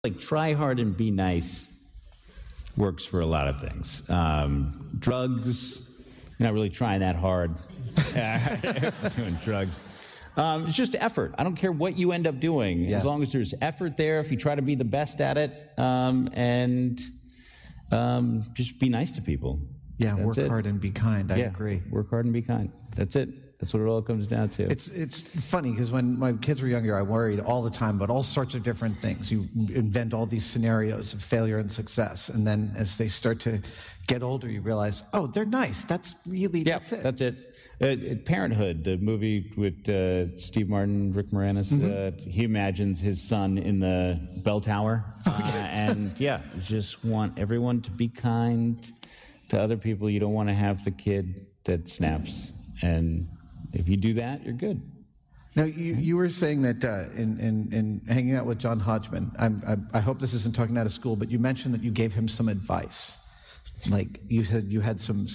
like try hard and be nice works for a lot of things. Drugs, you're not really trying that hard doing drugs. It's just effort. I don't care what you end up doing, as long as there's effort there. If you try to be the best at it, and just be nice to people. Yeah, work hard and be kind. I agree. Work hard and be kind. That's it. That's what it all comes down to. It's funny because when my kids were younger, I worried all the time about all sorts of different things. You invent all these scenarios of failure and success, and then as they start to get older, you realize, oh, they're nice. That's that's it. That's it. Parenthood, the movie with Steve Martin, Rick Moranis, he imagines his son in the bell tower, and just want everyone to be kind to other people. You don't want to have the kid that snaps, and if you do that, you're good. Now, you were saying that in hanging out with John Hodgman, I hope this isn't talking out of school, but you mentioned that you gave him some advice. Like you said, you had some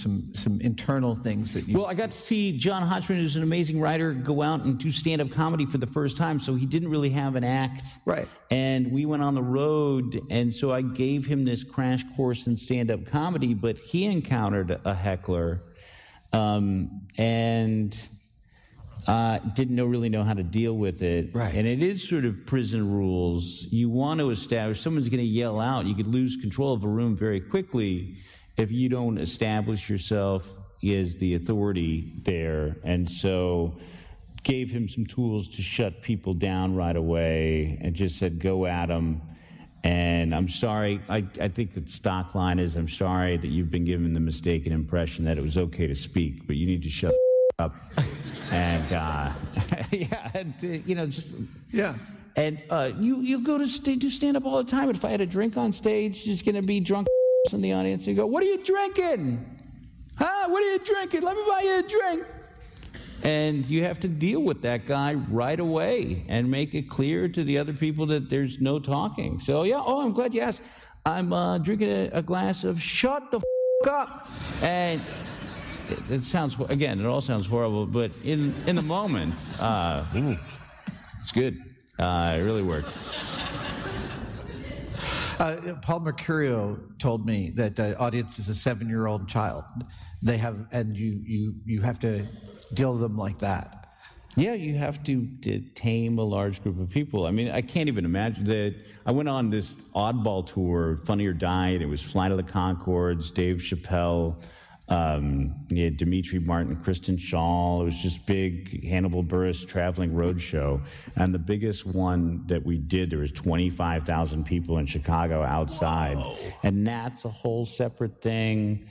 internal things that you... Well, I got to see John Hodgman, who's an amazing writer, go out and do stand-up comedy for the first time, so he didn't really have an act. Right. And we went on the road, and so I gave him this crash course in stand-up comedy, but he encountered a heckler, and didn't really know how to deal with it. Right. And it is sort of prison rules. You want to establish, someone's going to yell out, you could lose control of a room very quickly if you don't establish yourself as the authority there. And so gave him some tools to shut people down right away and just said, go at them. And I'm sorry, I think the stock line is, I'm sorry that you've been given the mistaken impression that it was okay to speak, but you need to shut up. And, And you go to do stand-up all the time. If I had a drink on stage, there's going to be drunk in the audience. You go, what are you drinking? Huh? What are you drinking? Let me buy you a drink. And you have to deal with that guy right away and make it clear to the other people that there's no talking. So, I'm glad you asked. I'm drinking a glass of shut the up. And it sounds, again, it all sounds horrible, but in the moment, it's good. It really works. Paul Mercurio told me that the audience is a 7-year-old child. They have, and you have to deal with them like that. Yeah, you have to tame a large group of people. I mean, I can't even imagine that. I went on this oddball tour, Funny or Die, and it was Flight of the Conchords, Dave Chappelle, Dimitri Martin, Kristen Schaal. It was just big Hannibal Buress traveling roadshow. And the biggest one that we did, there was 25,000 people in Chicago outside. Whoa. And that's a whole separate thing.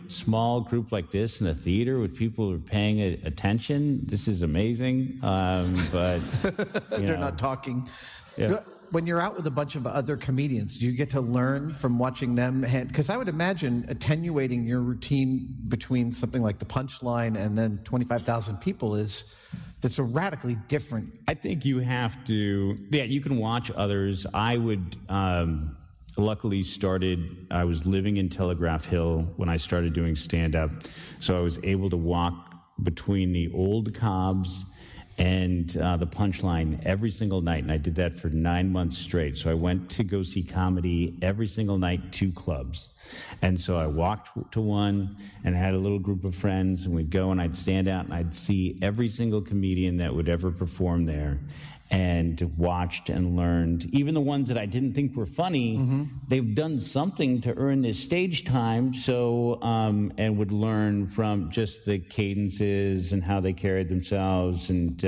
Small group like this in a theater with people who are paying attention. This is amazing. But they're not talking. Yeah. When you're out with a bunch of other comedians, do you get to learn from watching them? Because I would imagine attenuating your routine between something like the Punchline and then 25,000 people that's a radically different. I think you have to. Yeah, you can watch others. I would. Luckily I was living in Telegraph Hill when I started doing stand-up, so I was able to walk between the old Cobbs and the Punchline every single night, and I did that for 9 months straight. So I went to go see comedy every single night, 2 clubs. And so I walked to one and had a little group of friends, and we'd go and I'd stand out and I'd see every single comedian that would ever perform there, and watched and learned. Even the ones that I didn't think were funny, they've done something to earn this stage time, so, and would learn from just the cadences and how they carried themselves. And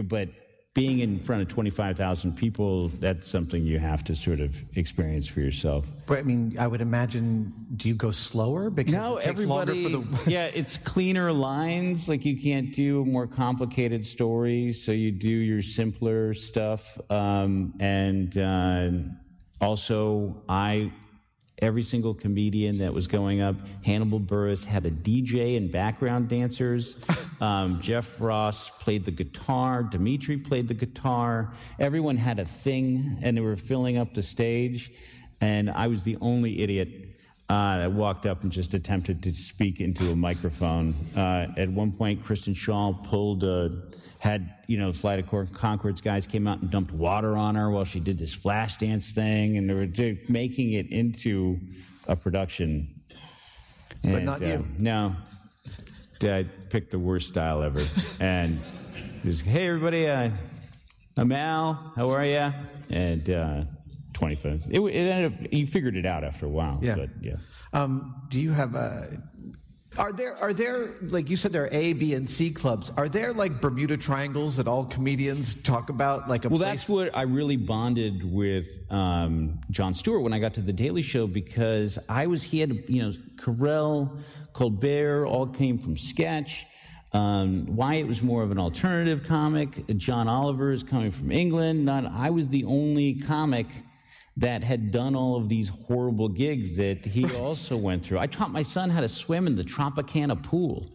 but being in front of 25,000 people, that's something you have to sort of experience for yourself. But I mean, I would imagine, do you go slower? Because it takes longer for the... Yeah, it's cleaner lines. Like, you can't do more complicated stories, so you do your simpler stuff. Also, every single comedian that was going up, Hannibal Buress had a DJ and background dancers. Jeff Ross played the guitar. Dimitri played the guitar. Everyone had a thing, and they were filling up the stage. And I was the only idiot that walked up and just attempted to speak into a microphone. At one point, Kristen Schaal had, Flight of Conchords guys came out and dumped water on her while she did this flash dance thing, and they were making it into a production. And, but not you. No. I picked the worst style ever. And just, hey, everybody, I'm Al. How are you? And 25. It ended up, you figured it out after a while. Yeah. But, yeah. Do you have are there, like you said, there are A, B, and C clubs. Are there like Bermuda Triangles that all comedians talk about? Like well, that's what I really bonded with Jon Stewart when I got to The Daily Show, because he had, Carell, Colbert, all came from sketch. Wyatt was more of an alternative comic. John Oliver is coming from England. I was the only comic that had done all of these horrible gigs that he also went through. I taught my son how to swim in the Tropicana pool,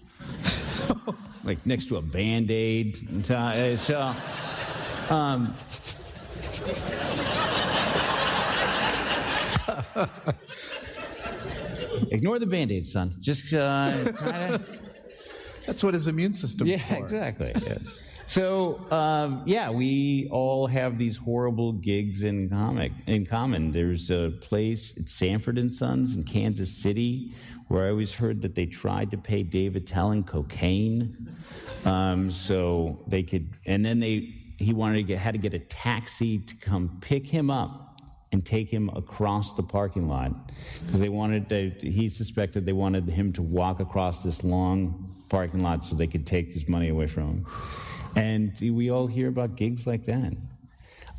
like next to a Band-Aid. Ignore the Band-Aid, son. Just kinda... That's what his immune system is for. Yeah, exactly. Yeah. So, we all have these horrible gigs in common. There's a place at Sanford & Sons in Kansas City where I always heard that they tried to pay Dave Attell cocaine, so they could, and then he had to get a taxi to come pick him up and take him across the parking lot, because he suspected they wanted him to walk across this long parking lot so they could take his money away from him. And we all hear about gigs like that.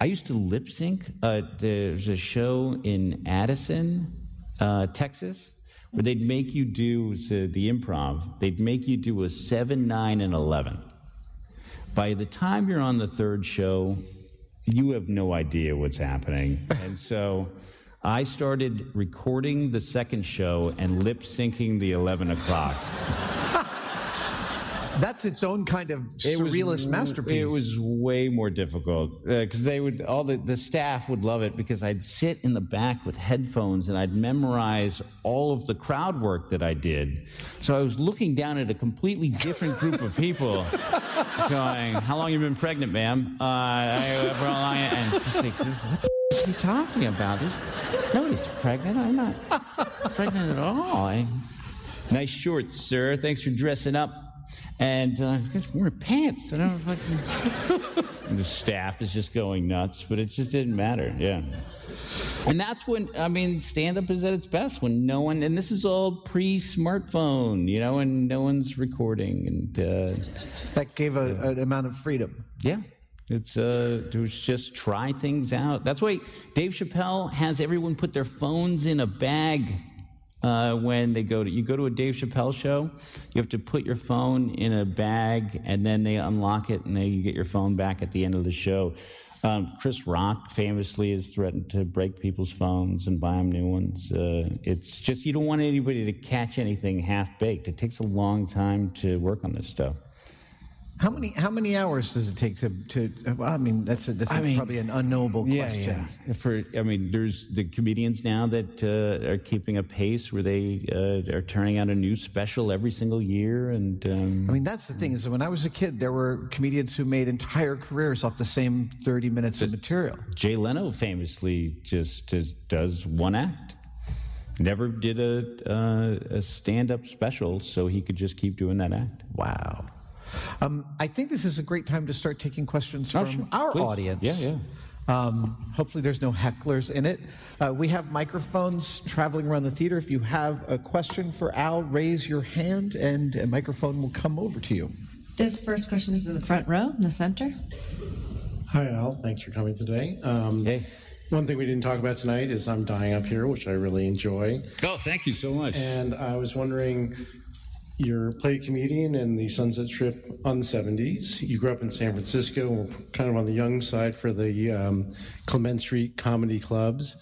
I used to lip sync. There's a show in Addison, Texas, where they'd make you do the improv. They'd make you do a 7, 9, and 11. By the time you're on the third show, you have no idea what's happening. And so I started recording the second show and lip syncing the 11 o'clock. That's its own kind of surrealist masterpiece. It was way more difficult because the staff would love it, because I'd sit in the back with headphones and I'd memorize all of the crowd work that I did. So I was looking down at a completely different group of people, going, "How long you been pregnant, ma'am?" And just like, what the f- are you talking about? Nobody's pregnant. I'm not pregnant at all. Nice shorts, sir. Thanks for dressing up. And I guess wearing pants. And the staff is just going nuts, but it just didn't matter. Yeah. And that's when, stand-up is at its best, when no one, and this is all pre-smartphone, and no one's recording. And that gave an amount of freedom. Yeah. It was just try things out. That's why Dave Chappelle has everyone put their phones in a bag. When you go to a Dave Chappelle show, you have to put your phone in a bag, and then they unlock it, and then you get your phone back at the end of the show. Chris Rock famously has threatened to break people's phones and buy them new ones. It's just, you don't want anybody to catch anything half-baked. It takes a long time to work on this stuff. How many hours does it take to well, that's probably an unknowable question. Yeah. There's the comedians now that are keeping a pace where they are turning out a new special every single year. And that's the thing, is that when I was a kid, there were comedians who made entire careers off the same 30 minutes of material. Jay Leno famously just does one act. Never did a stand-up special, so he could just keep doing that act. Wow. I think this is a great time to start taking questions from our audience. Yeah. Hopefully there's no hecklers in it. We have microphones traveling around the theater. If you have a question for Al, raise your hand and a microphone will come over to you. This first question is in the front row, in the center. Hi, Al. Thanks for coming today. Hey. One thing we didn't talk about tonight is I'm Dying Up Here, which I really enjoy. Oh, thank you so much. And I was wondering, you're a play comedian in the Sunset Strip on the 70s. You grew up in San Francisco, kind of on the young side for the Clement Street comedy clubs.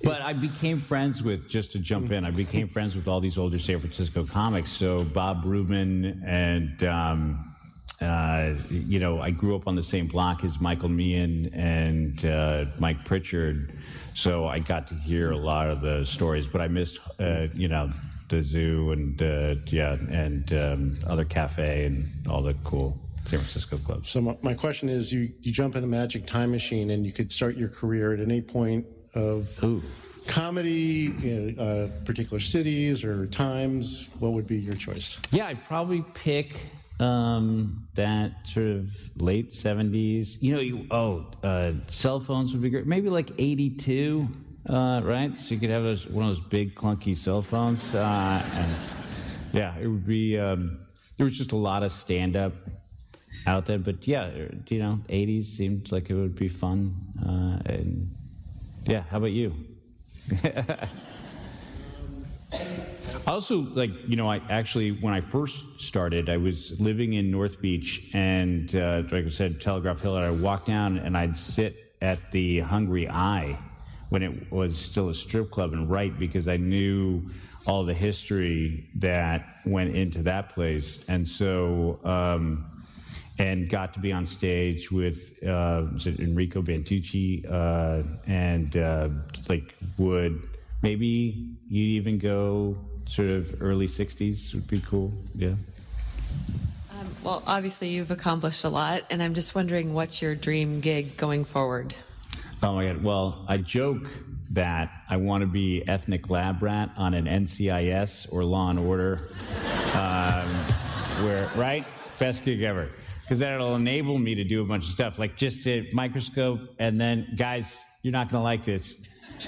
But I became friends with, just to jump in, I became friends with all these older San Francisco comics. So Bob Rubin and, I grew up on the same block as Michael Meehan and Mike Pritchard. So I got to hear a lot of the stories, but I missed, the zoo and other cafe and all the cool San Francisco clubs. So my question is, you jump in the magic time machine and you could start your career at any point of comedy, particular cities or times. What would be your choice? Yeah, I'd probably pick that sort of late 70s. Cell phones would be great. Maybe like 82, right? So you could have one of those big clunky cell phones. And yeah, it would be, there was just a lot of stand-up out there. But yeah, 80s seemed like it would be fun. And yeah, how about you? Also, I actually, when I first started, I was living in North Beach, and like I said, Telegraph Hill, and I walked down and I'd sit at the Hungry Eye when it was still a strip club and write, because I knew all the history that went into that place. And so, and got to be on stage with Enrico Bantucci, and would maybe you'd even go sort of early 60s would be cool. Yeah. Well, obviously you've accomplished a lot, and I'm just wondering, what's your dream gig going forward? Oh my God. Well, I joke that I want to be ethnic lab rat on an NCIS or Law and Order, right? Best gig ever. Because that'll enable me to do a bunch of stuff, like just a microscope, and then, guys, you're not going to like this.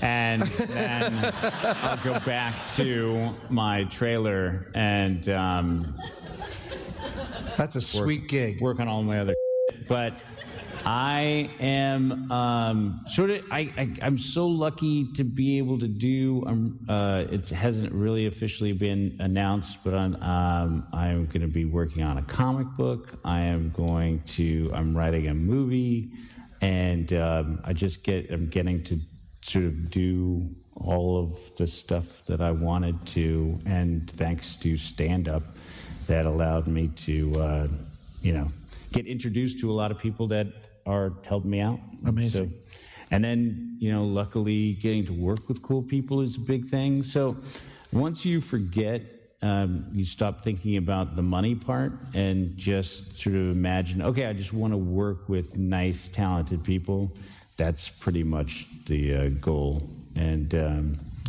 And then I'll go back to my trailer and that's a sweet gig. Work on all my other but I am I'm so lucky to be able to do it hasn't really officially been announced, but I'm going to be working on a comic book. I'm writing a movie, and I'm getting to sort of do all of the stuff that I wanted to, and thanks to stand-up, that allowed me to, get introduced to a lot of people that are helping me out. Amazing. So, and then, luckily getting to work with cool people is a big thing. So once you forget, you stop thinking about the money part and just sort of imagine, okay, I just want to work with nice, talented people. That's pretty much the goal. And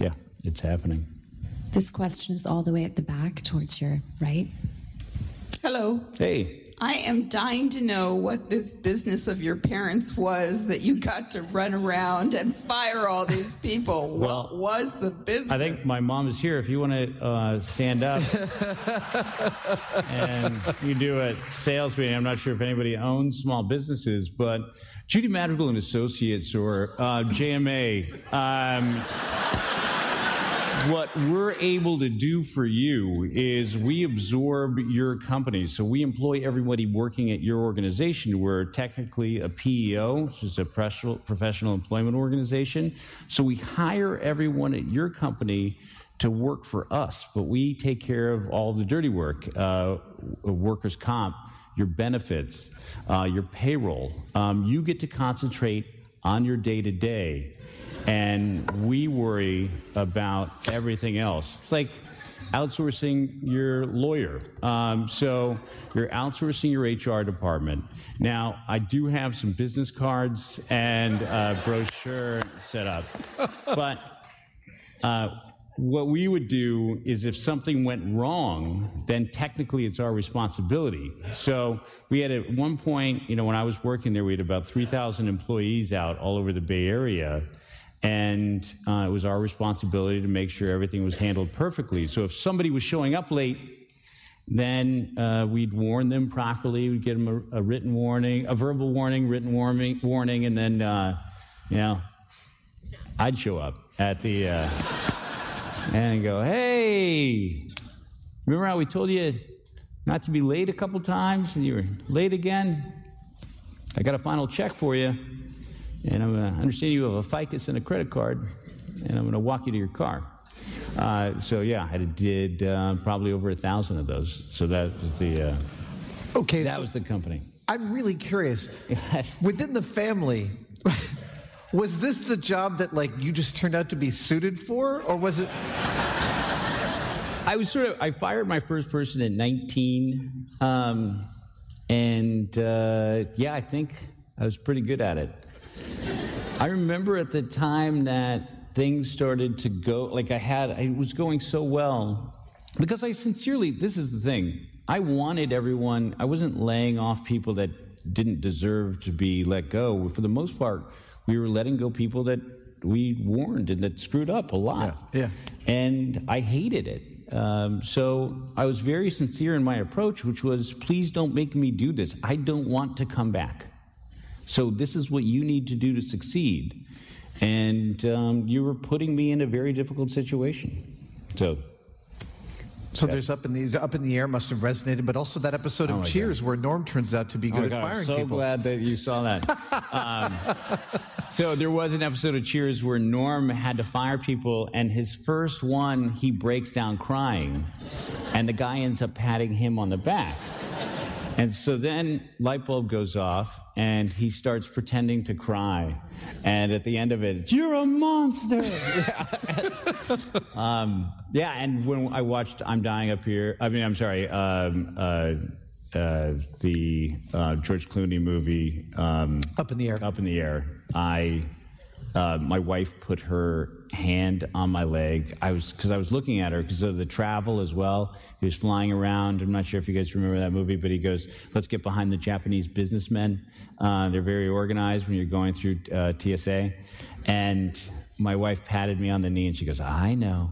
yeah, it's happening. This question is all the way at the back towards your right. Hello. Hey. I am dying to know what this business of your parents was that you got to run around and fire all these people. What was the business? I think my mom is here. If you want to stand up and you do a sales meeting. I'm not sure if anybody owns small businesses, but Judy Madrigal and Associates, or JMA, what we're able to do for you is we absorb your company. So we employ everybody working at your organization. We're technically a PEO, which is a professional employment organization. So we hire everyone at your company to work for us, but we take care of all the dirty work, workers' comp, your benefits, your payroll. You get to concentrate on your day-to-day. And we worry about everything else. It's like outsourcing your lawyer. So you're outsourcing your HR department. Now, I do have some business cards and a brochure set up. But what we would do is, if something went wrong, then technically it's our responsibility. So we had at one point, when I was working there, we had about 3,000 employees out all over the Bay Area. And it was our responsibility to make sure everything was handled perfectly. So if somebody was showing up late, then we'd warn them properly. We'd give them a written warning, a verbal warning, written warning, and then, I'd show up at the and go, hey, remember how we told you not to be late a couple times, and you were late again? I got a final check for you. And I understand you have a ficus and a credit card, and I'm going to walk you to your car. So yeah, I did probably over 1,000 of those. So that was the that was the company. I'm really curious. Within the family, was this the job that you just turned out to be suited for, or was it? I fired my first person at 19. And yeah, I think I was pretty good at it. I remember at the time that things started to go, like I was going so well, because I sincerely, this is the thing, I wanted everyone, I wasn't laying off people that didn't deserve to be let go. For the most part, we were letting go people that we warned and that screwed up a lot. Yeah. And I hated it. So I was very sincere in my approach, which was, please don't make me do this. I don't want to come back. So this is what you need to do to succeed. And you were putting me in a very difficult situation. So there's Up in the Air must have resonated, but also that episode of Cheers where Norm turns out to be good at firing people. I'm so glad that you saw that. So there was an episode of Cheers where Norm had to fire people, and his first one, he breaks down crying, and the guy ends up patting him on the back. And so then light bulb goes off, and he starts pretending to cry. And at the end of it, you're a monster. Yeah, and when I watched I'm Dying Up Here, the George Clooney movie, Up in the Air. Up in the Air, my wife put her hand on my leg. Because I was looking at her because of the travel as well. He was flying around. I'm not sure if you guys remember that movie, but he goes, let's get behind the Japanese businessmen. They're very organized when you're going through TSA. And my wife patted me on the knee and she goes, I know.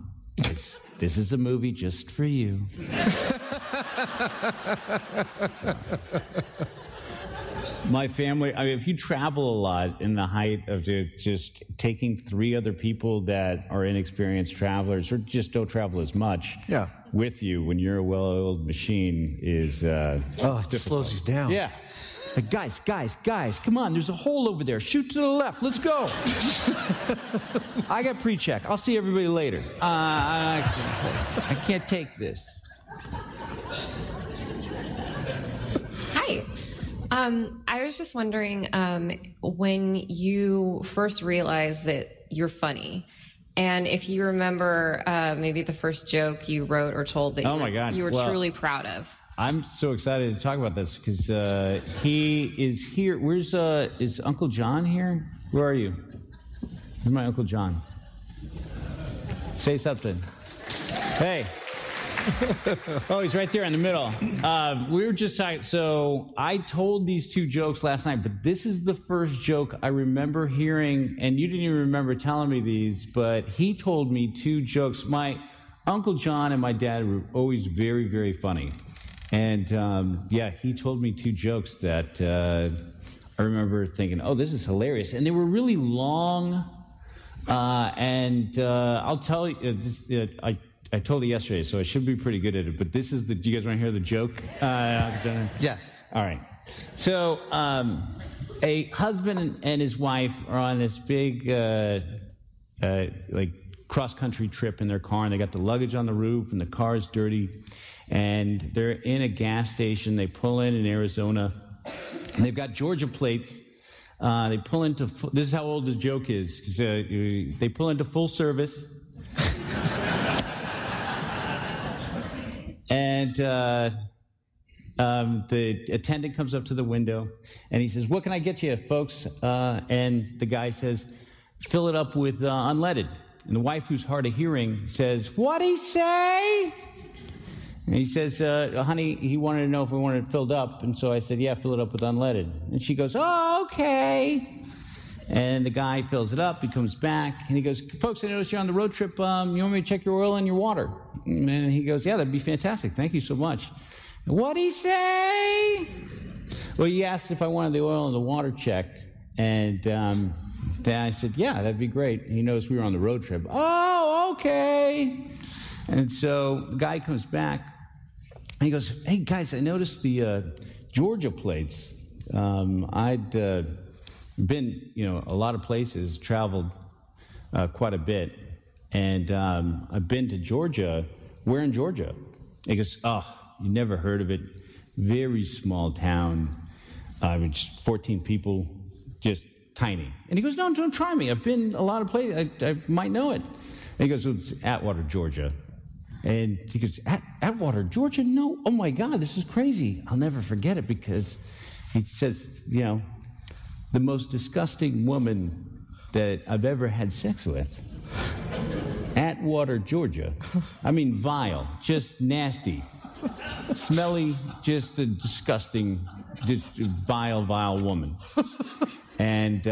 This is a movie just for you. My family, if you travel a lot in the height of just taking 3 other people that are inexperienced travelers or just don't travel as much with you when you're a well-oiled machine is it difficult. slows you down. Yeah. Like, guys, come on, there's a hole over there. Shoot to the left, let's go. I got pre-check. I'll see everybody later. I can't take this. Hi. I was just wondering when you first realized that you're funny, and if you remember maybe the first joke you wrote or told that you were truly proud of. I'm so excited to talk about this because he is here. Is Uncle John here? Where are you? Where's my Uncle John? Say something. Hey. Oh, he's right there in the middle. We were just talking. So I told these 2 jokes last night, but this is the first joke I remember hearing, and you didn't even remember telling me these, but he told me 2 jokes. My Uncle John and my dad were always very, very funny. And he told me 2 jokes that I remember thinking, oh, this is hilarious. And they were really long. I'll tell you, I told it yesterday, so I should be pretty good at it. But this is do you guys want to hear the joke? Yes. All right. So a husband and his wife are on this big cross-country trip in their car, and they got the luggage on the roof, and the car is dirty. And they're in a gas station. They pull in Arizona. And they've got Georgia plates. They pull into, this is how old the joke is. They pull into full service. And the attendant comes up to the window, and he says, what can I get you, folks? And the guy says, fill it up with unleaded. And the wife, who's hard of hearing, says, what'd he say? And he says, honey, he wanted to know if we wanted it filled up. And so I said, yeah, fill it up with unleaded. And she goes, oh, okay. And the guy fills it up. He comes back, and he goes, folks, I noticed you're on the road trip. You want me to check your oil and your water? And he goes, yeah, that'd be fantastic. Thank you so much. What'd he say? Well, he asked if I wanted the oil and the water checked. And then I said, yeah, that'd be great. And he knows we were on the road trip. Oh, okay. And so the guy comes back. And he goes, hey, guys, I noticed the Georgia plates. I'd been, a lot of places, traveled quite a bit. And I've been to Georgia. Where in Georgia? He goes, oh, you never heard of it. Very small town. 14 people, just tiny. And he goes, no, don't try me. I've been a lot of places. I might know it. And he goes, well, it's Atwater, Georgia. And he goes, Atwater, Georgia? No. Oh, my God, this is crazy. I'll never forget it because he says, the most disgusting woman that I've ever had sex with. Atwater, Georgia. I mean, vile, just nasty, smelly, just a disgusting, just vile woman. And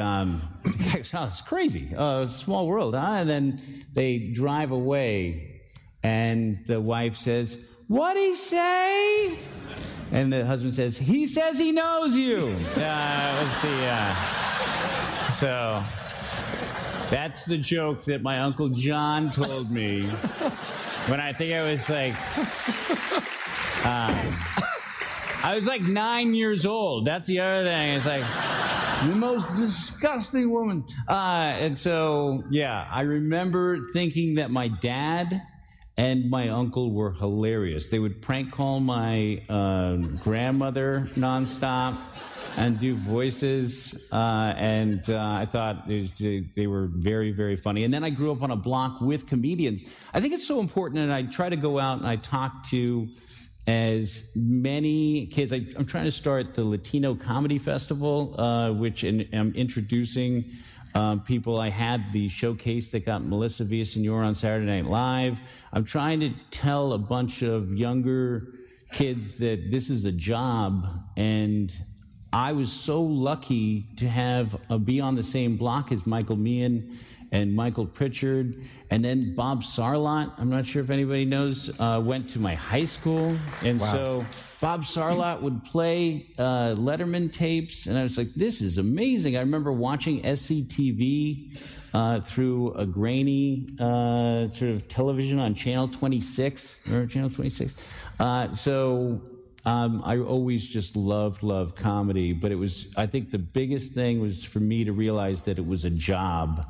it's crazy. Small world, huh? And then they drive away. And the wife says, "What'd he say?" And the husband says, "He says he knows you." So that's the joke that my Uncle John told me when I think I was like 9 years old. That's the other thing. It's like the most disgusting woman. And so, I remember thinking that my dad and my uncle were hilarious. They would prank call my grandmother nonstop and do voices, and I thought they were very, very funny. And then I grew up on a block with comedians. I think it's so important, and I try to go out and I talk to as many kids. I'm trying to start the Latino Comedy Festival, which I'm introducing people. I had the showcase that got Melissa Villaseñor on Saturday Night Live. I'm trying to tell a bunch of younger kids that this is a job, and I was so lucky to have be on the same block as Michael Meehan and Michael Pritchard, and then Bob Sarlott. I'm not sure if anybody knows, went to my high school, and so Bob Sarlott would play Letterman tapes, and I was like, this is amazing. I remember watching SCTV through a grainy sort of television on Channel 26. Remember Channel 26? I always just loved comedy, but I think the biggest thing was for me to realize that it was a job,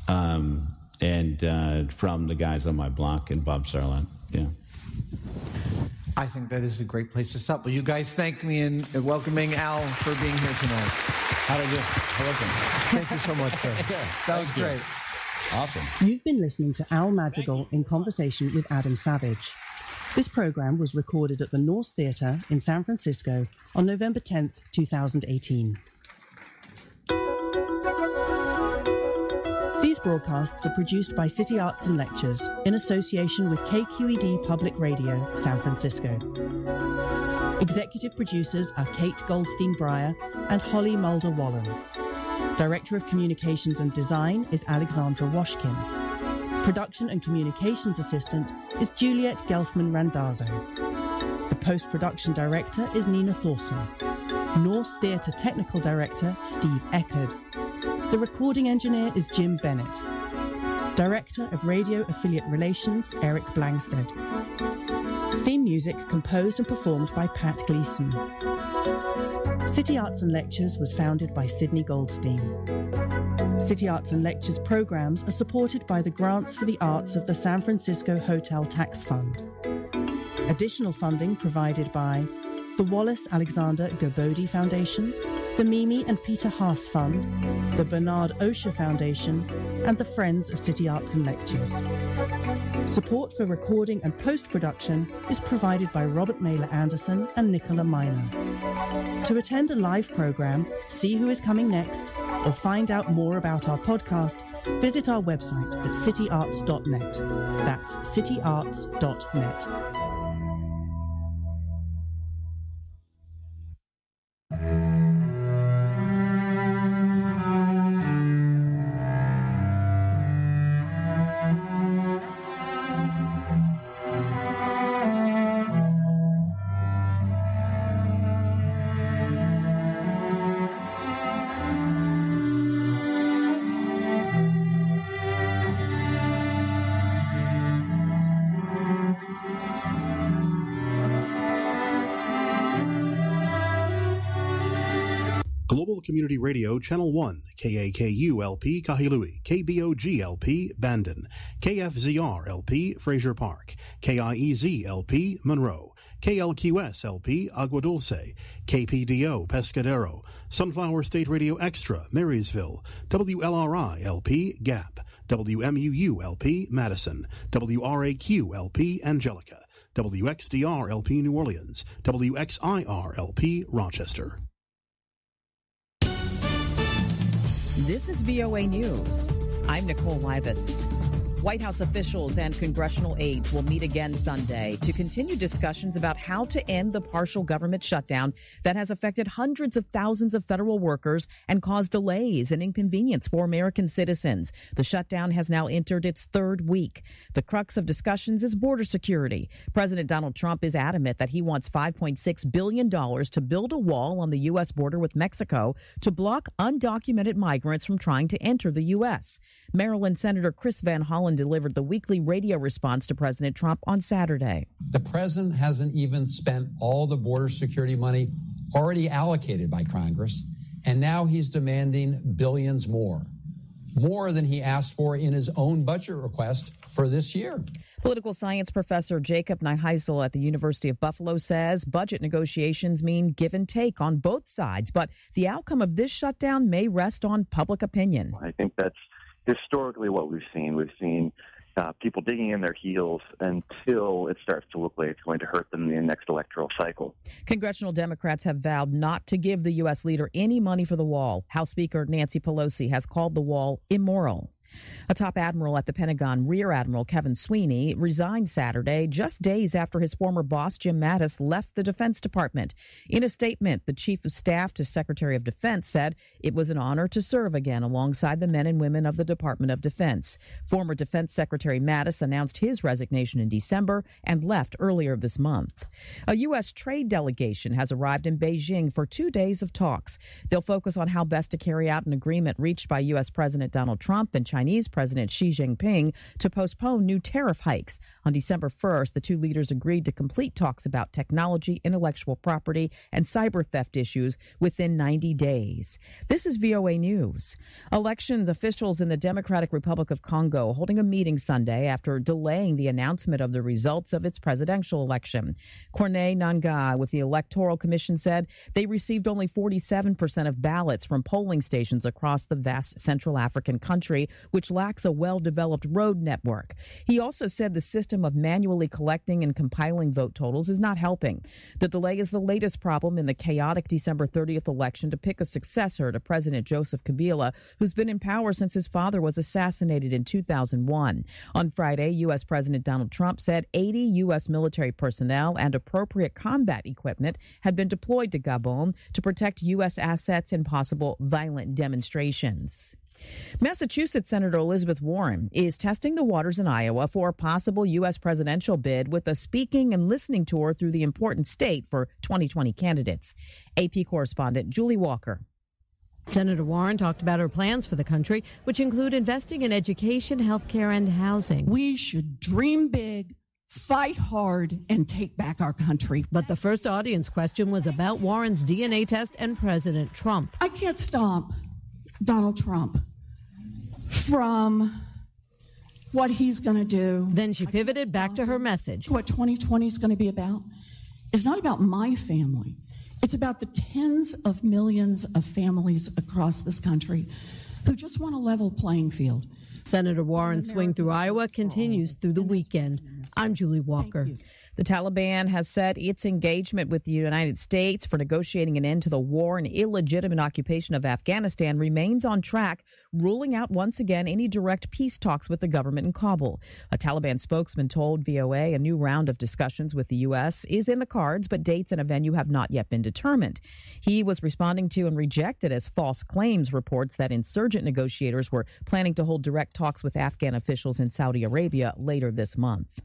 and from the guys on my block and Bob Sarlott, I think that is a great place to stop. Will you guys thank me in welcoming Al for being here tonight? How did you? Thank you so much, sir. That was great. Awesome. You've been listening to Al Madrigal in conversation with Adam Savage. This program was recorded at the Norse Theatre in San Francisco on November 10th, 2018. These broadcasts are produced by City Arts and Lectures in association with KQED Public Radio, San Francisco. Executive producers are Kate Goldstein-Breyer and Holly Mulder-Wallen. Director of Communications and Design is Alexandra Washkin. Production and Communications Assistant is Juliet Gelfman-Randazzo. The Post-Production Director is Nina Thorson. Norse Theatre Technical Director, Steve Eckerd. The Recording Engineer is Jim Bennett. Director of Radio Affiliate Relations, Eric Blangsted. Theme music composed and performed by Pat Gleason. City Arts and Lectures was founded by Sidney Goldstein. City Arts and Lectures programs are supported by the Grants for the Arts of the San Francisco Hotel Tax Fund. Additional funding provided by the Wallace Alexander Gabodi Foundation, the Mimi and Peter Haas Fund, the Bernard Osher Foundation, and the Friends of City Arts and Lectures. Support for recording and post-production is provided by Robert Mailer Anderson and Nicola Miner. To attend a live program, see who is coming next, or find out more about our podcast, visit our website at cityarts.net. That's cityarts.net. Global Community Radio, Channel 1, KAKU-LP, Kahilui, KBOG-LP, Bandon, KFZR-LP, Fraser Park, KIEZ-LP, Monroe, KLQS-LP, Agua Dulce, KPDO, Pescadero, Sunflower State Radio Extra, Marysville, WLRI-LP, Gap, WMUU-LP Madison, WRAQ-LP Angelica, WXDR-LP New Orleans, WXIR-LP Rochester. This is VOA News. I'm Nicole Livas. White House officials and congressional aides will meet again Sunday to continue discussions about how to end the partial government shutdown that has affected hundreds of thousands of federal workers and caused delays and inconvenience for American citizens. The shutdown has now entered its third week. The crux of discussions is border security. President Donald Trump is adamant that he wants $5.6 billion to build a wall on the U.S. border with Mexico to block undocumented migrants from trying to enter the U.S. Maryland Senator Chris Van Hollen delivered the weekly radio response to President Trump on Saturday. The president hasn't even spent all the border security money already allocated by Congress, and now he's demanding billions more than he asked for in his own budget request for this year. Political science professor Jacob Nyheisel at the University of Buffalo says budget negotiations mean give and take on both sides, but the outcome of this shutdown may rest on public opinion. I think that's historically what we've seen. We've seen people digging in their heels until it starts to look like it's going to hurt them in the next electoral cycle. Congressional Democrats have vowed not to give the U.S. leader any money for the wall. House Speaker Nancy Pelosi has called the wall immoral. A top admiral at the Pentagon, Rear Admiral Kevin Sweeney, resigned Saturday, just days after his former boss, Jim Mattis, left the Defense Department. In a statement, the Chief of Staff to Secretary of Defense said it was an honor to serve again alongside the men and women of the Department of Defense. Former Defense Secretary Mattis announced his resignation in December and left earlier this month. A U.S. trade delegation has arrived in Beijing for 2 days of talks. They'll focus on how best to carry out an agreement reached by U.S. President Donald Trump and Chinese President Xi Jinping to postpone new tariff hikes. On December 1st, the two leaders agreed to complete talks about technology, intellectual property, and cyber theft issues within 90 days. This is VOA News. Elections officials in the Democratic Republic of Congo holding a meeting Sunday after delaying the announcement of the results of its presidential election. Corneille Nangaa with the Electoral Commission said they received only 47% of ballots from polling stations across the vast Central African country, which lacks a well-developed road network. He also said the system of manually collecting and compiling vote totals is not helping. The delay is the latest problem in the chaotic December 30th election to pick a successor to President Joseph Kabila, who's been in power since his father was assassinated in 2001. On Friday, U.S. President Donald Trump said 80 U.S. military personnel and appropriate combat equipment had been deployed to Gabon to protect U.S. assets in possible violent demonstrations. Massachusetts Senator Elizabeth Warren is testing the waters in Iowa for a possible U.S. presidential bid with a speaking and listening tour through the important state for 2020 candidates. AP correspondent Julie Walker. Senator Warren talked about her plans for the country, which include investing in education, healthcare, and housing. We should dream big, fight hard, and take back our country. But the first audience question was about Warren's DNA test and President Trump. I can't stop Donald Trump from what he's going to do. Then she pivoted back to her message. What 2020 is going to be about is not about my family. It's about the tens of millions of families across this country who just want a level playing field. Senator Warren's swing through Iowa continues through the weekend. I'm Julie Walker. The Taliban has said its engagement with the United States for negotiating an end to the war and illegitimate occupation of Afghanistan remains on track, ruling out once again any direct peace talks with the government in Kabul. A Taliban spokesman told VOA a new round of discussions with the U.S. is in the cards, but dates and a venue have not yet been determined. He was responding to and rejected as false claims reports that insurgent negotiators were planning to hold direct talks with Afghan officials in Saudi Arabia later this month.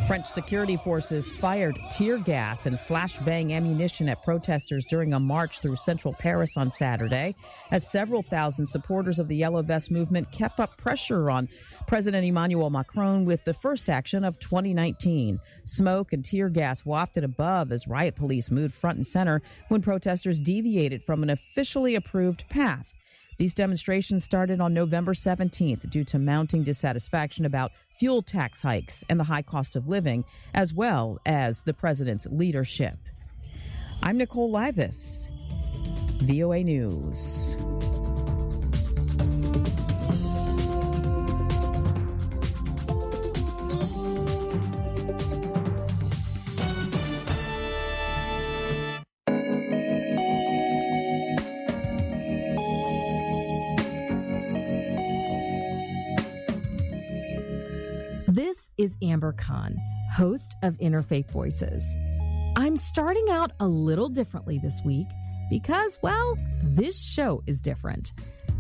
French security forces fired tear gas and flashbang ammunition at protesters during a march through central Paris on Saturday, as several thousand supporters of the Yellow Vest movement kept up pressure on President Emmanuel Macron with the first action of 2019. Smoke and tear gas wafted above as riot police moved front and center when protesters deviated from an officially approved path. These demonstrations started on November 17th due to mounting dissatisfaction about fuel tax hikes and the high cost of living, as well as the president's leadership. I'm Nicole Livas, VOA News. is Amber Khan, host of Interfaith Voices. I'm starting out a little differently this week because, well, this show is different.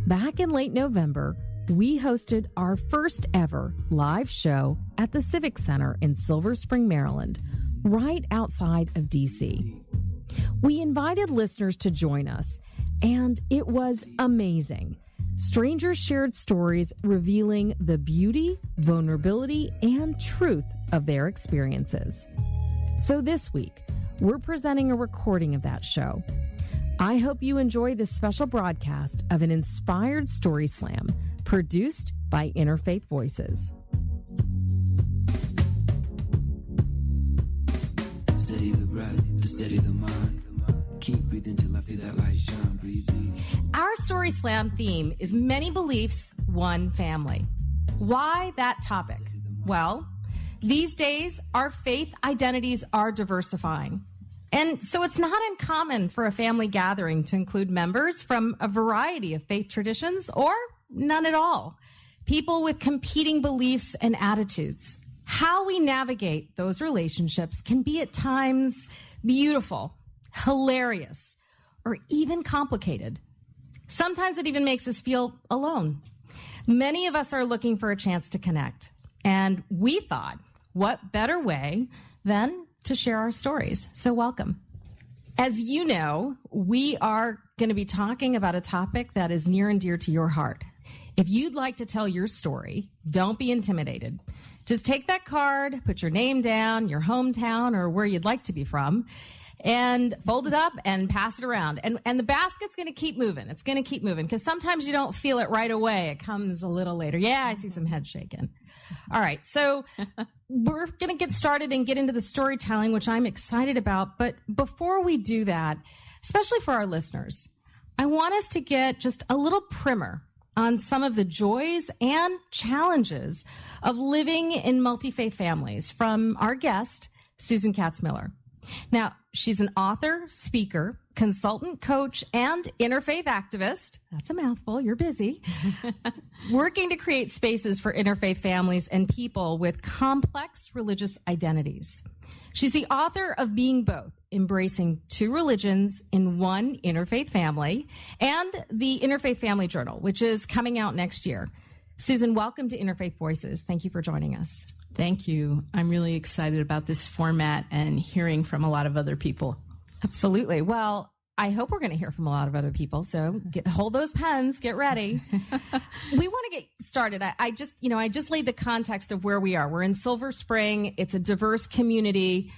Back in late November, we hosted our first ever live show at the Civic Center in Silver Spring, Maryland, right outside of D.C. We invited listeners to join us, and it was amazing. Strangers shared stories revealing the beauty, vulnerability, and truth of their experiences. So this week, we're presenting a recording of that show. I hope you enjoy this special broadcast of an inspired story slam produced by Interfaith Voices. Steady the breath, to steady the mind. Keep breathing till I feel that light shine. Breathe. Our Story Slam theme is Many Beliefs, One Family. Why that topic? Well, these days, our faith identities are diversifying. And so it's not uncommon for a family gathering to include members from a variety of faith traditions or none at all. People with competing beliefs and attitudes. How we navigate those relationships can be at times beautiful, hilarious, or even complicated. Sometimes it even makes us feel alone. Many of us are looking for a chance to connect. And we thought, what better way than to share our stories? So welcome. As you know, we are going to be talking about a topic that is near and dear to your heart. If you'd like to tell your story, don't be intimidated. Just take that card, put your name down, your hometown, or where you'd like to be from, and fold it up and pass it around. And the basket's going to keep moving. It's going to keep moving because sometimes you don't feel it right away. It comes a little later. Yeah, I see some heads shaking. All right. So we're going to get started and get into the storytelling, which I'm excited about. But before we do that, especially for our listeners, I want us to get just a little primer on some of the joys and challenges of living in multi-faith families from our guest, Susan Katz-Miller. Now, she's an author, speaker, consultant, coach, and interfaith activist. That's a mouthful. You're busy. Working to create spaces for interfaith families and people with complex religious identities. She's the author of Being Both, Embracing Two Religions in One Interfaith Family, and the Interfaith Family Journal, which is coming out next year. Susan, welcome to Interfaith Voices. Thank you for joining us. Thank you. I'm really excited about this format and hearing from a lot of other people. Absolutely. Well, I hope we're going to hear from a lot of other people. So hold those pens, get ready. We want to get started. I just laid the context of where we are. We're in Silver Spring. It's a diverse community.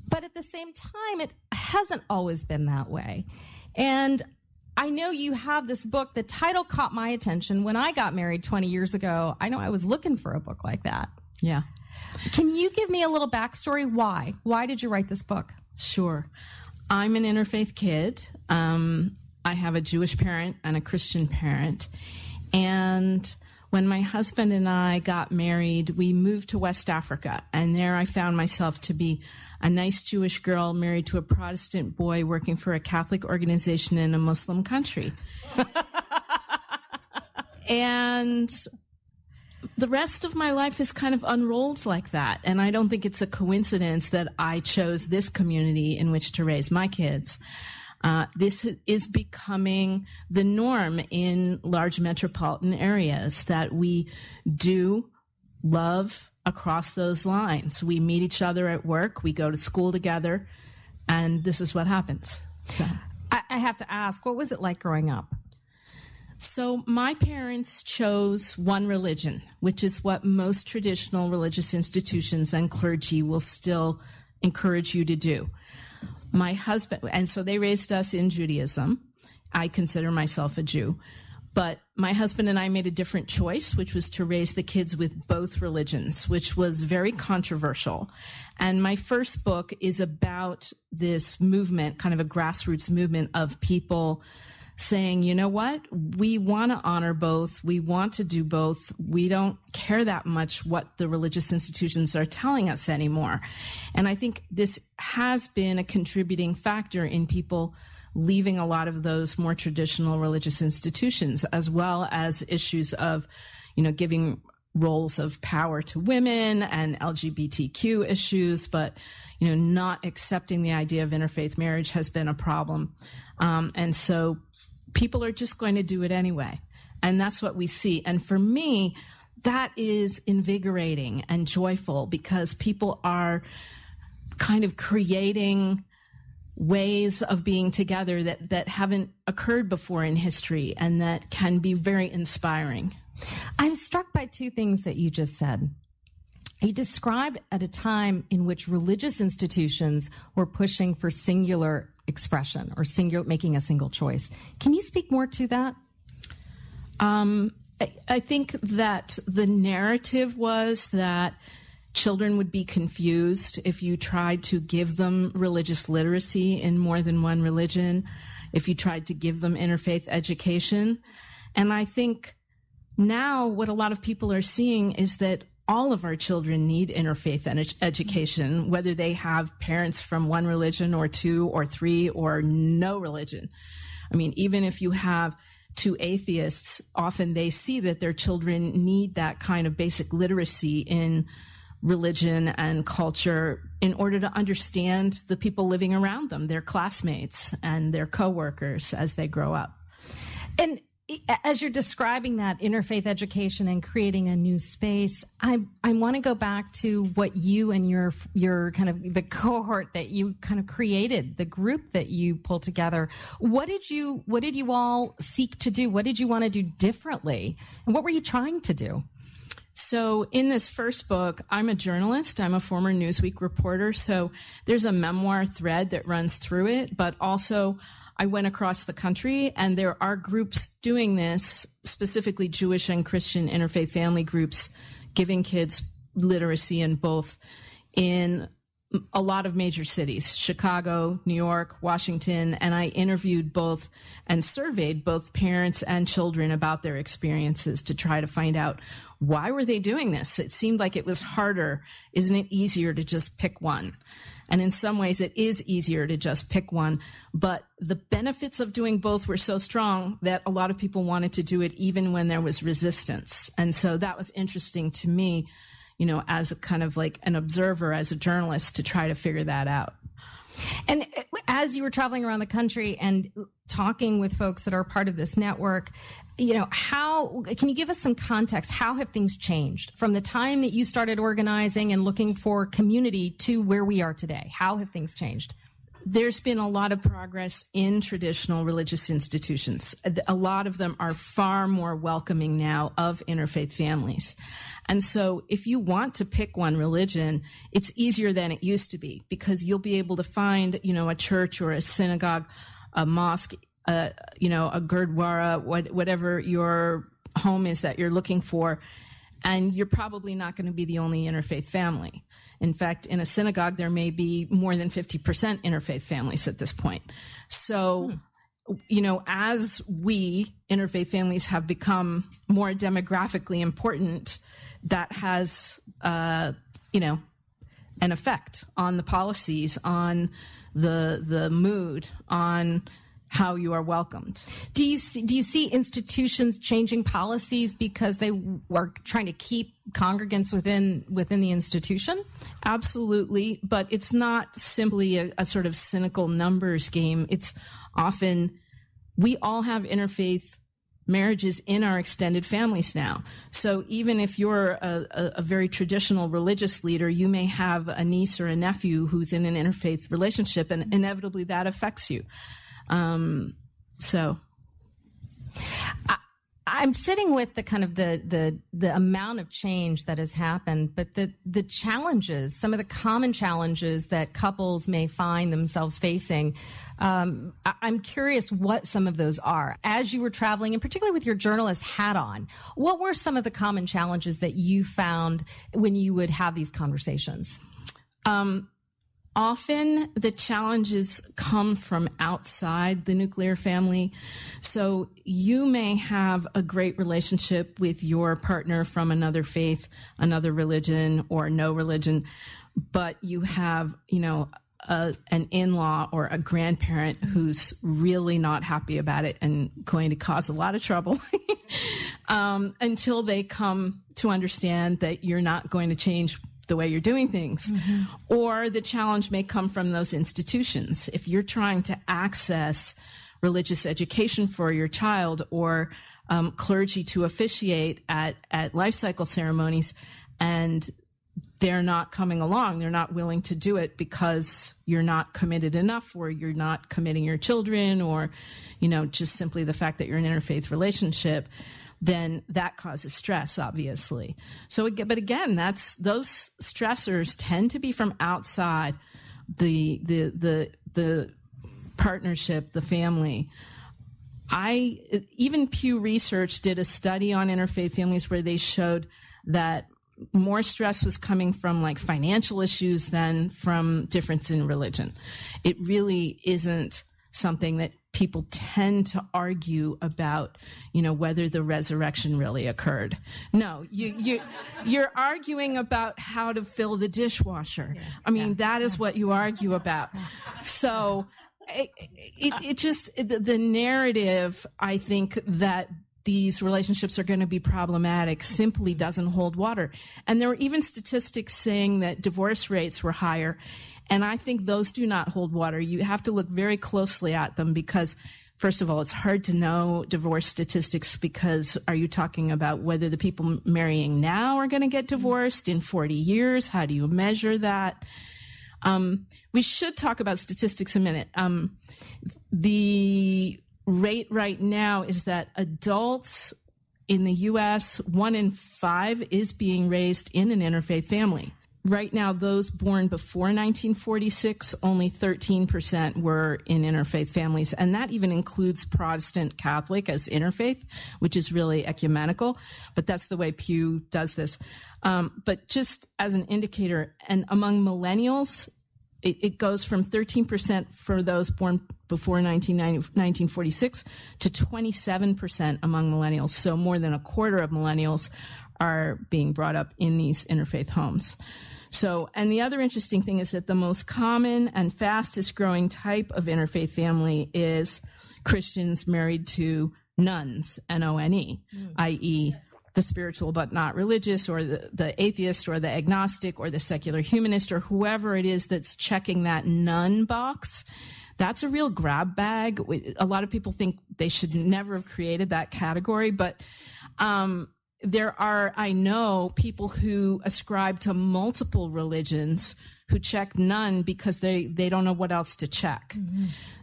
But at the same time, it hasn't always been that way. And I know you have this book. The title caught my attention. When I got married 20 years ago, I know I was looking for a book like that. Yeah. Can you give me a little backstory? Why? Why did you write this book? Sure. I'm an interfaith kid. I have a Jewish parent and a Christian parent. And when my husband and I got married, we moved to West Africa. And there I found myself to be a nice Jewish girl married to a Protestant boy working for a Catholic organization in a Muslim country. And the rest of my life is kind of unrolled like that. And I don't think it's a coincidence that I chose this community in which to raise my kids. This is becoming the norm in large metropolitan areas, that we do love across those lines. We meet each other at work, we go to school together, and this is what happens. So. I have to ask, what was it like growing up? So my parents chose one religion, which is what most traditional religious institutions and clergy will still encourage you to do. My husband, and so they raised us in Judaism. I consider myself a Jew. But my husband and I made a different choice, which was to raise the kids with both religions, which was very controversial. And my first book is about this movement, kind of a grassroots movement of people saying, you know what, we want to honor both. We want to do both. We don't care that much what the religious institutions are telling us anymore. And I think this has been a contributing factor in people leaving a lot of those more traditional religious institutions, as well as issues of, giving roles of power to women and LGBTQ issues, but not accepting the idea of interfaith marriage has been a problem. And so people are just going to do it anyway. And that's what we see. And for me, that is invigorating and joyful because people are kind of creating ways of being together that haven't occurred before in history and that can be very inspiring. I'm struck by two things that you just said. You described at a time in which religious institutions were pushing for singular expression or making a single choice. Can you speak more to that? I think that the narrative was that children would be confused if you tried to give them religious literacy in more than one religion, if you tried to give them interfaith education. And I think now what a lot of people are seeing is that all of our children need interfaith education, whether they have parents from one religion or two or three or no religion. I mean, even if you have two atheists, often they see that their children need that kind of basic literacy in religion and culture in order to understand the people living around them, their classmates and their coworkers as they grow up. And as you're describing that interfaith education and creating a new space, I want to go back to what you and your kind of the cohort that you kind of created, the group that you pulled together. What did you all seek to do? What did you want to do differently? And what were you trying to do? So in this first book, I'm a journalist. I'm a former Newsweek reporter. So there's a memoir thread that runs through it, but also I went across the country and there are groups doing this, specifically Jewish and Christian interfaith family groups, giving kids literacy in both in a lot of major cities, Chicago, New York, Washington, and I interviewed both and surveyed both parents and children about their experiences to try to find out why were they doing this? It seemed like it was harder. Isn't it easier to just pick one? And in some ways it is easier to just pick one, but the benefits of doing both were so strong that a lot of people wanted to do it even when there was resistance. And so that was interesting to me, as a kind of like an observer, as a journalist, to try to figure that out. And as you were traveling around the country and talking with folks that are part of this network, how can you give us some context? How have things changed from the time that you started organizing and looking for community to where we are today? How have things changed? There's been a lot of progress in traditional religious institutions. A lot of them are far more welcoming now of interfaith families. And so if you want to pick one religion, it's easier than it used to be because you'll be able to find, a church or a synagogue, a mosque, a gurdwara, whatever your home is that you're looking for. And you're probably not going to be the only interfaith family. In fact, in a synagogue, there may be more than 50% interfaith families at this point. So, as we, interfaith families, have become more demographically important, that has, an effect on the policies, on the mood, on how you are welcomed. Do you see institutions changing policies because they are trying to keep congregants within the institution? Absolutely, but it's not simply a sort of cynical numbers game. It's often, we all have interfaith marriages in our extended families now. So even if you're a very traditional religious leader, you may have a niece or a nephew who's in an interfaith relationship, and inevitably that affects you. I'm sitting with the kind of the amount of change that has happened, but the challenges, some of the common challenges that couples may find themselves facing. I'm curious what some of those are. As you were traveling, and particularly with your journalist hat on, what were some of the common challenges that you found when you would have these conversations? Often the challenges come from outside the nuclear family. So you may have a great relationship with your partner from another faith, another religion, or no religion, but you have, an in-law or a grandparent who's really not happy about it and going to cause a lot of trouble until they come to understand that you're not going to change the way you're doing things. Or the challenge may come from those institutions. If you're trying to access religious education for your child, or clergy to officiate at life cycle ceremonies, and they're not coming along, they're not willing to do it because you're not committed enough, or you're not committing your children, or, just simply the fact that you're in an interfaith relationship, then that causes stress, obviously. But again, those stressors tend to be from outside the partnership, the family. Even Pew Research did a study on interfaith families where they showed that more stress was coming from like financial issues than from difference in religion. It really isn't something that people tend to argue about, whether the resurrection really occurred. No, you're arguing about how to fill the dishwasher. That is what you argue about. So the narrative, I think, that these relationships are going to be problematic simply doesn't hold water. And there were even statistics saying that divorce rates were higher. And I think those do not hold water. You have to look very closely at them because, first of all, it's hard to know divorce statistics because are you talking about whether the people marrying now are going to get divorced in 40 years? How do you measure that? We should talk about statistics a minute. The rate right now is that adults in the U.S., 1 in 5 is being raised in an interfaith family. Right now, those born before 1946, only 13% were in interfaith families, and that even includes Protestant Catholic as interfaith, which is really ecumenical, but that's the way Pew does this. But just as an indicator, and among millennials, it goes from 13% for those born before 1946 to 27% among millennials. So more than a quarter of millennials are being brought up in these interfaith homes. So, and the other interesting thing is that the most common and fastest growing type of interfaith family is Christians married to nuns, N-O-N-E, i.e., the spiritual but not religious, or the atheist, or the agnostic, or the secular humanist, or whoever it is that's checking that nun box. That's a real grab bag. A lot of people think they should never have created that category, but there are, I know, people who ascribe to multiple religions who check none because they don't know what else to check.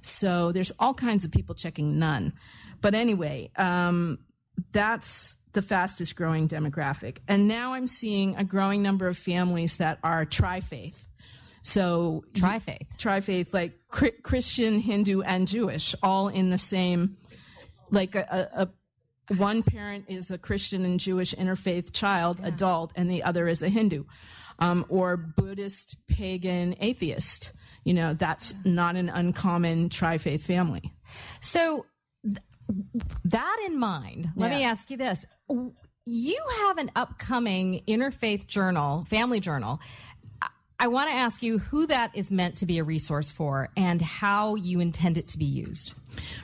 So there's all kinds of people checking none. But anyway, that's the fastest growing demographic. And now I'm seeing a growing number of families that are tri-faith. So tri-faith, like Christian, Hindu, and Jewish, all in the same, like one parent is a Christian and Jewish interfaith child, adult, and the other is a Hindu, or Buddhist, pagan, atheist. That's not an uncommon tri-faith family. So that in mind, let me ask you this. You have an upcoming interfaith journal, family journal. I want to ask you who that is meant to be a resource for and how you intend it to be used.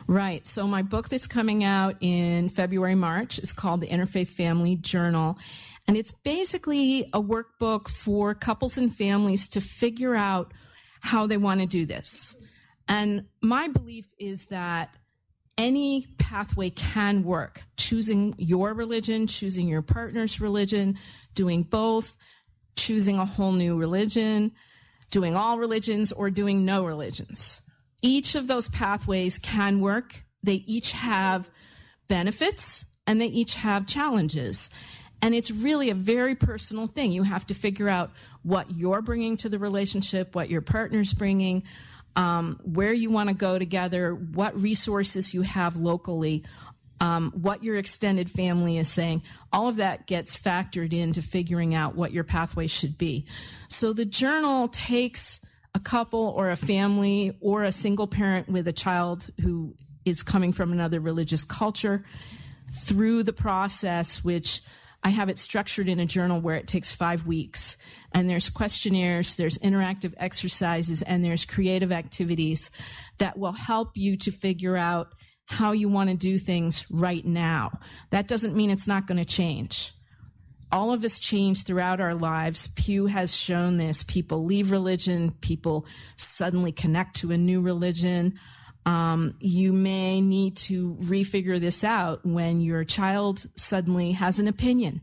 Right. So my book that's coming out in February, March is called The Interfaith Family Journal. And it's basically a workbook for couples and families to figure out how they want to do this. And my belief is that any pathway can work. Choosing your religion, choosing your partner's religion, doing both, choosing a whole new religion, doing all religions, or doing no religions. Each of those pathways can work. They each have benefits and they each have challenges. And it's really a very personal thing. You have to figure out what you're bringing to the relationship, what your partner's bringing, where you want to go together, what resources you have locally, what your extended family is saying. All of that gets factored into figuring out what your pathway should be. So the journal takes a couple or a family or a single parent with a child who is coming from another religious culture through the process, which I have it structured in a journal where it takes 5 weeks. And there's questionnaires, there's interactive exercises, and there's creative activities that will help you to figure out how you want to do things right now. That doesn't mean it's not going to change. all of us change throughout our lives. Pew has shown this. People leave religion. People suddenly connect to a new religion. You may need to refigure this out when your child suddenly has an opinion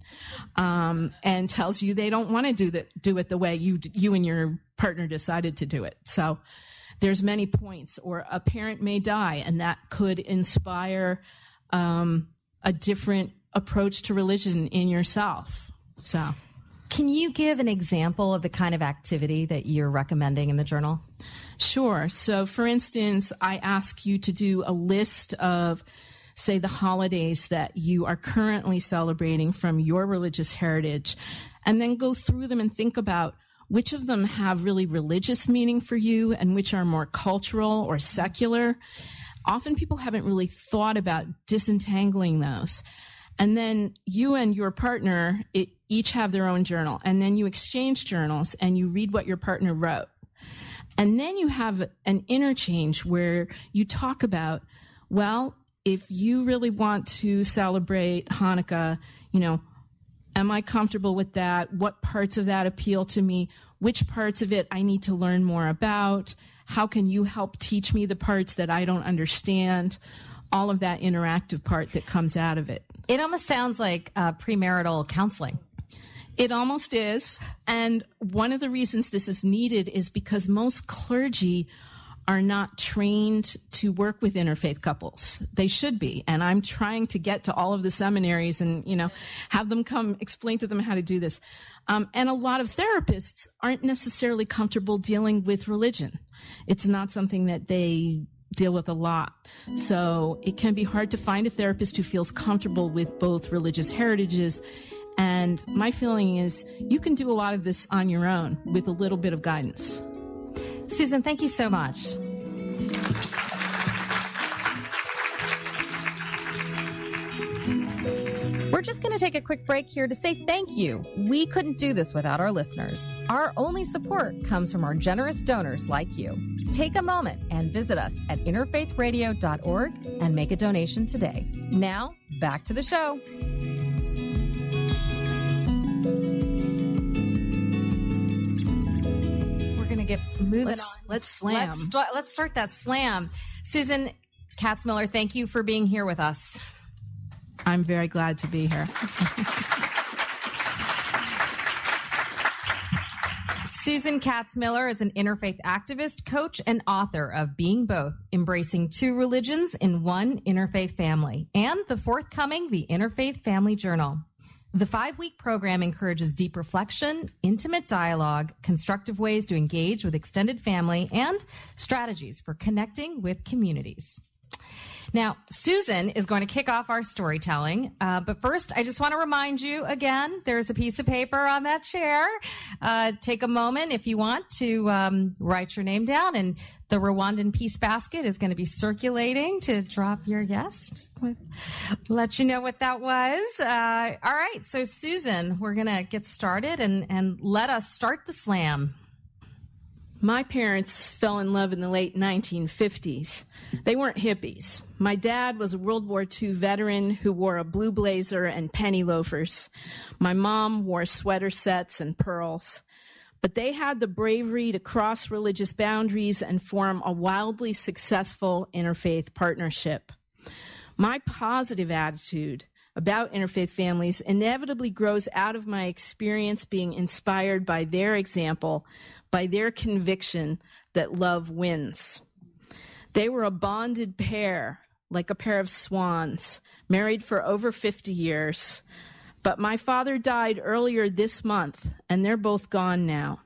and tells you they don't want to do it the way you and your partner decided to do it. So there's many points. Or a parent may die, and that could inspire a different approach to religion in yourself. So, can you give an example of the kind of activity that you're recommending in the journal? Sure. So, for instance, I ask you to do a list of, say, the holidays that you are currently celebrating from your religious heritage, and then go through them and think about which of them have really religious meaning for you and which are more cultural or secular. Often people haven't really thought about disentangling those. And then you and your partner each have their own journal, and then you exchange journals and you read what your partner wrote. And then you have an interchange where you talk about, well, if you really want to celebrate Hanukkah, am I comfortable with that? What parts of that appeal to me? Which parts of it I need to learn more about? How can you help teach me the parts that I don't understand? All of that interactive part that comes out of it. It almost sounds like premarital counseling. It almost is. And one of the reasons this is needed is because most clergy are not trained to work with interfaith couples. They should be. And I'm trying to get to all of the seminaries and, have them come explain to them how to do this. And a lot of therapists aren't necessarily comfortable dealing with religion. It's not something that they deal with a lot. So it can be hard to find a therapist who feels comfortable with both religious heritages. And my feeling is you can do a lot of this on your own with a little bit of guidance. Susan, thank you so much. We're just going to take a quick break here to say thank you. We couldn't do this without our listeners. Our only support comes from our generous donors like you. Take a moment and visit us at interfaithradio.org and make a donation today. Now, back to the show. We're going to get moving on. Let's slam. Let's start that slam. Susan Katzmiller, thank you for being here with us. I'm very glad to be here. Susan Katzmiller is an interfaith activist, coach, and author of Being Both, Embracing Two Religions in One Interfaith Family, and the forthcoming The Interfaith Family Journal. The 5-week program encourages deep reflection, intimate dialogue, constructive ways to engage with extended family, and strategies for connecting with communities. Now, Susan is going to kick off our storytelling, but first, I just want to remind you again, there's a piece of paper on that chair. Take a moment if you want to write your name down, and the Rwandan Peace Basket is going to be circulating to drop your yes. Just let you know what that was. All right, so Susan, we're going to get started and let us start the slam. My parents fell in love in the late 1950s. They weren't hippies. My dad was a World War II veteran who wore a blue blazer and penny loafers. My mom wore sweater sets and pearls. But they had the bravery to cross religious boundaries and form a wildly successful interfaith partnership. My positive attitude about interfaith families inevitably grows out of my experience being inspired by their example, by their conviction that love wins. They were a bonded pair, like a pair of swans, married for over 50 years. But my father died earlier this month, and they're both gone now.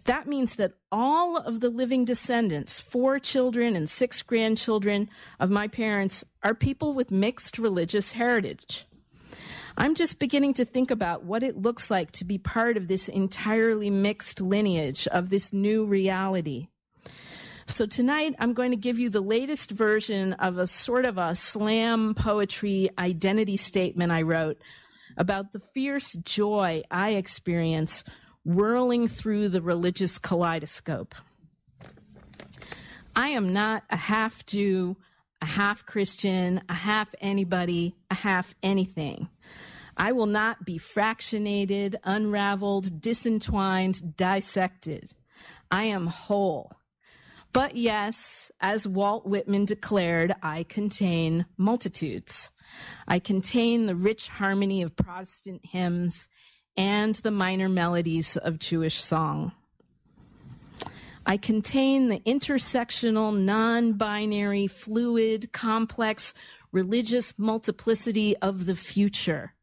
That means that all of the living descendants, 4 children and 6 grandchildren of my parents, are people with mixed religious heritage. I'm just beginning to think about what it looks like to be part of this entirely mixed lineage of this new reality. So tonight, I'm going to give you the latest version of a sort of a slam poetry identity statement I wrote about the fierce joy I experience whirling through the religious kaleidoscope. I am not a half Jew, a half Christian, a half anybody, a half anything. I will not be fractionated, unraveled, disentwined, dissected. I am whole. But yes, as Walt Whitman declared, I contain multitudes. I contain the rich harmony of Protestant hymns and the minor melodies of Jewish song. I contain the intersectional, non-binary, fluid, complex, religious multiplicity of the future.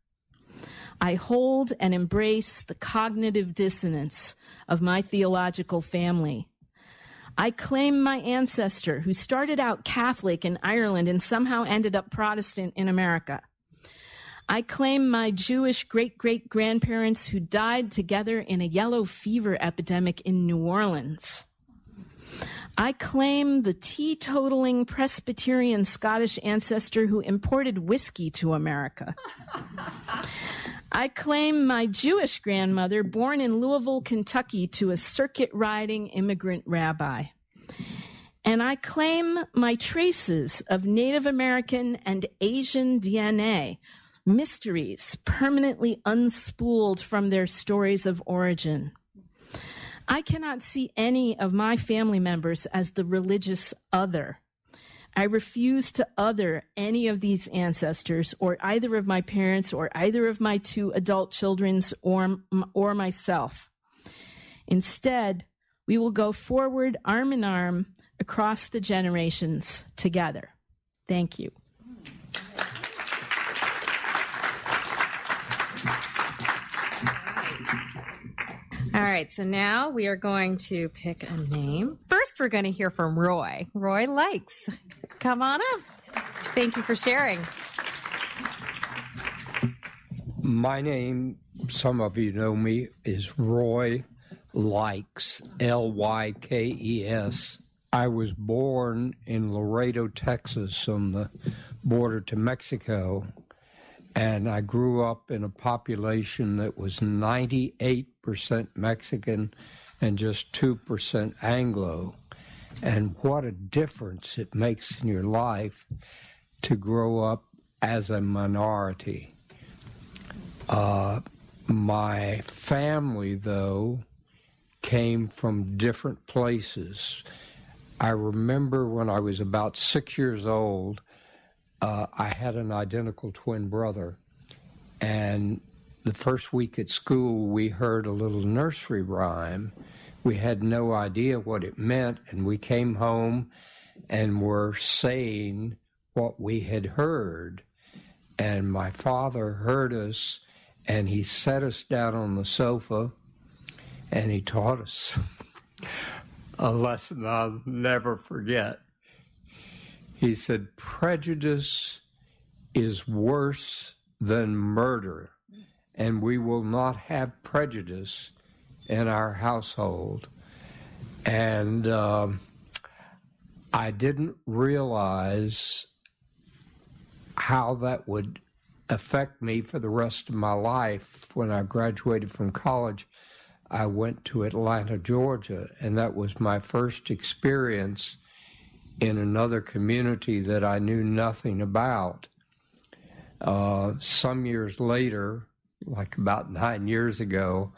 I hold and embrace the cognitive dissonance of my theological family. I claim my ancestor who started out Catholic in Ireland and somehow ended up Protestant in America. I claim my Jewish great-great-grandparents who died together in a yellow fever epidemic in New Orleans. I claim the teetotaling Presbyterian Scottish ancestor who imported whiskey to America. I claim my Jewish grandmother, born in Louisville, Kentucky, to a circuit-riding immigrant rabbi. And I claim my traces of Native American and Asian DNA, mysteries permanently unspooled from their stories of origin. I cannot see any of my family members as the religious other. I refuse to other any of these ancestors or either of my parents or either of my two adult children or myself. Instead, we will go forward arm in arm across the generations together. Thank you. All right, so now we are going to pick a name. First, we're going to hear from Roy. Roy Likes. Come on up. Thank you for sharing. My name, some of you know me, is Roy Likes, L-Y-K-E-S. I was born in Laredo, Texas, on the border to Mexico, and I grew up in a population that was 98% Mexican and just 2% Anglo. And what a difference it makes in your life to grow up as a minority. My family, though, came from different places. I remember when I was about 6 years old, I had an identical twin brother. And the first week at school, we heard a little nursery rhyme. We had no idea what it meant, and we came home and were saying what we had heard. And my father heard us, and he set us down on the sofa, and he taught us a lesson I'll never forget. He said, prejudice is worse than murder, and we will not have prejudice in our household. And I didn't realize how that would affect me for the rest of my life. When I graduated from college, I went to Atlanta, Georgia, and that was my first experience in another community that I knew nothing about. Some years later, like about 9 years ago,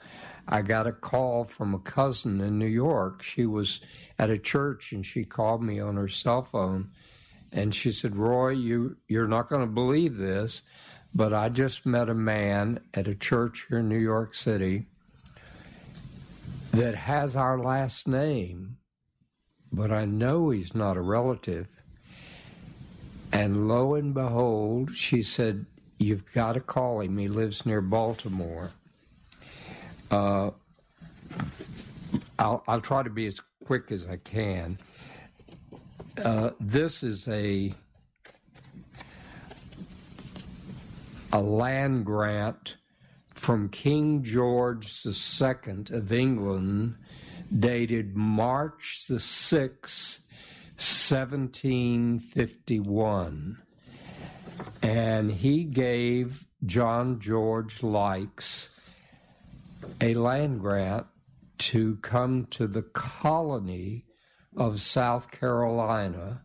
I got a call from a cousin in New York. She was at a church, and she called me on her cell phone, and she said, Roy, you're not going to believe this, but I just met a man at a church here in New York City that has our last name, but I know he's not a relative. And lo and behold, she said, you've got to call him. He lives near Baltimore. I'll try to be as quick as I can. This is a land grant from King George II of England, dated March the 6th, 1751. And he gave John George Likes a land grant to come to the colony of South Carolina,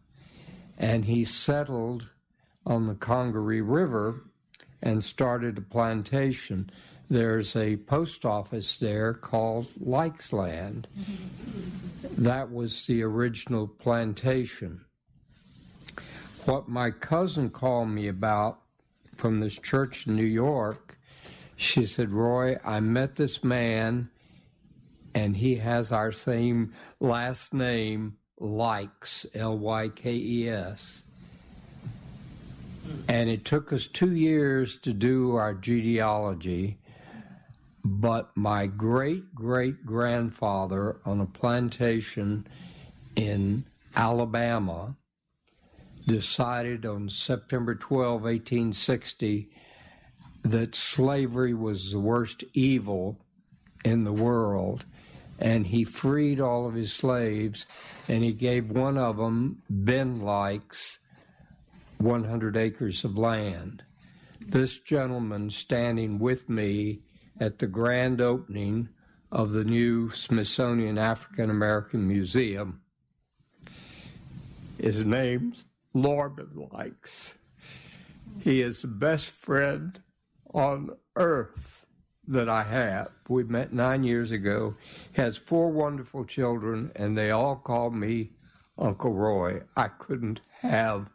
and he settled on the Congaree River and started a plantation. There's a post office there called Likes Land. That was the original plantation. What my cousin called me about from this church in New York, she said, Roy, I met this man, and he has our same last name, Likes, L-Y-K-E-S. And it took us 2 years to do our genealogy, but my great-great-grandfather on a plantation in Alabama decided on September 12, 1860, that slavery was the worst evil in the world, and he freed all of his slaves, and he gave one of them, Ben Likes, 100 acres of land. This gentleman standing with me at the grand opening of the new Smithsonian African American Museum, his name's Norman Likes. He is the best friend on earth that I have. We met 9 years ago. He has 4 wonderful children, and they all call me Uncle Roy. I couldn't have.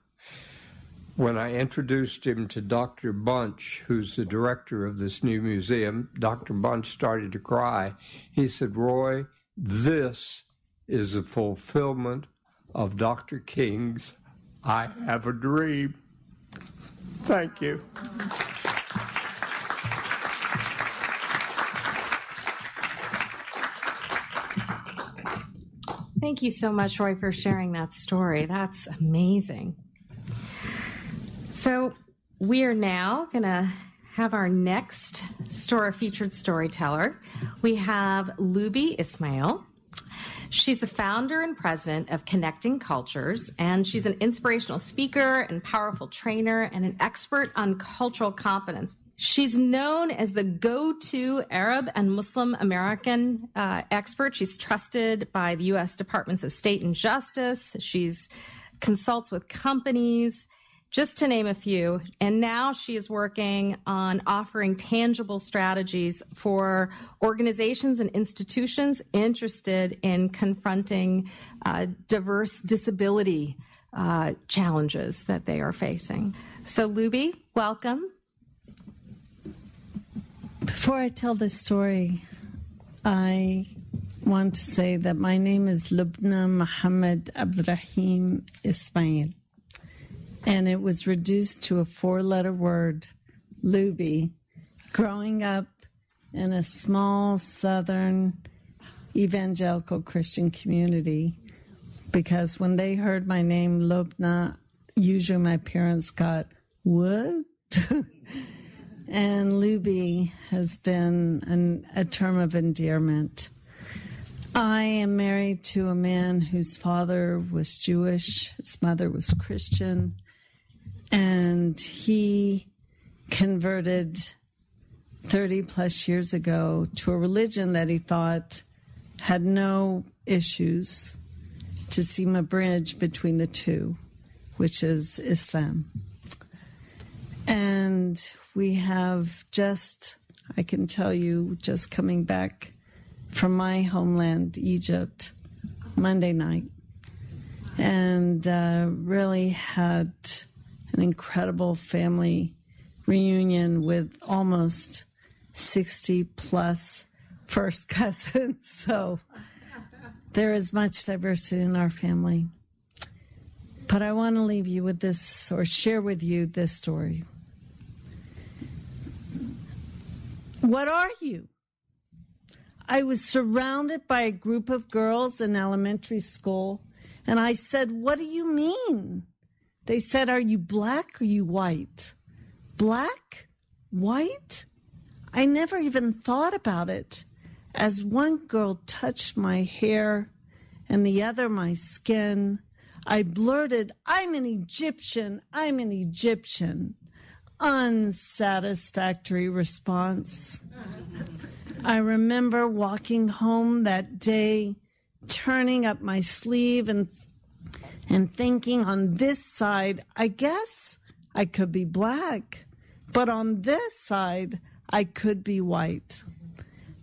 When I introduced him to Dr. Bunch, who's the director of this new museum, Dr. Bunch started to cry. He said, Roy, this is a fulfillment of Dr. King's I Have a Dream. Thank you. Thank you so much, Roy, for sharing that story. That's amazing. So we are now going to have our next featured storyteller. We have Luby Ismail. She's the founder and president of Connecting Cultures, and she's an inspirational speaker and powerful trainer and an expert on cultural competence. She's known as the go-to Arab and Muslim American expert. She's trusted by the U.S. Departments of State and Justice. She's consults with companies, just to name a few. And now she is working on offering tangible strategies for organizations and institutions interested in confronting diverse disability challenges that they are facing. So, Luby, welcome. Before I tell this story, I want to say that my name is Lubna Muhammad Abdurrahim Ismail, and it was reduced to a 4-letter word, Luby, growing up in a small southern evangelical Christian community, because when they heard my name, Lubna, usually my parents got, what? And Luby has been a term of endearment. I am married to a man whose father was Jewish, his mother was Christian, and he converted 30 plus years ago to a religion that he thought had no issues, to seem a bridge between the two, which is Islam. And we have I can tell you, just coming back from my homeland, Egypt, Monday night, and really had an incredible family reunion with almost 60 plus first cousins. So there is much diversity in our family. But I want to leave you with this, or share with you this story. What are you? I was surrounded by a group of girls in elementary school, and I said, what do you mean? They said, are you black or are you white? Black? White? I never even thought about it. As one girl touched my hair and the other my skin, I blurted, I'm an Egyptian, I'm an Egyptian. Unsatisfactory response. I remember walking home that day, turning up my sleeve and thinking on this side, I guess I could be black. but on this side, I could be white.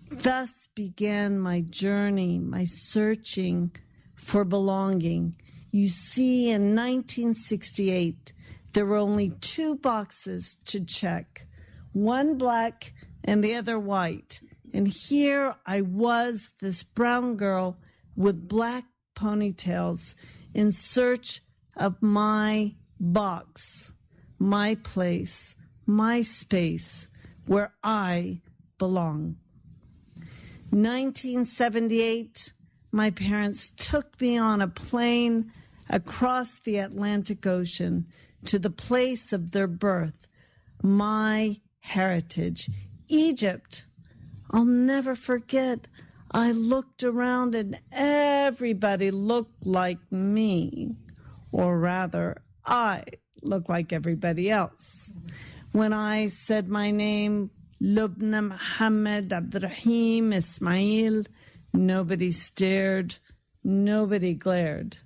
Thus began my journey, my searching for belonging. You see, in 1968, there were only 2 boxes to check, one black and the other white. And here I was, this brown girl with black ponytails, in search of my box, my place, my space, where I belong. 1978, my parents took me on a plane across the Atlantic Ocean to the place of their birth, my heritage, Egypt. I'll never forget, I looked around and everybody looked like me, or rather, I looked like everybody else. When I said my name, Lubna Muhammad Abdurrahim Ismail, nobody stared, nobody glared.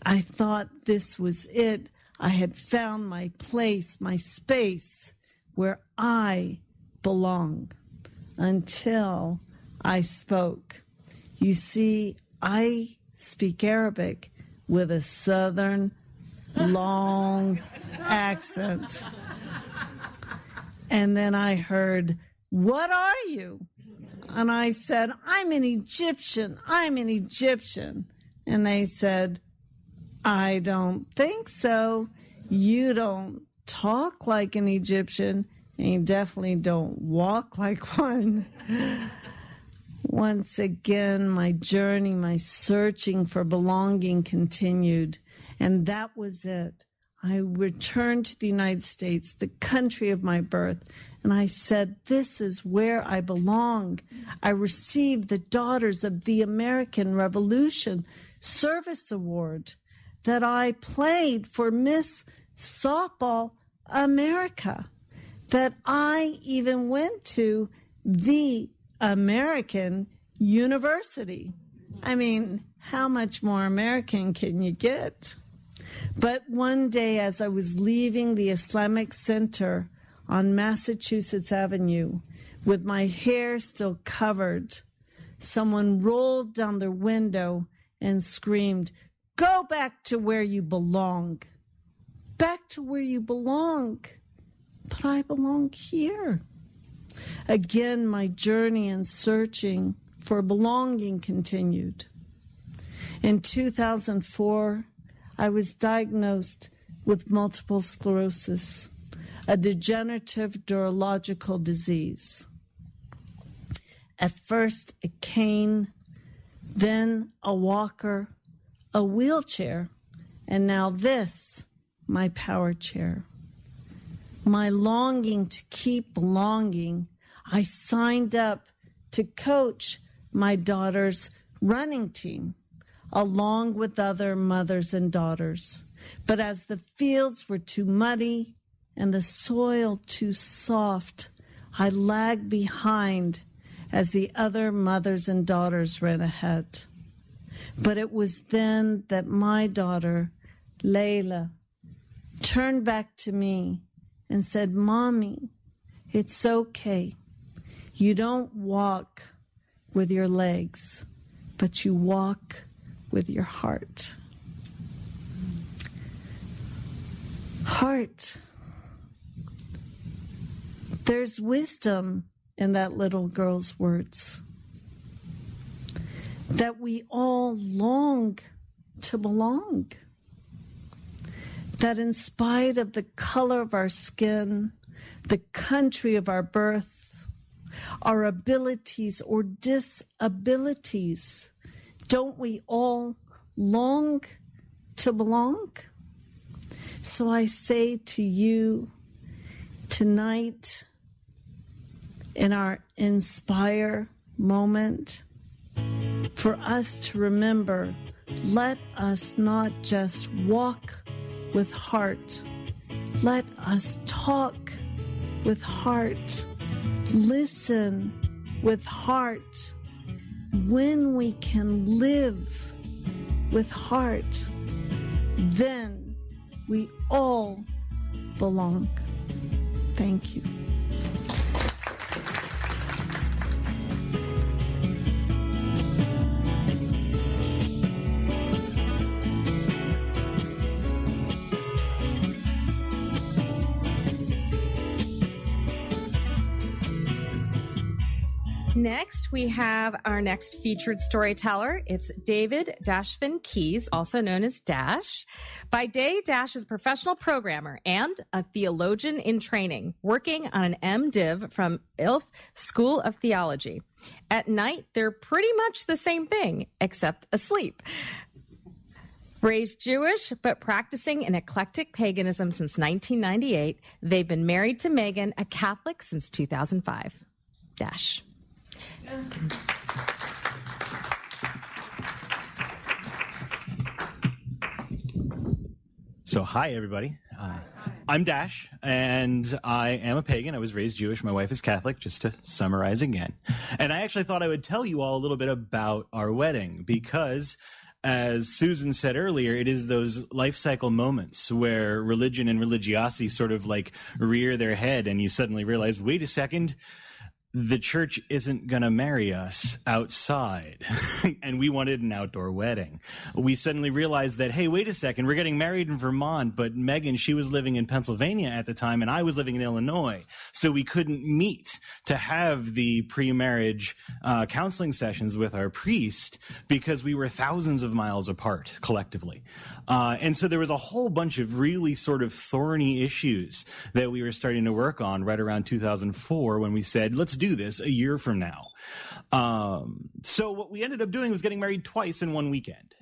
I thought this was it. I had found my place, my space, where I belong, until I spoke. You see, I speak Arabic with a southern, long accent. And then I heard, "What are you?" And I said, I'm an Egyptian. And they said, "I don't think so. You don't talk like an Egyptian, and you definitely don't walk like one." Once again, my journey, my searching for belonging continued, and that was it. I returned to the United States, the country of my birth, and I said, this is where I belong. I received the Daughters of the American Revolution Service Award that I played for Miss Softball America, that I even went to the American University. I mean, how much more American can you get? But one day, as I was leaving the Islamic Center on Massachusetts Avenue, with my hair still covered, someone rolled down their window and screamed, "Go back to where you belong. Back to where you belong." But I belong here. Again, my journey in searching for belonging continued. In 2004, I was diagnosed with multiple sclerosis, a degenerative neurological disease. At first, a cane, then a walker, a wheelchair, and now this, my power chair. My longing to keep belonging, I signed up to coach my daughter's running team, along with other mothers and daughters. But as the fields were too muddy and the soil too soft, I lagged behind as the other mothers and daughters ran ahead. But it was then that my daughter, Layla, turned back to me and said, "Mommy, it's okay. You don't walk with your legs, but you walk with your heart." Heart. There's wisdom in that little girl's words, that we all long to belong, that in spite of the color of our skin, the country of our birth, our abilities or disabilities, don't we all long to belong? So I say to you tonight, in our Inspire moment, for us to remember, let us not just walk with heart, let us talk with heart, listen with heart. When we can live with heart, then we all belong. Thank you. Next, we have our next featured storyteller. It's David Dashvin Keys, also known as Dash. By day, Dash is a professional programmer and a theologian in training, working on an MDiv from ILF School of Theology. At night, they're pretty much the same thing, except asleep. Raised Jewish, but practicing an eclectic paganism since 1998, they've been married to Megan, a Catholic, since 2005. Dash. So, hi, everybody. I'm Dash, and I am a pagan. I was raised Jewish. My wife is Catholic, just to summarize again. And I actually thought I would tell you all a little bit about our wedding because, as Susan said earlier, it is those life cycle moments where religion and religiosity sort of like rear their head, and you suddenly realize, wait a second, the church isn't going to marry us outside. And we wanted an outdoor wedding. We suddenly realized that, hey, wait a second, we're getting married in Vermont, but Megan, she was living in Pennsylvania at the time, and I was living in Illinois. So we couldn't meet to have the pre-marriage counseling sessions with our priest because we were thousands of miles apart collectively. And so there was a whole bunch of really sort of thorny issues that we were starting to work on right around 2004 when we said, let's do this a year from now. So what we ended up doing was getting married twice in one weekend,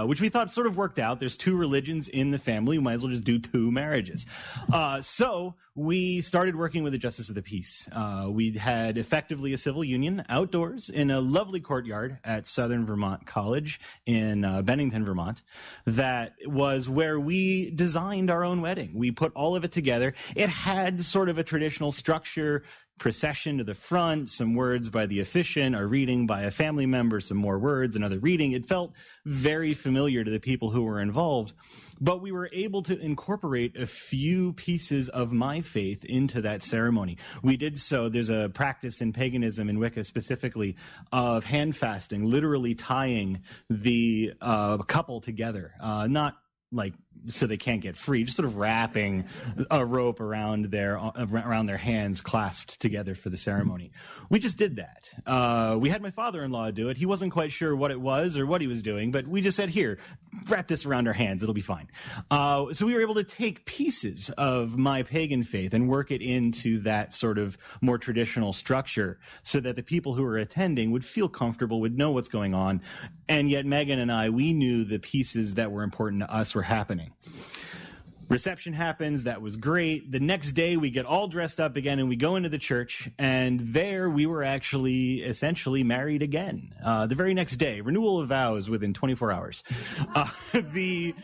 which we thought sort of worked out. There's two religions in the family. We might as well just do two marriages. So we started working with the Justice of the Peace. We had effectively a civil union outdoors in a lovely courtyard at Southern Vermont College in Bennington, Vermont. That was where we designed our own wedding. We put all of it together. It had sort of a traditional structure, procession to the front, some words by the officiant, a reading by a family member, some more words, another reading. It felt very familiar to the people who were involved, but we were able to incorporate a few pieces of my faith into that ceremony. We did so. There's a practice in paganism, in Wicca specifically, of hand fasting, literally tying the couple together, not like so they can't get free, just sort of wrapping a rope around their hands clasped together for the ceremony. We just did that. We had my father-in-law do it. He wasn't quite sure what it was or what he was doing, but we just said, here, wrap this around our hands. It'll be fine. So we were able to take pieces of my pagan faith and work it into that sort of more traditional structure so that the people who were attending would feel comfortable, would know what's going on. And yet Megan and I, we knew the pieces that were important to us were happening. Reception happens. That was great. The next day we get all dressed up again and we go into the church, and there we were actually essentially married again. The very next day, renewal of vows within 24 hours. The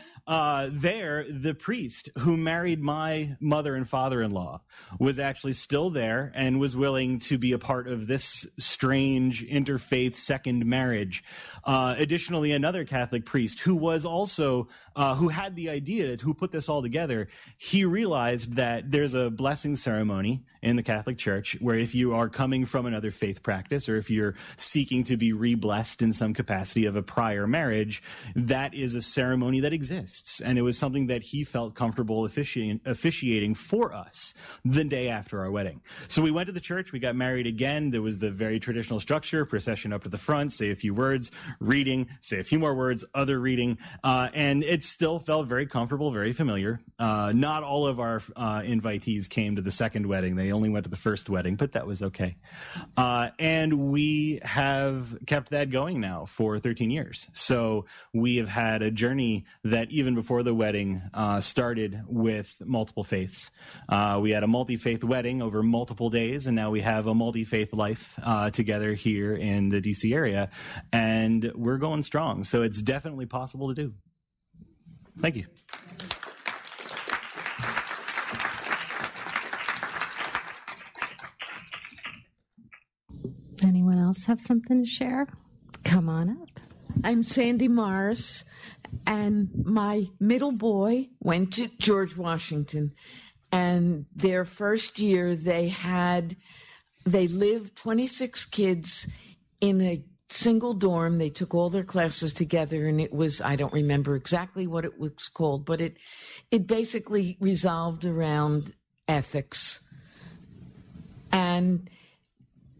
priest who married my mother and father-in-law was actually still there and was willing to be a part of this strange interfaith second marriage. Additionally, another Catholic priest who was also, who had the idea, who put this all together, he realized that there's a blessing ceremony in the Catholic Church where if you are coming from another faith practice or if you're seeking to be re-blessed in some capacity of a prior marriage, that is a ceremony that exists. And it was something that he felt comfortable officiating for us the day after our wedding. So we went to the church, we got married again. There was the very traditional structure, procession up to the front, say a few words, reading, say a few more words, other reading. And it still felt very comfortable, very familiar. Not all of our invitees came to the second wedding. They only went to the first wedding, but that was okay. And we have kept that going now for 13 years. So we have had a journey that even before the wedding started with multiple faiths. We had a multi-faith wedding over multiple days, and now we have a multi-faith life together here in the DC area, and we're going strong. So it's definitely possible to do. Thank you. Anyone else have something to share? Come on up. I'm Sandy Morris, and my middle boy went to George Washington, And their first year, they lived 26 kids in a single dorm. They took all their classes together, and it was, I don't remember exactly what it was called, but it basically resolved around ethics. And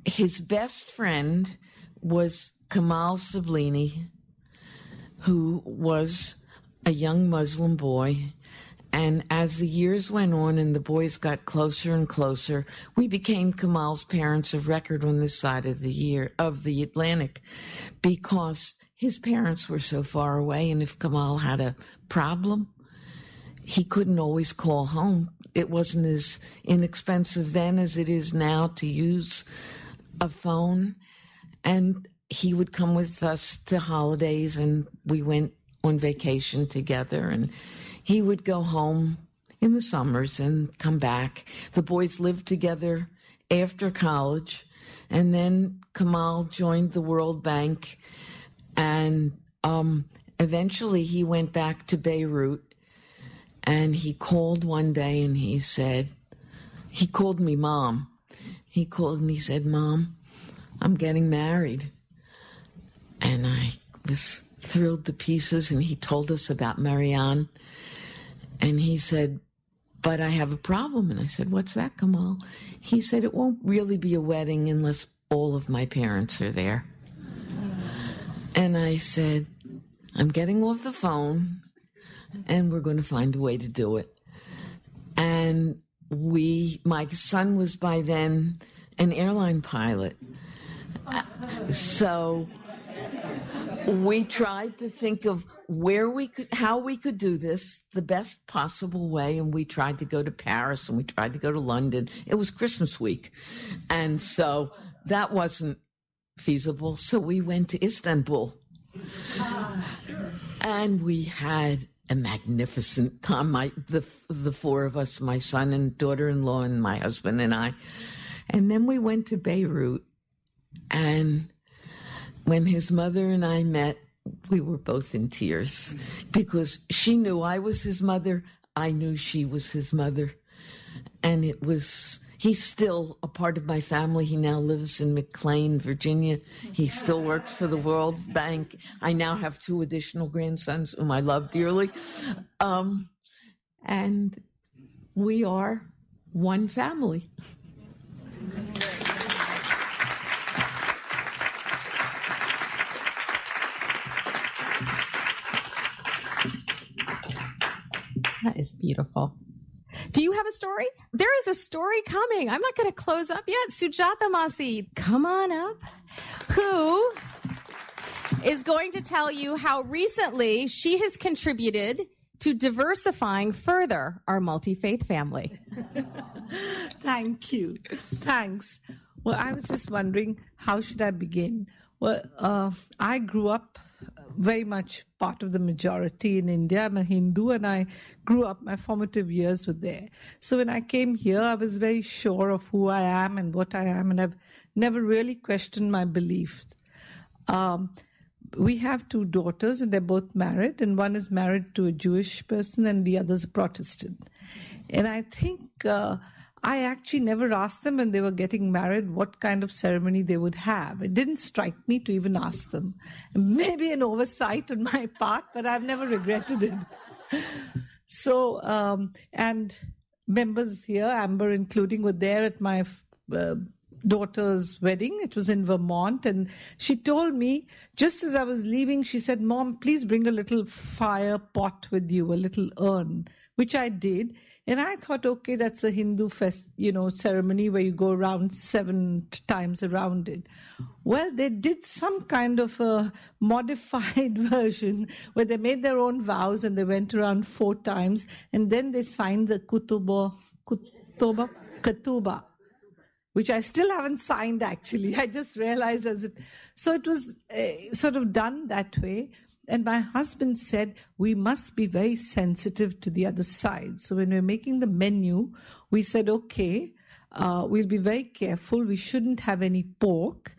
his best friend was Kamal Sablini, who was a young Muslim boy. And as the years went on and the boys got closer and closer, we became Kamal's parents of record on this side of the Atlantic, because his parents were so far away. And if Kamal had a problem, he couldn't always call home. It wasn't as inexpensive then as it is now to use a phone. And he would come with us to holidays, and we went on vacation together, and he would go home in the summers and come back. The boys lived together after college, and then Kamal joined the World Bank, and eventually he went back to Beirut, and he called one day and he called me Mom. He called and he said, "Mom, I'm getting married." And I was thrilled to pieces, and he told us about Marianne. And he said, "But I have a problem." And I said, "What's that, Kamal?" He said, "It won't really be a wedding unless all of my parents are there." And I said, "I'm getting off the phone, and we're going to find a way to do it." And my son was by then an airline pilot. So we tried to think of how we could do this the best possible way, and we tried to go to Paris, and we tried to go to London. It was Christmas week, and so that wasn't feasible. So we went to Istanbul, and we had a magnificent time. The four of us, my son and daughter-in-law and my husband and I, and then we went to Beirut, and when his mother and I met, we were both in tears, because she knew I was his mother. I knew she was his mother. And he's still a part of my family. He now lives in McLean, Virginia. He still works for the World Bank. I now have 2 additional grandsons whom I love dearly. And we are one family. That is beautiful. Do you have a story? There is a story coming. I'm not going to close up yet. Sujata Masi, come on up. Who is going to tell you how recently she has contributed to diversifying further our multi-faith family. Thank you. Thanks. Well, I was just wondering, how should I begin? Well, I grew up very much part of the majority in India. I'm a Hindu, and I grew up, my formative years were there. So when I came here, I was very sure of who I am and what I am, and I've never really questioned my beliefs. We have 2 daughters, and they're both married, and one is married to a Jewish person and the other's a Protestant. And I think I actually never asked them when they were getting married what kind of ceremony they would have. It didn't strike me to even ask them. Maybe an oversight on my part, but I've never regretted it. So, and members here, Amber including, were there at my daughter's wedding. It was in Vermont, and she told me, just as I was leaving, she said, "Mom, please bring a little fire pot with you, a little urn," which I did. And I thought, okay, that's a Hindu ceremony where you go around 7 times around it. Well, they did some kind of a modified version where they made their own vows, and they went around 4 times, and then they signed the Ketubah, which I still haven't signed, actually. I just realized so it was sort of done that way. And my husband said, we must be very sensitive to the other side. So when we're making the menu, we said, okay, we'll be very careful. We shouldn't have any pork.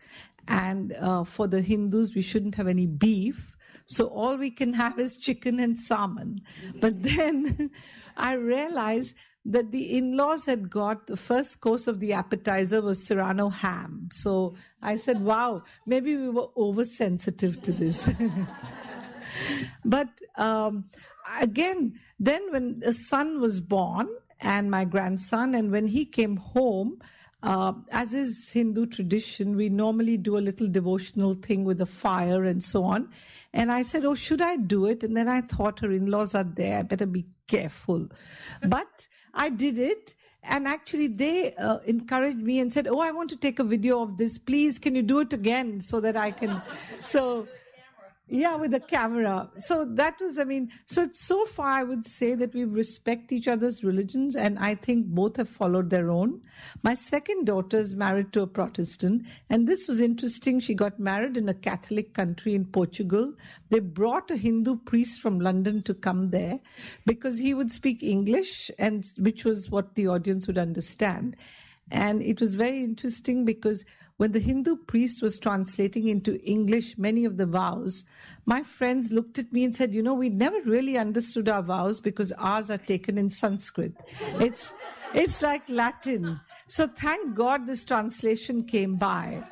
And for the Hindus, we shouldn't have any beef. So all we can have is chicken and salmon. But then I realized that the in-laws had got the first course of the appetizer was Serrano ham. So I said, wow, maybe we were oversensitive to this. But again, then when the son was born and my grandson, and when he came home, as is Hindu tradition, we normally do a little devotional thing with a fire and so on. And I said, oh, should I do it? And then I thought, her in-laws are there, I better be careful. But I did it. And actually, they encouraged me and said, oh, I want to take a video of this. Please, can you do it again so that I can... Yeah, with a camera. So that was, so far I would say that we respect each other's religions, and I think both have followed their own. My second daughter is married to a Protestant, and this was interesting. She got married in a Catholic country in Portugal. They brought a Hindu priest from London to come there because he would speak English, and which was what the audience would understand. And it was very interesting because when the Hindu priest was translating into English many of the vows, my friends looked at me and said, we never really understood our vows because ours are taken in Sanskrit. It's like Latin. So thank God this translation came by.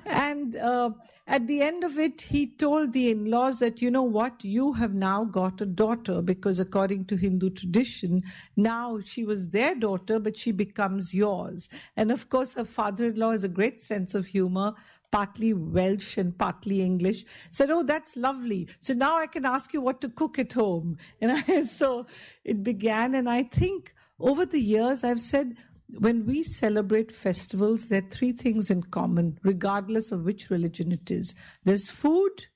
And at the end of it, he told the in-laws that, you know what, you have now got a daughter, because according to Hindu tradition, now she was their daughter, but she becomes yours. And of course, her father-in-law has a great sense of humor, partly Welsh and partly English, said, oh, that's lovely. So now I can ask you what to cook at home. And so it began. And I think over the years, I've said, when we celebrate festivals, there are three things in common, regardless of which religion it is. There's food,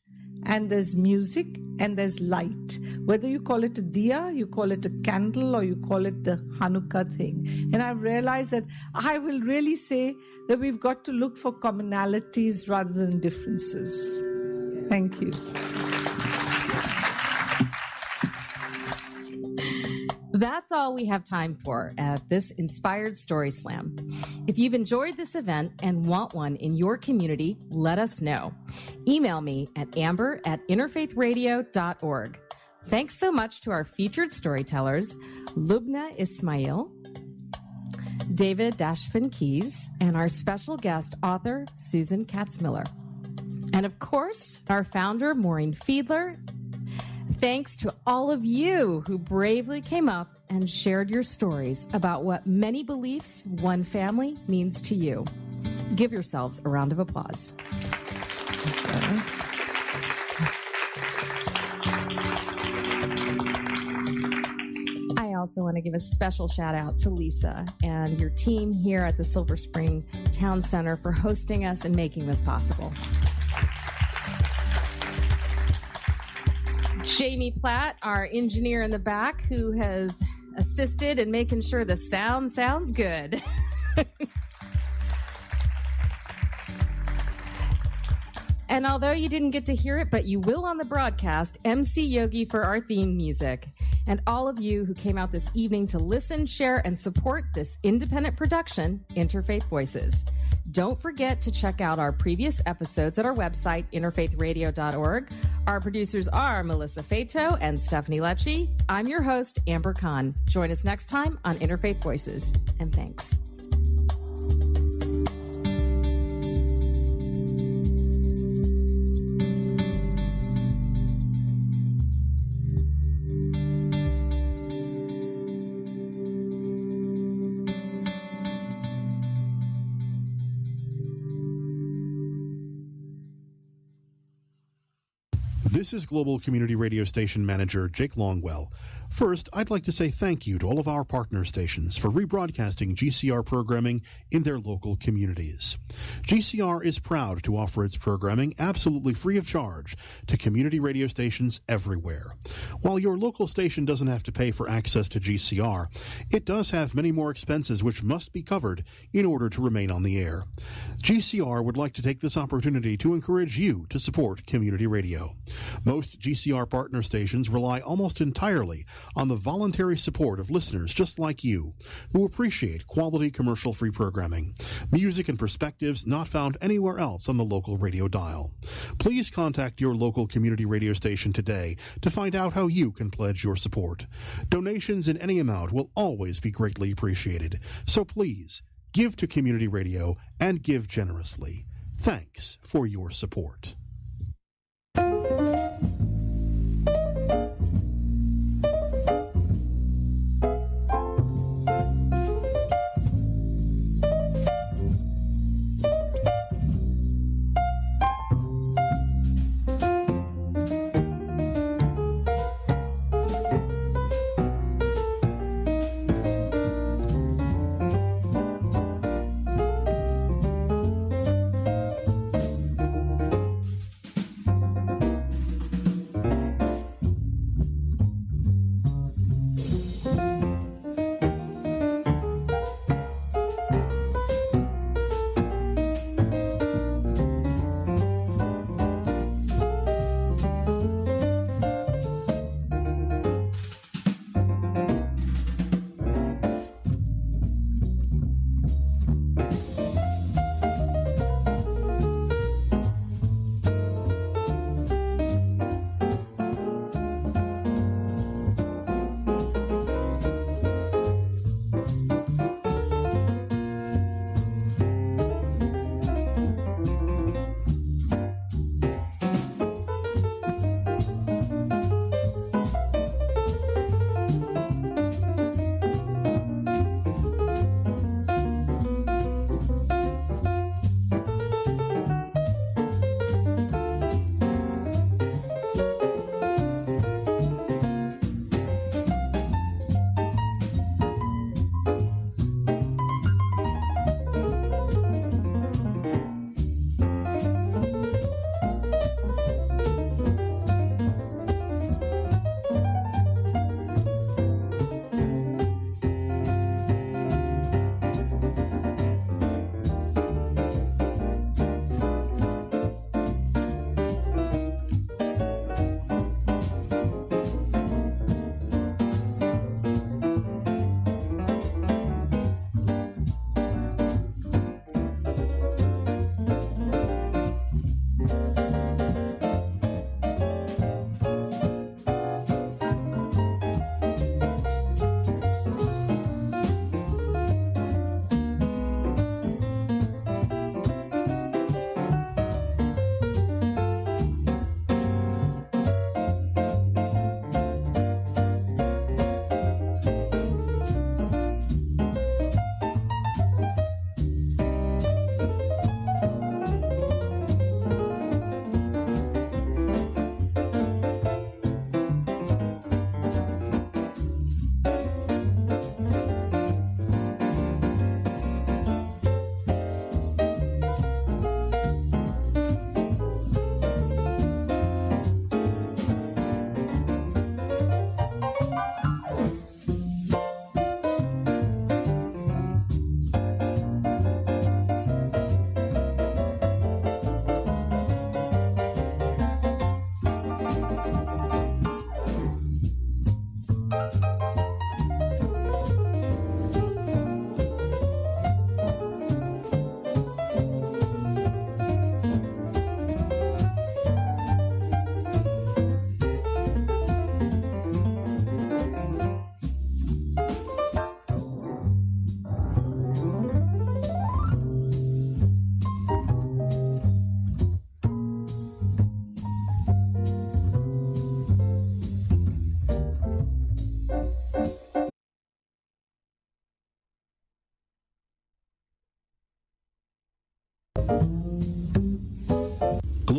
and there's music, and there's light. Whether you call it a diya, you call it a candle, or you call it the Hanukkah thing. And I realized that I will really say that we've got to look for commonalities rather than differences. Thank you. That's all we have time for at this Inspired Story Slam. If you've enjoyed this event and want one in your community, let us know. Email me at amber@interfaithradio.org. Thanks so much to our featured storytellers, Lubna Ismail, David Dashvin Keys, and our special guest author, Susan Katzmiller. And of course, our founder, Maureen Fiedler. Thanks to all of you who bravely came up and shared your stories about what many beliefs, one family means to you. Give yourselves a round of applause. I also want to give a special shout out to Lisa and your team here at the Silver Spring Town Center for hosting us and making this possible. Jamie Platt, our engineer in the back, who has assisted in making sure the sound sounds good. And although you didn't get to hear it, but you will on the broadcast, MC Yogi for our theme music. And all of you who came out this evening to listen, share, and support this independent production, Interfaith Voices. Don't forget to check out our previous episodes at our website, interfaithradio.org. Our producers are Melissa Fato and Stephanie Lecce. I'm your host, Amber Khan. Join us next time on Interfaith Voices. And thanks. This is Global Community Radio Station Manager Jake Longwell. First, I'd like to say thank you to all of our partner stations for rebroadcasting GCR programming in their local communities. GCR is proud to offer its programming absolutely free of charge to community radio stations everywhere. While your local station doesn't have to pay for access to GCR, it does have many more expenses which must be covered in order to remain on the air. GCR would like to take this opportunity to encourage you to support community radio. Most GCR partner stations rely almost entirely on the voluntary support of listeners just like you who appreciate quality commercial-free programming, music and perspectives not found anywhere else on the local radio dial. Please contact your local community radio station today to find out how you can pledge your support. Donations in any amount will always be greatly appreciated, so please give to community radio and give generously. Thanks for your support.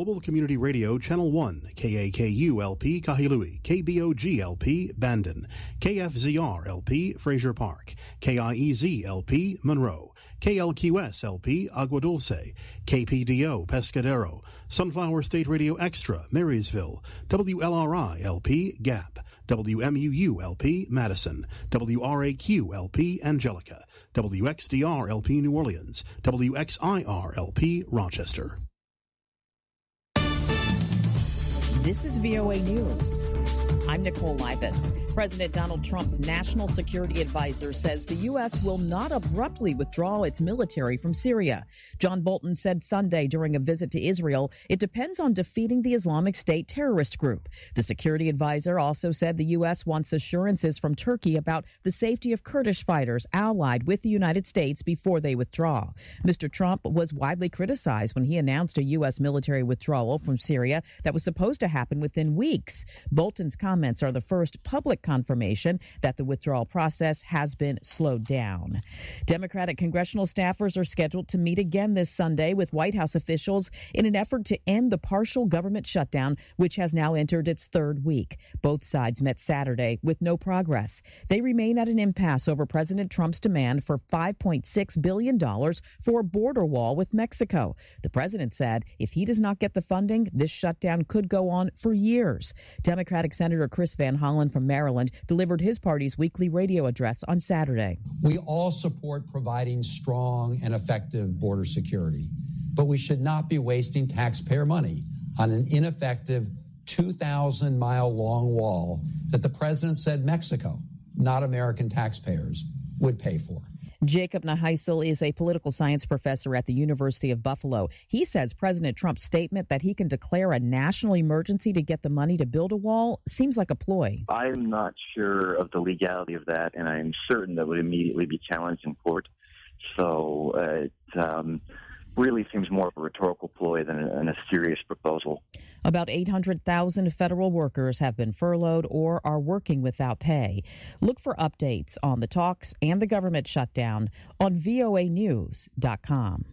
Global Community Radio, Channel 1, KAKU-LP, Kahilui, KBOG-LP, Bandon, KFZR-LP, Fraser Park, KIEZ-LP, Monroe, KLQS-LP, Agua Dulce, KPDO, Pescadero, Sunflower State Radio Extra, Marysville, WLRI-LP, Gap, WMUU-LP, Madison, WRAQ-LP, Angelica, WXDR-LP, New Orleans, WXIR-LP, Rochester. This is VOA News. I'm Nicole Libas. President Donald Trump's national security advisor says the U.S. will not abruptly withdraw its military from Syria. John Bolton said Sunday during a visit to Israel, it depends on defeating the Islamic State terrorist group. The security advisor also said the U.S. wants assurances from Turkey about the safety of Kurdish fighters allied with the United States before they withdraw. Mr. Trump was widely criticized when he announced a U.S. military withdrawal from Syria that was supposed to happen within weeks. Bolton's comments are the first public confirmation that the withdrawal process has been slowed down. Democratic congressional staffers are scheduled to meet again this Sunday with White House officials in an effort to end the partial government shutdown, which has now entered its third week. Both sides met Saturday with no progress. They remain at an impasse over President Trump's demand for $5.6 billion for a border wall with Mexico. The president said if he does not get the funding, this shutdown could go on for years. Democratic Senator Chris Van Hollen from Maryland delivered his party's weekly radio address on Saturday. We all support providing strong and effective border security, but we should not be wasting taxpayer money on an ineffective 2,000-mile-long wall that the president said Mexico, not American taxpayers, would pay for. Jacob Naheisel is a political science professor at the University of Buffalo. He says President Trump's statement that he can declare a national emergency to get the money to build a wall seems like a ploy. I'm not sure of the legality of that, and I'm certain that would immediately be challenged in court. So it really seems more of a rhetorical ploy than a serious proposal. About 800,000 federal workers have been furloughed or are working without pay. Look for updates on the talks and the government shutdown on voanews.com.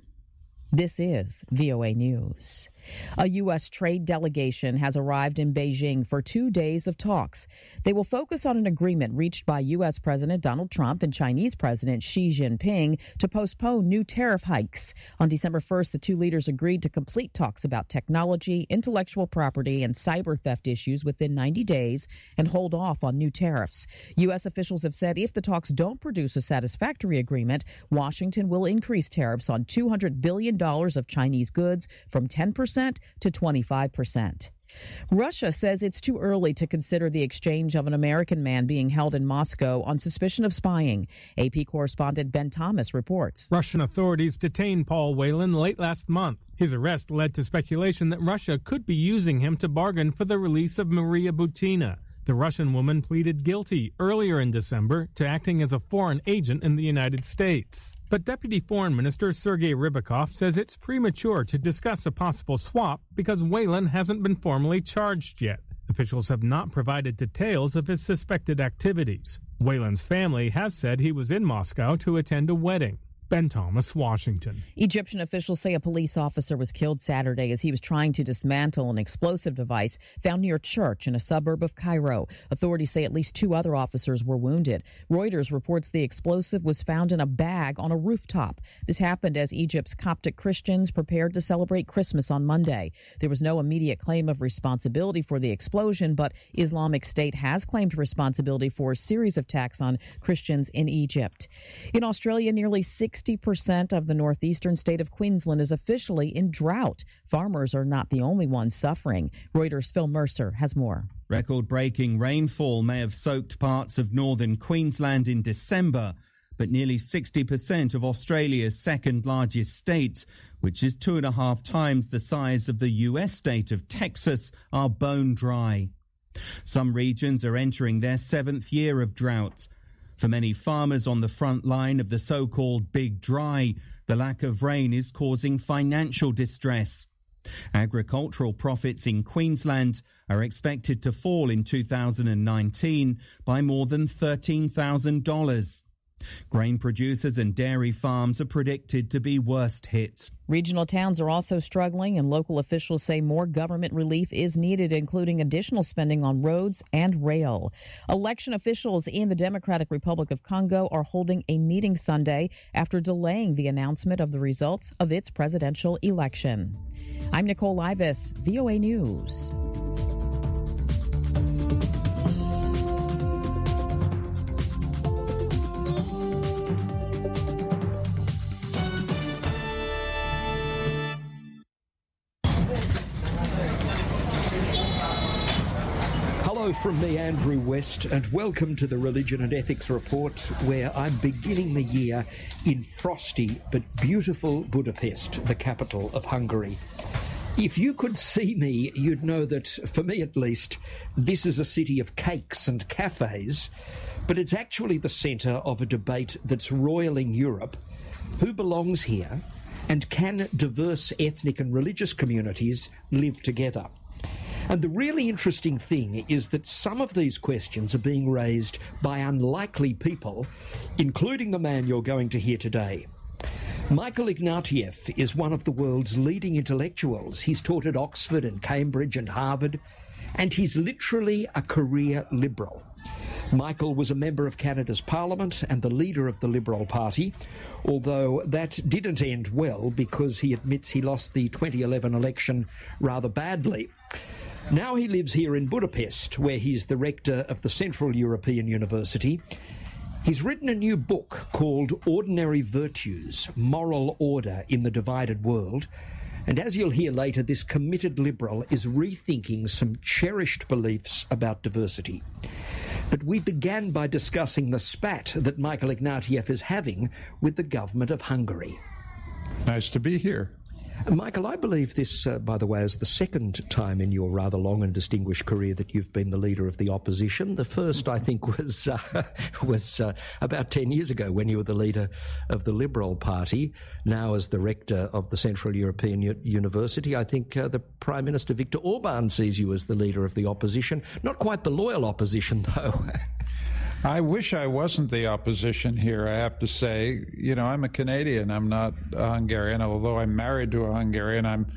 This is VOA News. A U.S. trade delegation has arrived in Beijing for 2 days of talks. They will focus on an agreement reached by U.S. President Donald Trump and Chinese President Xi Jinping to postpone new tariff hikes. On December 1st, the two leaders agreed to complete talks about technology, intellectual property, and cyber theft issues within 90 days and hold off on new tariffs. U.S. officials have said if the talks don't produce a satisfactory agreement, Washington will increase tariffs on $200 billion of Chinese goods from 10% to 25%. Russia says it's too early to consider the exchange of an American man being held in Moscow on suspicion of spying. AP correspondent Ben Thomas reports. Russian authorities detained Paul Whelan late last month. His arrest led to speculation that Russia could be using him to bargain for the release of Maria Butina. The Russian woman pleaded guilty earlier in December to acting as a foreign agent in the United States. But Deputy Foreign Minister Sergei Rybakov says it's premature to discuss a possible swap because Whelan hasn't been formally charged yet. Officials have not provided details of his suspected activities. Whelan's family has said he was in Moscow to attend a wedding. Ben Thomas, Washington. Egyptian officials say a police officer was killed Saturday as he was trying to dismantle an explosive device found near a church in a suburb of Cairo. Authorities say at least 2 other officers were wounded. Reuters reports the explosive was found in a bag on a rooftop. This happened as Egypt's Coptic Christians prepared to celebrate Christmas on Monday. There was no immediate claim of responsibility for the explosion, but Islamic State has claimed responsibility for a series of attacks on Christians in Egypt. In Australia, nearly 60% of the northeastern state of Queensland is officially in drought. Farmers are not the only ones suffering. Reuters' Phil Mercer has more. Record-breaking rainfall may have soaked parts of northern Queensland in December, but nearly 60% of Australia's second-largest state, which is 2.5 times the size of the U.S. state of Texas, are bone dry. Some regions are entering their 7th year of drought. For many farmers on the front line of the so-called Big Dry, the lack of rain is causing financial distress. Agricultural profits in Queensland are expected to fall in 2019 by more than $13,000. Grain producers and dairy farms are predicted to be worst hit. Regional towns are also struggling, and local officials say more government relief is needed, including additional spending on roads and rail. Election officials in the Democratic Republic of Congo are holding a meeting Sunday after delaying the announcement of the results of its presidential election. I'm Nicole Libas, VOA News. Hello from me, Andrew West, and welcome to the Religion and Ethics Report, where I'm beginning the year in frosty but beautiful Budapest, the capital of Hungary. If you could see me, you'd know that, for me at least, this is a city of cakes and cafes, but it's actually the centre of a debate that's roiling Europe. Who belongs here, and can diverse ethnic and religious communities live together? And the really interesting thing is that some of these questions are being raised by unlikely people, including the man you're going to hear today. Michael Ignatieff is one of the world's leading intellectuals. He's taught at Oxford and Cambridge and Harvard, and he's literally a career liberal. Michael was a member of Canada's Parliament and the leader of the Liberal Party, although that didn't end well because he admits he lost the 2011 election rather badly. Now he lives here in Budapest, where he's the rector of the Central European University. He's written a new book called Ordinary Virtues, Moral Order in the Divided World. And as you'll hear later, this committed liberal is rethinking some cherished beliefs about diversity. But we began by discussing the spat that Michael Ignatieff is having with the government of Hungary. Nice to be here. Michael, I believe this, by the way, is the second time in your rather long and distinguished career that you've been the leader of the opposition. The first, I think, was about 10 years ago when you were the leader of the Liberal Party. Now, as the rector of the Central European University, I think the Prime Minister Viktor Orban sees you as the leader of the opposition. Not quite the loyal opposition, though. I wish I wasn't the opposition here, I have to say. You know, I'm a Canadian. I'm not a Hungarian. Although I'm married to a Hungarian, I'm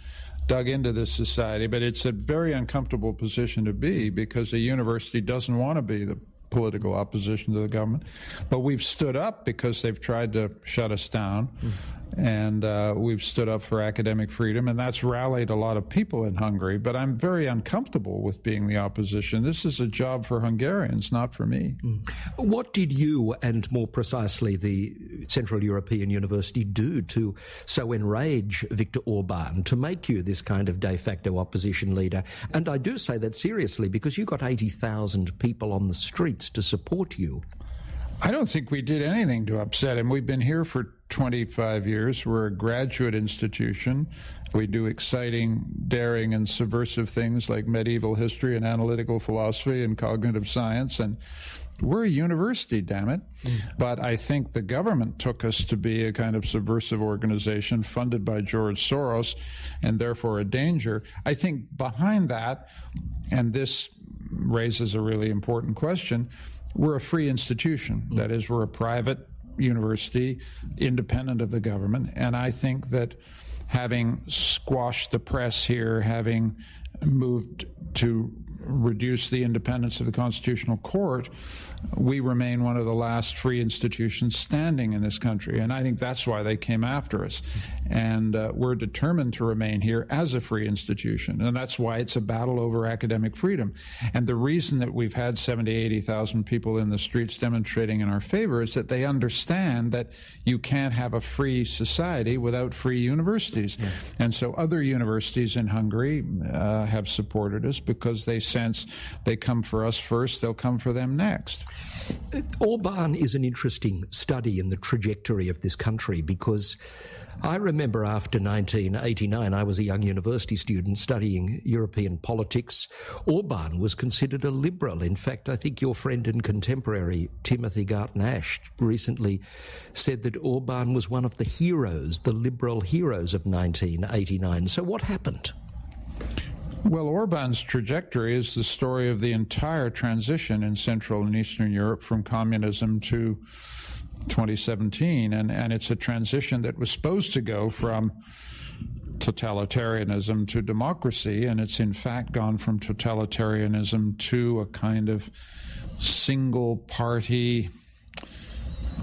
dug into this society. But it's a very uncomfortable position to be because a university doesn't want to be the political opposition to the government. But we've stood up because they've tried to shut us down. And we've stood up for academic freedom, and that's rallied a lot of people in Hungary. But I'm very uncomfortable with being the opposition. This is a job for Hungarians, not for me. What did you, and more precisely the Central European University, do to so enrage Viktor Orban, to make you this kind of de facto opposition leader? And I do say that seriously, because you got 80,000 people on the streets to support you. I don't think we did anything to upset him. We've been here for 25 years. We're a graduate institution. We do exciting, daring, and subversive things like medieval history and analytical philosophy and cognitive science. And we're a university, damn it. But I think the government took us to be a kind of subversive organization funded by George Soros and therefore a danger. I think behind that, and this raises a really important question, we're a free institution. That is, we're a private university, independent of the government. And I think that having squashed the press here, having moved to reduce the independence of the Constitutional Court, we remain one of the last free institutions standing in this country. And I think that's why they came after us. And we're determined to remain here as a free institution. And that's why it's a battle over academic freedom. And the reason that we've had 70,000, 80,000 people in the streets demonstrating in our favor is that they understand that you can't have a free society without free universities. And so other universities in Hungary have supported us because they sense they come for us first, they'll come for them next. Orban is an interesting study in the trajectory of this country, because I remember after 1989, I was a young university student studying European politics. Orban was considered a liberal. In fact, I think your friend and contemporary Timothy Garton-Ash recently said that Orban was one of the heroes, the liberal heroes of 1989. So what happened? Well, Orban's trajectory is the story of the entire transition in Central and Eastern Europe from communism to 2017. And it's a transition that was supposed to go from totalitarianism to democracy, and it's in fact gone from totalitarianism to a kind of single-party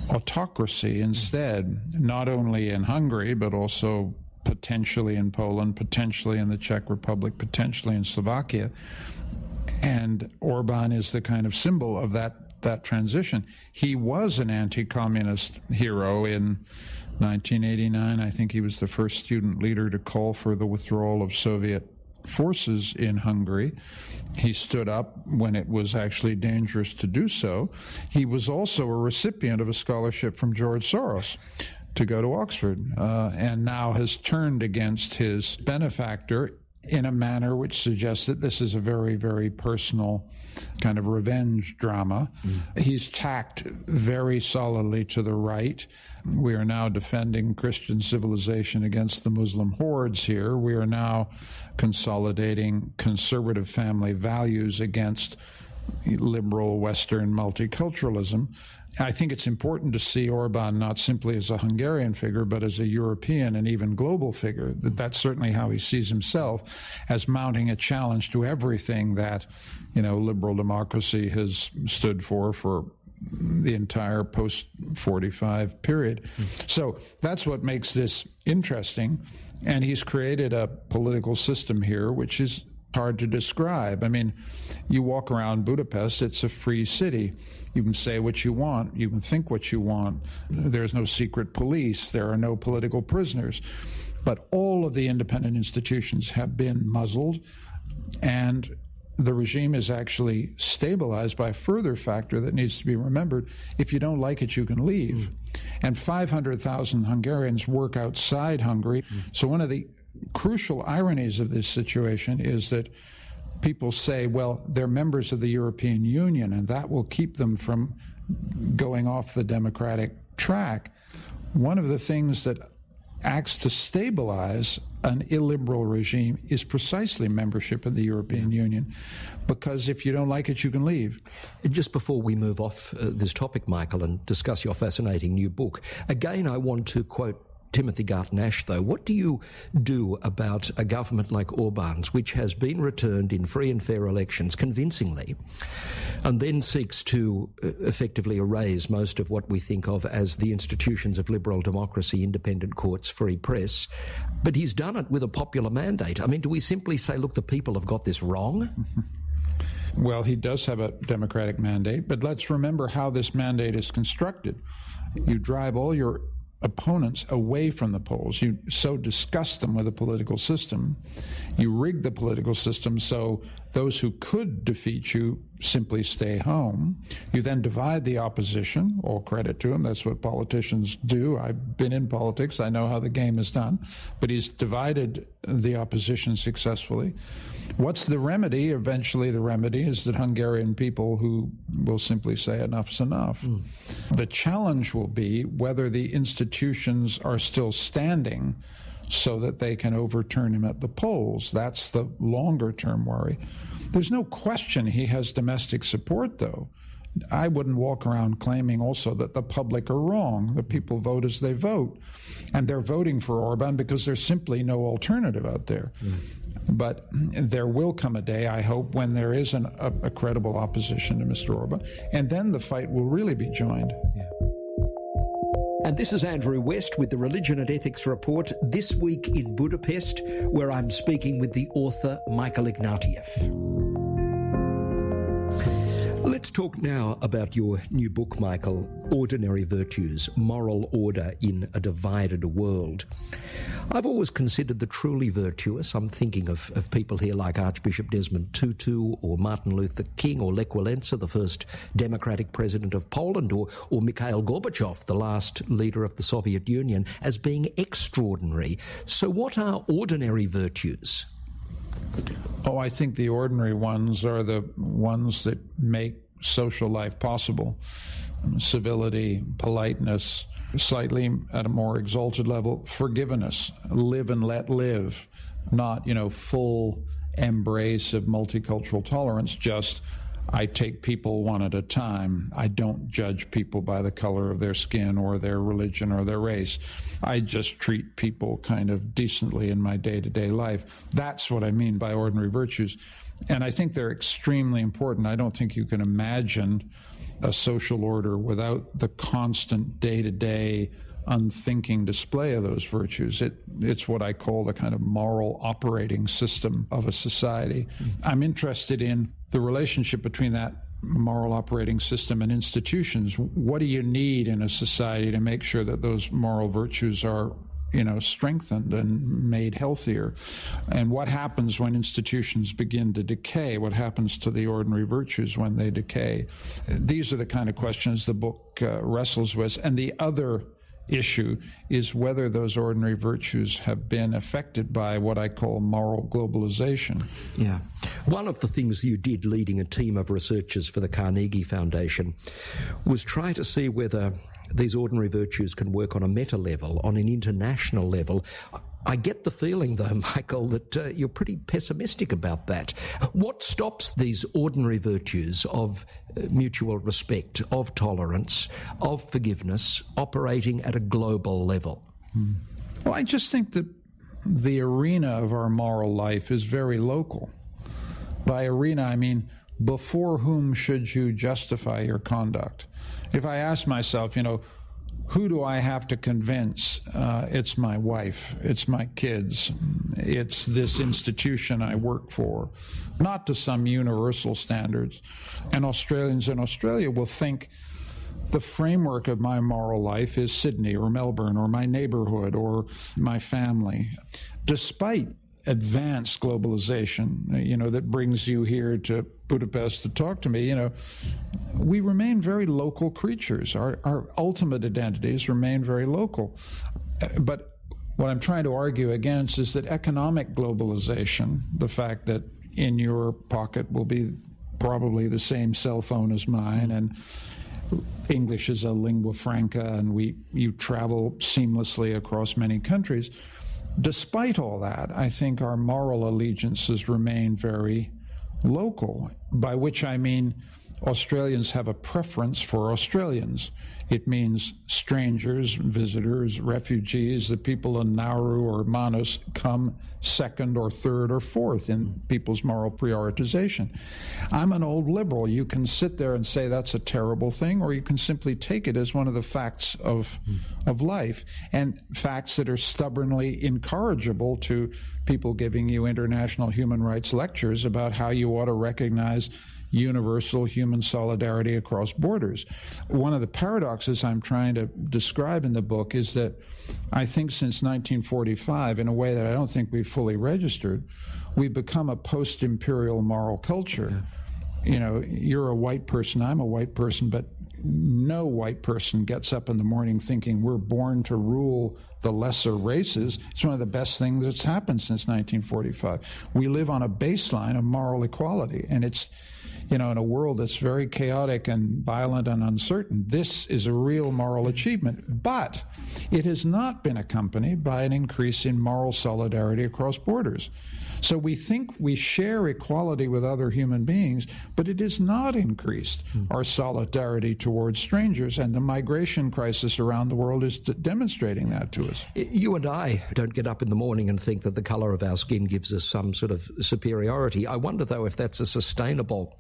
autocracy instead, not only in Hungary, but also potentially in Poland, potentially in the Czech Republic, potentially in Slovakia. And Orban is the kind of symbol of that transition. He was an anti-communist hero in 1989. I think he was the first student leader to call for the withdrawal of Soviet forces in Hungary. He stood up when it was actually dangerous to do so. He was also a recipient of a scholarship from George Soros to go to Oxford, and now has turned against his benefactor in a manner which suggests that this is a very, very personal kind of revenge drama. He's tacked very solidly to the right. We are now defending Christian civilization against the Muslim hordes here. We are now consolidating conservative family values against liberal Western multiculturalism. I think it's important to see Orban not simply as a Hungarian figure, but as a European and even global figure. That's certainly how he sees himself, as mounting a challenge to everything that, liberal democracy has stood for the entire post-45 period. So that's what makes this interesting. And he's created a political system here which is hard to describe. I mean, you walk around Budapest, it's a free city. You can say what you want. You can think what you want. There's no secret police. There are no political prisoners. But all of the independent institutions have been muzzled, and the regime is actually stabilized by a further factor that needs to be remembered. If you don't like it, you can leave. And 500,000 Hungarians work outside Hungary. So one of the crucial ironies of this situation is that people say, well, they're members of the European Union, and that will keep them from going off the democratic track. One of the things that acts to stabilize an illiberal regime is precisely membership of the European Union, because if you don't like it, you can leave. Just before we move off this topic, Michael, and discuss your fascinating new book, again, I want to quote Timothy Garton-Ash, though. What do you do about a government like Orban's, which has been returned in free and fair elections convincingly, and then seeks to effectively erase most of what we think of as the institutions of liberal democracy, independent courts, free press, but he's done it with a popular mandate? I mean, do we simply say, look, the people have got this wrong? Well, he does have a democratic mandate, but let's remember how this mandate is constructed. You drive all your opponents away from the polls. You so disgust them with the political system. You rig the political system so those who could defeat you simply stay home. You then divide the opposition. All credit to him. That's what politicians do. I've been in politics. I know how the game is done. But he's divided the opposition successfully. What's the remedy? Eventually the remedy is that Hungarian people who will simply say enough's enough. The challenge will be whether the institutions are still standing so that they can overturn him at the polls. That's the longer-term worry. There's no question he has domestic support, though. I wouldn't walk around claiming also that the public are wrong. The people vote as they vote. And they're voting for Orban because there's simply no alternative out there. But there will come a day, I hope, when there is a credible opposition to Mr. Orban. And then the fight will really be joined. And this is Andrew West with the Religion and Ethics Report, this week in Budapest, where I'm speaking with the author Michael Ignatieff. Let's talk now about your new book, Michael, Ordinary Virtues, Moral Order in a Divided World. I've always considered the truly virtuous. I'm thinking of people here like Archbishop Desmond Tutu or Martin Luther King or Lech Walesa, the first democratic president of Poland, or Mikhail Gorbachev, the last leader of the Soviet Union, as being extraordinary. So what are ordinary virtues? Oh, I think the ordinary ones are the ones that make social life possible. Civility, politeness, slightly at a more exalted level, forgiveness, live and let live, not, full embrace of multicultural tolerance, just I take people one at a time. I don't judge people by the color of their skin or their religion or their race. I just treat people kind of decently in my day-to-day life. That's what I mean by ordinary virtues. And I think they're extremely important. I don't think you can imagine a social order without the constant day-to-day unthinking display of those virtues. It's what I call the kind of moral operating system of a society. I'm interested in the relationship between that moral operating system and institutions. What do you need in a society to make sure that those moral virtues are strengthened and made healthier. And what happens when institutions begin to decay? What happens to the ordinary virtues when they decay? These are the kind of questions the book wrestles with. And the other issue is whether those ordinary virtues have been affected by what I call moral globalization. Yeah. One of the things you did leading a team of researchers for the Carnegie Foundation was try to see whether these ordinary virtues can work on a meta level, on an international level. I get the feeling, though, Michael, that you're pretty pessimistic about that. What stops these ordinary virtues of mutual respect, of tolerance, of forgiveness, operating at a global level? Well, I just think that the arena of our moral life is very local. By arena, I mean, before whom should you justify your conduct? If I ask myself, who do I have to convince? It's my wife, it's my kids, it's this institution I work for, not to some universal standards. And Australians in Australia will think the framework of my moral life is Sydney or Melbourne or my neighborhood or my family. Despite advanced globalization, that brings you here to Budapest to talk to me, we remain very local creatures. Our ultimate identities remain very local. But what I'm trying to argue against is that economic globalization, the fact that in your pocket will be probably the same cell phone as mine, and English is a lingua franca, and you travel seamlessly across many countries. Despite all that, I think our moral allegiances remain very local, by which I mean Australians have a preference for Australians. It means strangers, visitors, refugees, the people in Nauru or Manus come second or third or fourth in people's moral prioritization. I'm an old liberal. You can sit there and say that's a terrible thing, or you can simply take it as one of the facts of life, and facts that are stubbornly incorrigible to people giving you international human rights lectures about how you ought to recognize universal human solidarity across borders. One of the paradoxes I'm trying to describe in the book is that I think since 1945, in a way that I don't think we've fully registered, we've become a post-imperial moral culture. You're a white person, I'm a white person, but no white person gets up in the morning thinking we're born to rule the lesser races. It's one of the best things that's happened since 1945. We live on a baseline of moral equality, and it's in a world that's very chaotic and violent and uncertain, this is a real moral achievement. But it has not been accompanied by an increase in moral solidarity across borders. So we think we share equality with other human beings, but it has not increased our solidarity towards strangers, and the migration crisis around the world is demonstrating that to us. You and I don't get up in the morning and think that the colour of our skin gives us some sort of superiority. I wonder, though, if that's a sustainable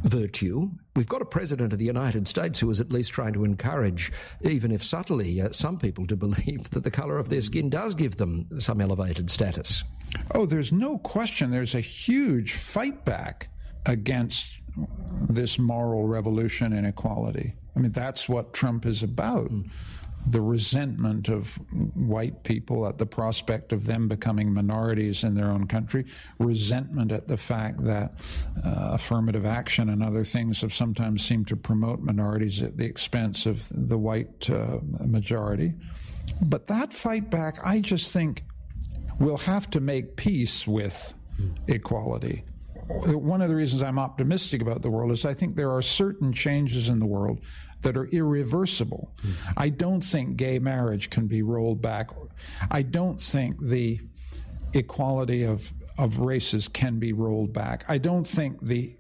virtue. We've got a president of the United States who is at least trying to encourage, even if subtly, some people to believe that the colour of their skin does give them some elevated status. Oh, there's no question there's a huge fight back against this moral revolution and equality. I mean, that's what Trump is about. The resentment of white people at the prospect of them becoming minorities in their own country, resentment at the fact that affirmative action and other things have sometimes seemed to promote minorities at the expense of the white majority. But that fight back, I just think, will have to make peace with equality. One of the reasons I'm optimistic about the world is I think there are certain changes in the world that are irreversible. I don't think gay marriage can be rolled back. I don't think the equality of races can be rolled back. I don't think the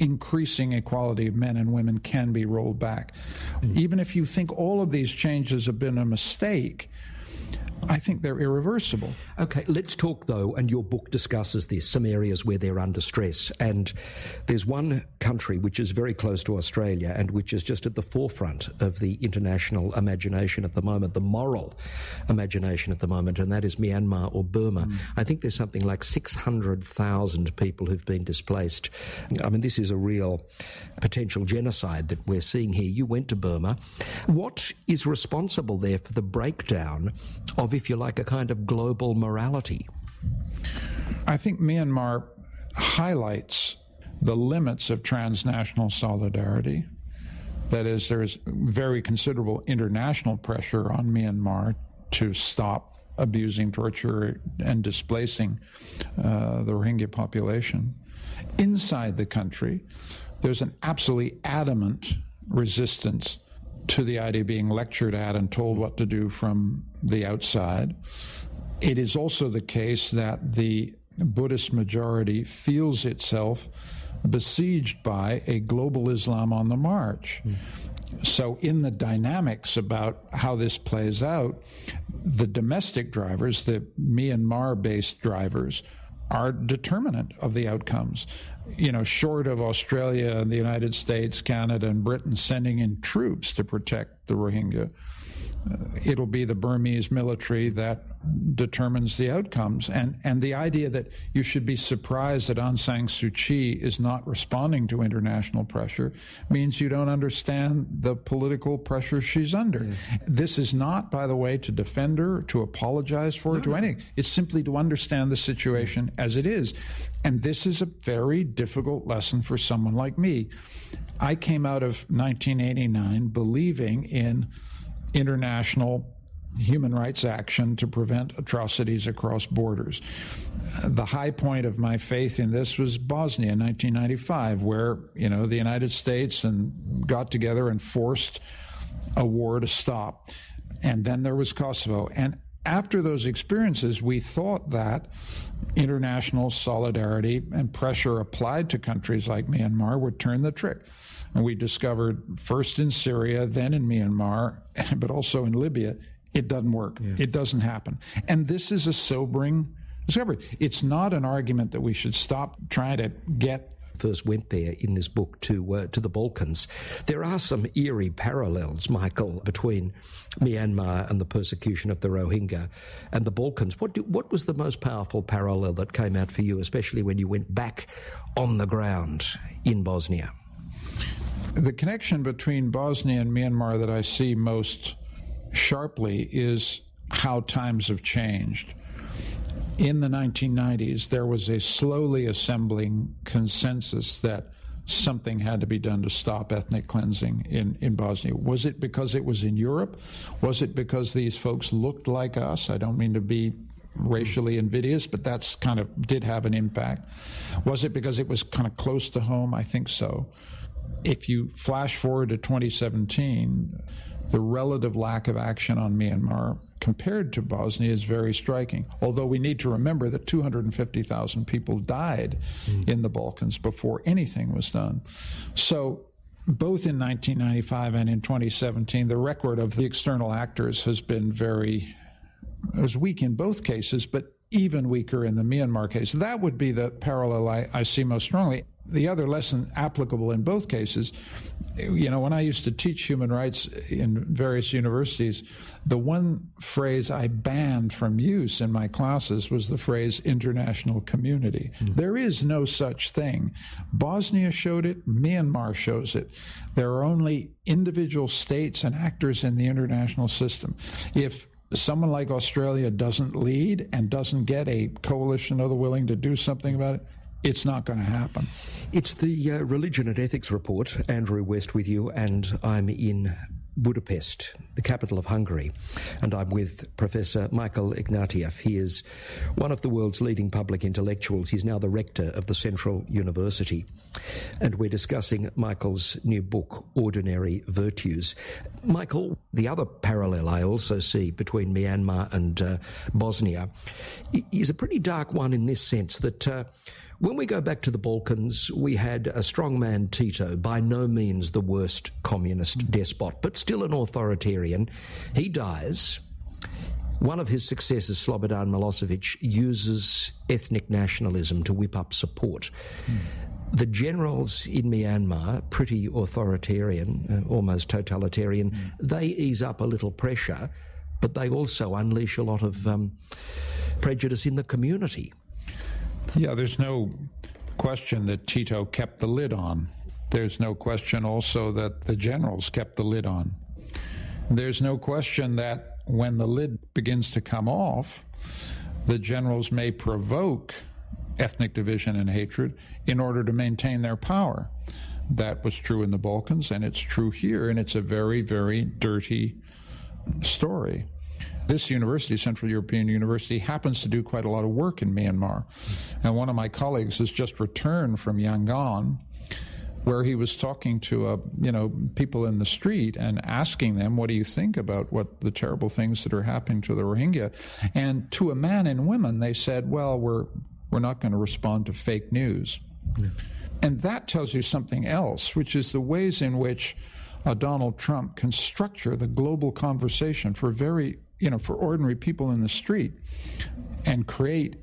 increasing equality of men and women can be rolled back. Even if you think all of these changes have been a mistake, I think they're irreversible. Okay, let's talk, though, and your book discusses this, some areas where they're under stress. And there's one country which is very close to Australia and which is just at the forefront of the international imagination at the moment, the moral imagination at the moment, and that is Myanmar or Burma. I think there's something like 600,000 people who've been displaced. I mean, this is a real potential genocide that we're seeing here. You went to Burma. What is responsible there for the breakdown of if you like, a kind of global morality? I think Myanmar highlights the limits of transnational solidarity. That is, there is very considerable international pressure on Myanmar to stop abusing, torture, and displacing the Rohingya population. Inside the country, there's an absolutely adamant resistance to the idea of being lectured at and told what to do from the outside. It is also the case that the Buddhist majority feels itself besieged by a global Islam on the march. So in the dynamics about how this plays out, the domestic drivers, the Myanmar-based drivers, are determinant of the outcomes. You know, short of Australia and the United States, Canada, and Britain sending in troops to protect the Rohingya, it'll be the Burmese military that determines the outcomes. And the idea that you should be surprised that Aung San Suu Kyi is not responding to international pressure means you don't understand the political pressure she's under. This is not, by the way, to defend her, to apologize for her, to anything. It's simply to understand the situation as it is. And this is a very difficult lesson for someone like me. I came out of 1989 believing in international human rights action to prevent atrocities across borders. The high point of my faith in this was Bosnia in 1995, where, you know, the United States got together and forced a war to stop. And then there was Kosovo. And after those experiences, we thought that international solidarity and pressure applied to countries like Myanmar would turn the trick. And we discovered first in Syria, then in Myanmar, but also in Libya, it doesn't work. It doesn't happen. And this is a sobering discovery. It's not an argument that we should stop trying to get. First went there in this book to the Balkans. There are some eerie parallels, Michael, between Myanmar and the persecution of the Rohingya and the Balkans. What was the most powerful parallel that came out for you, especially when you went back on the ground in Bosnia? The connection between Bosnia and Myanmar that I see most sharply is how times have changed. In the 1990s, there was a slowly assembling consensus that something had to be done to stop ethnic cleansing in Bosnia. Was it because it was in Europe? Was it because these folks looked like us? I don't mean to be racially invidious, but that's kind of did have an impact. Was it because it was kind of close to home? I think so. If you flash forward to 2017, the relative lack of action on Myanmar compared to Bosnia is very striking. Although we need to remember that 250,000 people died in the Balkans before anything was done. So both in 1995 and in 2017, the record of the external actors has been it was weak in both cases, but even weaker in the Myanmar case. That would be the parallel I see most strongly. The other lesson applicable in both cases, you know, when I used to teach human rights in various universities, the one phrase I banned from use in my classes was the phrase international community. There is no such thing. Bosnia showed it, Myanmar shows it. There are only individual states and actors in the international system. If someone like Australia doesn't lead and doesn't get a coalition of the willing to do something about it, it's not going to happen. It's the Religion and Ethics Report. Andrew West with you, and I'm in Budapest, the capital of Hungary, and I'm with Professor Michael Ignatieff. He is one of the world's leading public intellectuals. He's now the rector of the Central University, and we're discussing Michael's new book, Ordinary Virtues. Michael, the other parallel I also see between Myanmar and Bosnia is a pretty dark one in this sense that when we go back to the Balkans, we had a strongman Tito, by no means the worst communist despot, but still an authoritarian. He dies. One of his successors, Slobodan Milosevic, uses ethnic nationalism to whip up support. The generals in Myanmar, pretty authoritarian, almost totalitarian, they ease up a little pressure, but they also unleash a lot of prejudice in the community. Yeah, there's no question that Tito kept the lid on. There's no question also that the generals kept the lid on. There's no question that when the lid begins to come off, the generals may provoke ethnic division and hatred in order to maintain their power. That was true in the Balkans, and it's true here, and it's a very, very dirty story. This university, Central European University, happens to do quite a lot of work in Myanmar. And one of my colleagues has just returned from Yangon, where he was talking to people in the street and asking them, what do you think about what the terrible things that are happening to the Rohingya? And to a man and women, they said, well, we're not going to respond to fake news. Yeah. And that tells you something else, which is the ways in which Donald Trump can structure the global conversation for for ordinary people in the street and create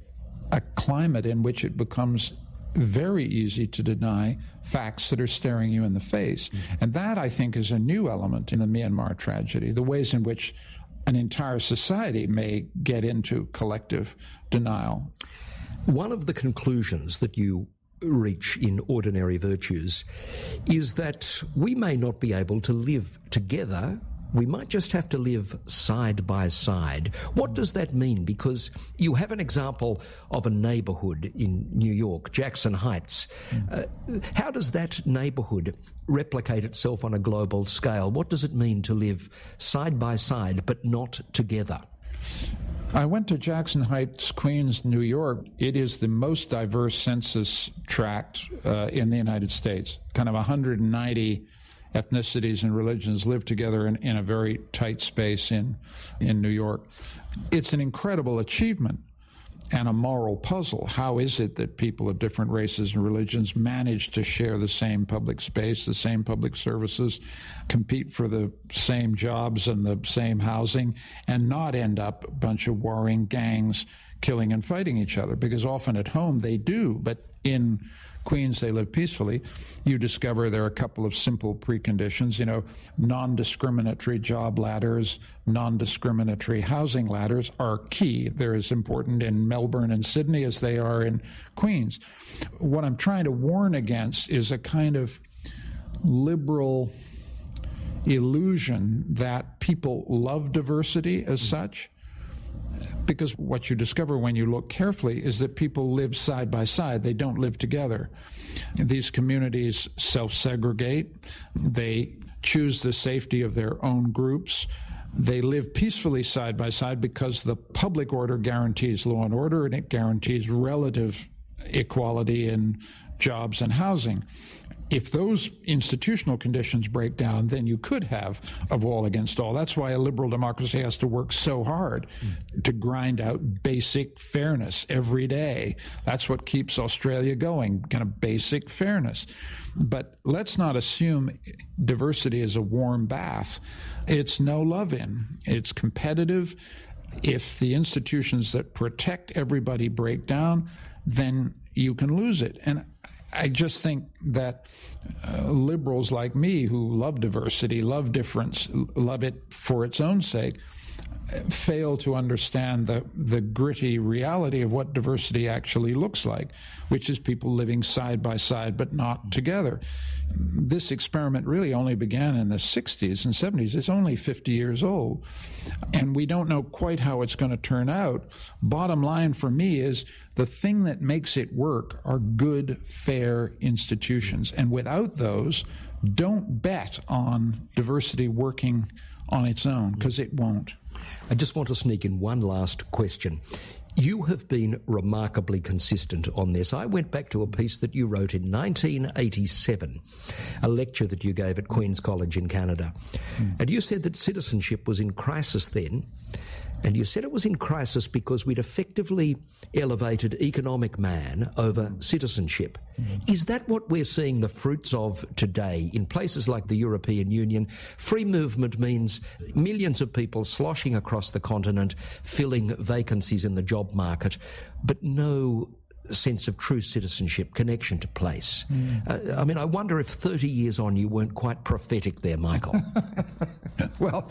a climate in which it becomes very easy to deny facts that are staring you in the face. Mm-hmm. And that, I think, is a new element in the Myanmar tragedy, the ways in which an entire society may get into collective denial. One of the conclusions that you reach in Ordinary Virtues is that we may not be able to live together. We might just have to live side by side. What does that mean? Because you have an example of a neighbourhood in New York, Jackson Heights. How does that neighbourhood replicate itself on a global scale? What does it mean to live side by side but not together? I went to Jackson Heights, Queens, New York. It is the most diverse census tract in the United States. Kind of 190 ethnicities and religions live together in a very tight space in New York. It's an incredible achievement and a moral puzzle. How is it that people of different races and religions manage to share the same public space, the same public services, compete for the same jobs and the same housing, and not end up a bunch of warring gangs killing and fighting each other? Because often at home they do, but in Queens, they live peacefully. You discover there are a couple of simple preconditions, non-discriminatory job ladders, non-discriminatory housing ladders are key. They're as important in Melbourne and Sydney as they are in Queens. What I'm trying to warn against is a kind of liberal illusion that people love diversity as such. Because what you discover when you look carefully is that people live side by side. They don't live together. These communities self-segregate. They choose the safety of their own groups. They live peacefully side by side because the public order guarantees law and order, and it guarantees relative equality in jobs and housing. If those institutional conditions break down, then you could have a all against all. That's why a liberal democracy has to work so hard to grind out basic fairness every day. That's what keeps Australia going, kind of basic fairness. But let's not assume diversity is a warm bath. It's no love-in. It's competitive. If the institutions that protect everybody break down, then you can lose it. And I just think that liberals like me who love diversity, love difference, love it for its own sake, fail to understand the gritty reality of what diversity actually looks like, which is people living side by side but not together. This experiment really only began in the 60s and 70s. It's only 50 years old, and we don't know quite how it's going to turn out. Bottom line for me is the thing that makes it work are good, fair institutions, and without those, don't bet on diversity working on its own, because it won't. I just want to sneak in one last question. You have been remarkably consistent on this. I went back to a piece that you wrote in 1987, a lecture that you gave at Queen's College in Canada. And you said that citizenship was in crisis then. And you said it was in crisis because we'd effectively elevated economic man over citizenship. Is that what we're seeing the fruits of today? In places like the European Union, free movement means millions of people sloshing across the continent, filling vacancies in the job market, but no sense of true citizenship, connection to place. I mean, I wonder if 30 years on you weren't quite prophetic there, Michael. Well,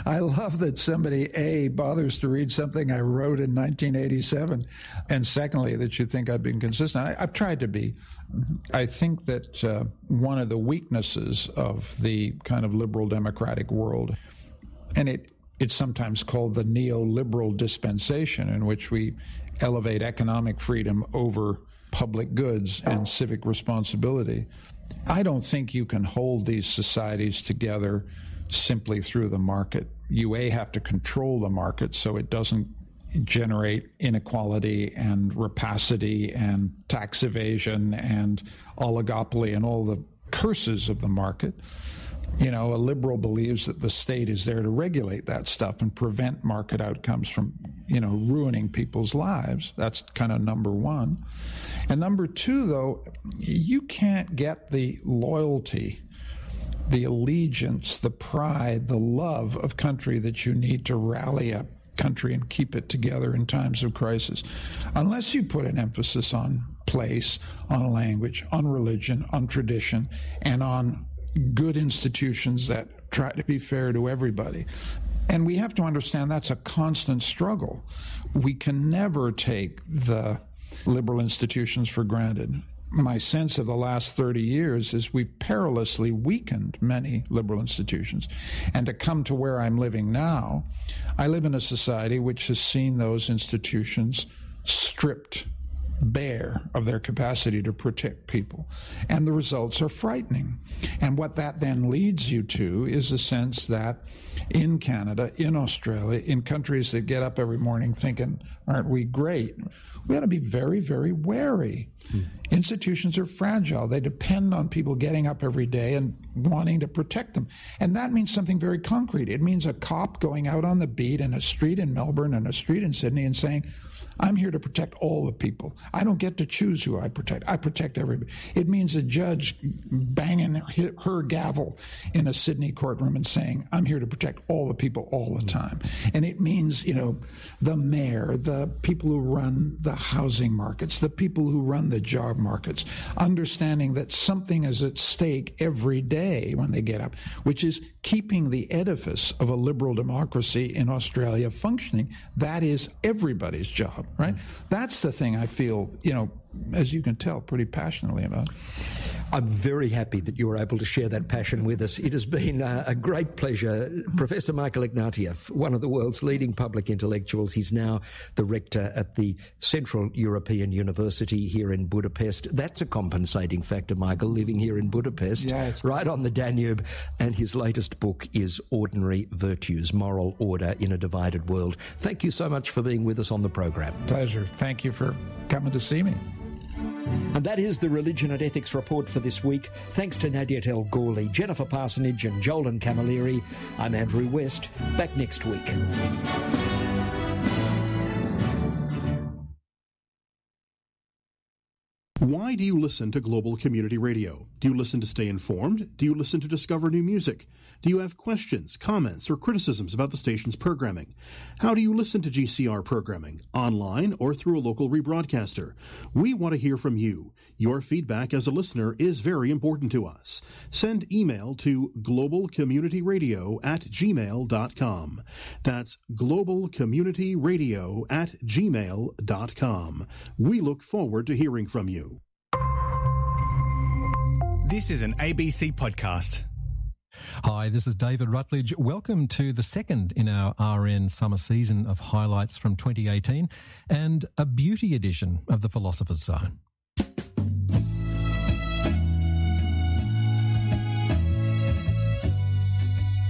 I love that somebody, A, bothers to read something I wrote in 1987, and secondly, that you think I've been consistent. I've tried to be. I think that one of the weaknesses of the kind of liberal democratic world, and it It's sometimes called the neoliberal dispensation, in which we elevate economic freedom over public goods and civic responsibility. I don't think you can hold these societies together simply through the market. You have to control the market so it doesn't generate inequality and rapacity and tax evasion and oligopoly and all the curses of the market. You know, a liberal believes that the state is there to regulate that stuff and prevent market outcomes from, you know, ruining people's lives. That's kind of number one. And number two, though, you can't get the loyalty, the allegiance, the pride, the love of country that you need to rally a country and keep it together in times of crisis unless you put an emphasis on place, on language, on religion, on tradition, and on good institutions that try to be fair to everybody. And we have to understand that's a constant struggle. We can never take the liberal institutions for granted. My sense of the last 30 years is we've perilously weakened many liberal institutions. And to come to where I'm living now, I live in a society which has seen those institutions stripped bare of their capacity to protect people. And the results are frightening. And what that then leads you to is a sense that in Canada, in Australia, in countries that get up every morning thinking, aren't we great? We ought to be very, very wary. Institutions are fragile. They depend on people getting up every day and wanting to protect them. And that means something very concrete. It means a cop going out on the beat in a street in Melbourne and a street in Sydney and saying, I'm here to protect all the people. I don't get to choose who I protect. I protect everybody. It means a judge banging her gavel in a Sydney courtroom and saying, I'm here to protect all the people all the time. And it means, you know, the mayor, the people who run the housing markets, the people who run the job markets, understanding that something is at stake every day when they get up, which is keeping the edifice of a liberal democracy in Australia functioning. That is everybody's job. Right? That's the thing I feel, you know, as you can tell, pretty passionately about. I'm very happy that you were able to share that passion with us. It has been a great pleasure. Professor Michael Ignatieff, one of the world's leading public intellectuals. He's now the rector at the Central European University here in Budapest. That's a compensating factor, Michael, living here in Budapest, right on the Danube. And his latest book is Ordinary Virtues, Moral Order in a Divided World. Thank you so much for being with us on the program. Pleasure. Thank you for coming to see me. And that is the Religion and Ethics Report for this week. Thanks to Nadia El Ghorli, Jennifer Parsonage and Jolan Camilleri. I'm Andrew West. Back next week. Why do you listen to Global Community Radio? Do you listen to stay informed? Do you listen to discover new music? Do you have questions, comments, or criticisms about the station's programming? How do you listen to GCR programming, online or through a local rebroadcaster? We want to hear from you. Your feedback as a listener is very important to us. Send email to globalcommunityradio@gmail.com. That's globalcommunityradio@gmail.com. We look forward to hearing from you. This is an ABC podcast. Hi, this is David Rutledge. Welcome to the second in our RN summer season of highlights from 2018 and a beauty edition of the Philosopher's Zone.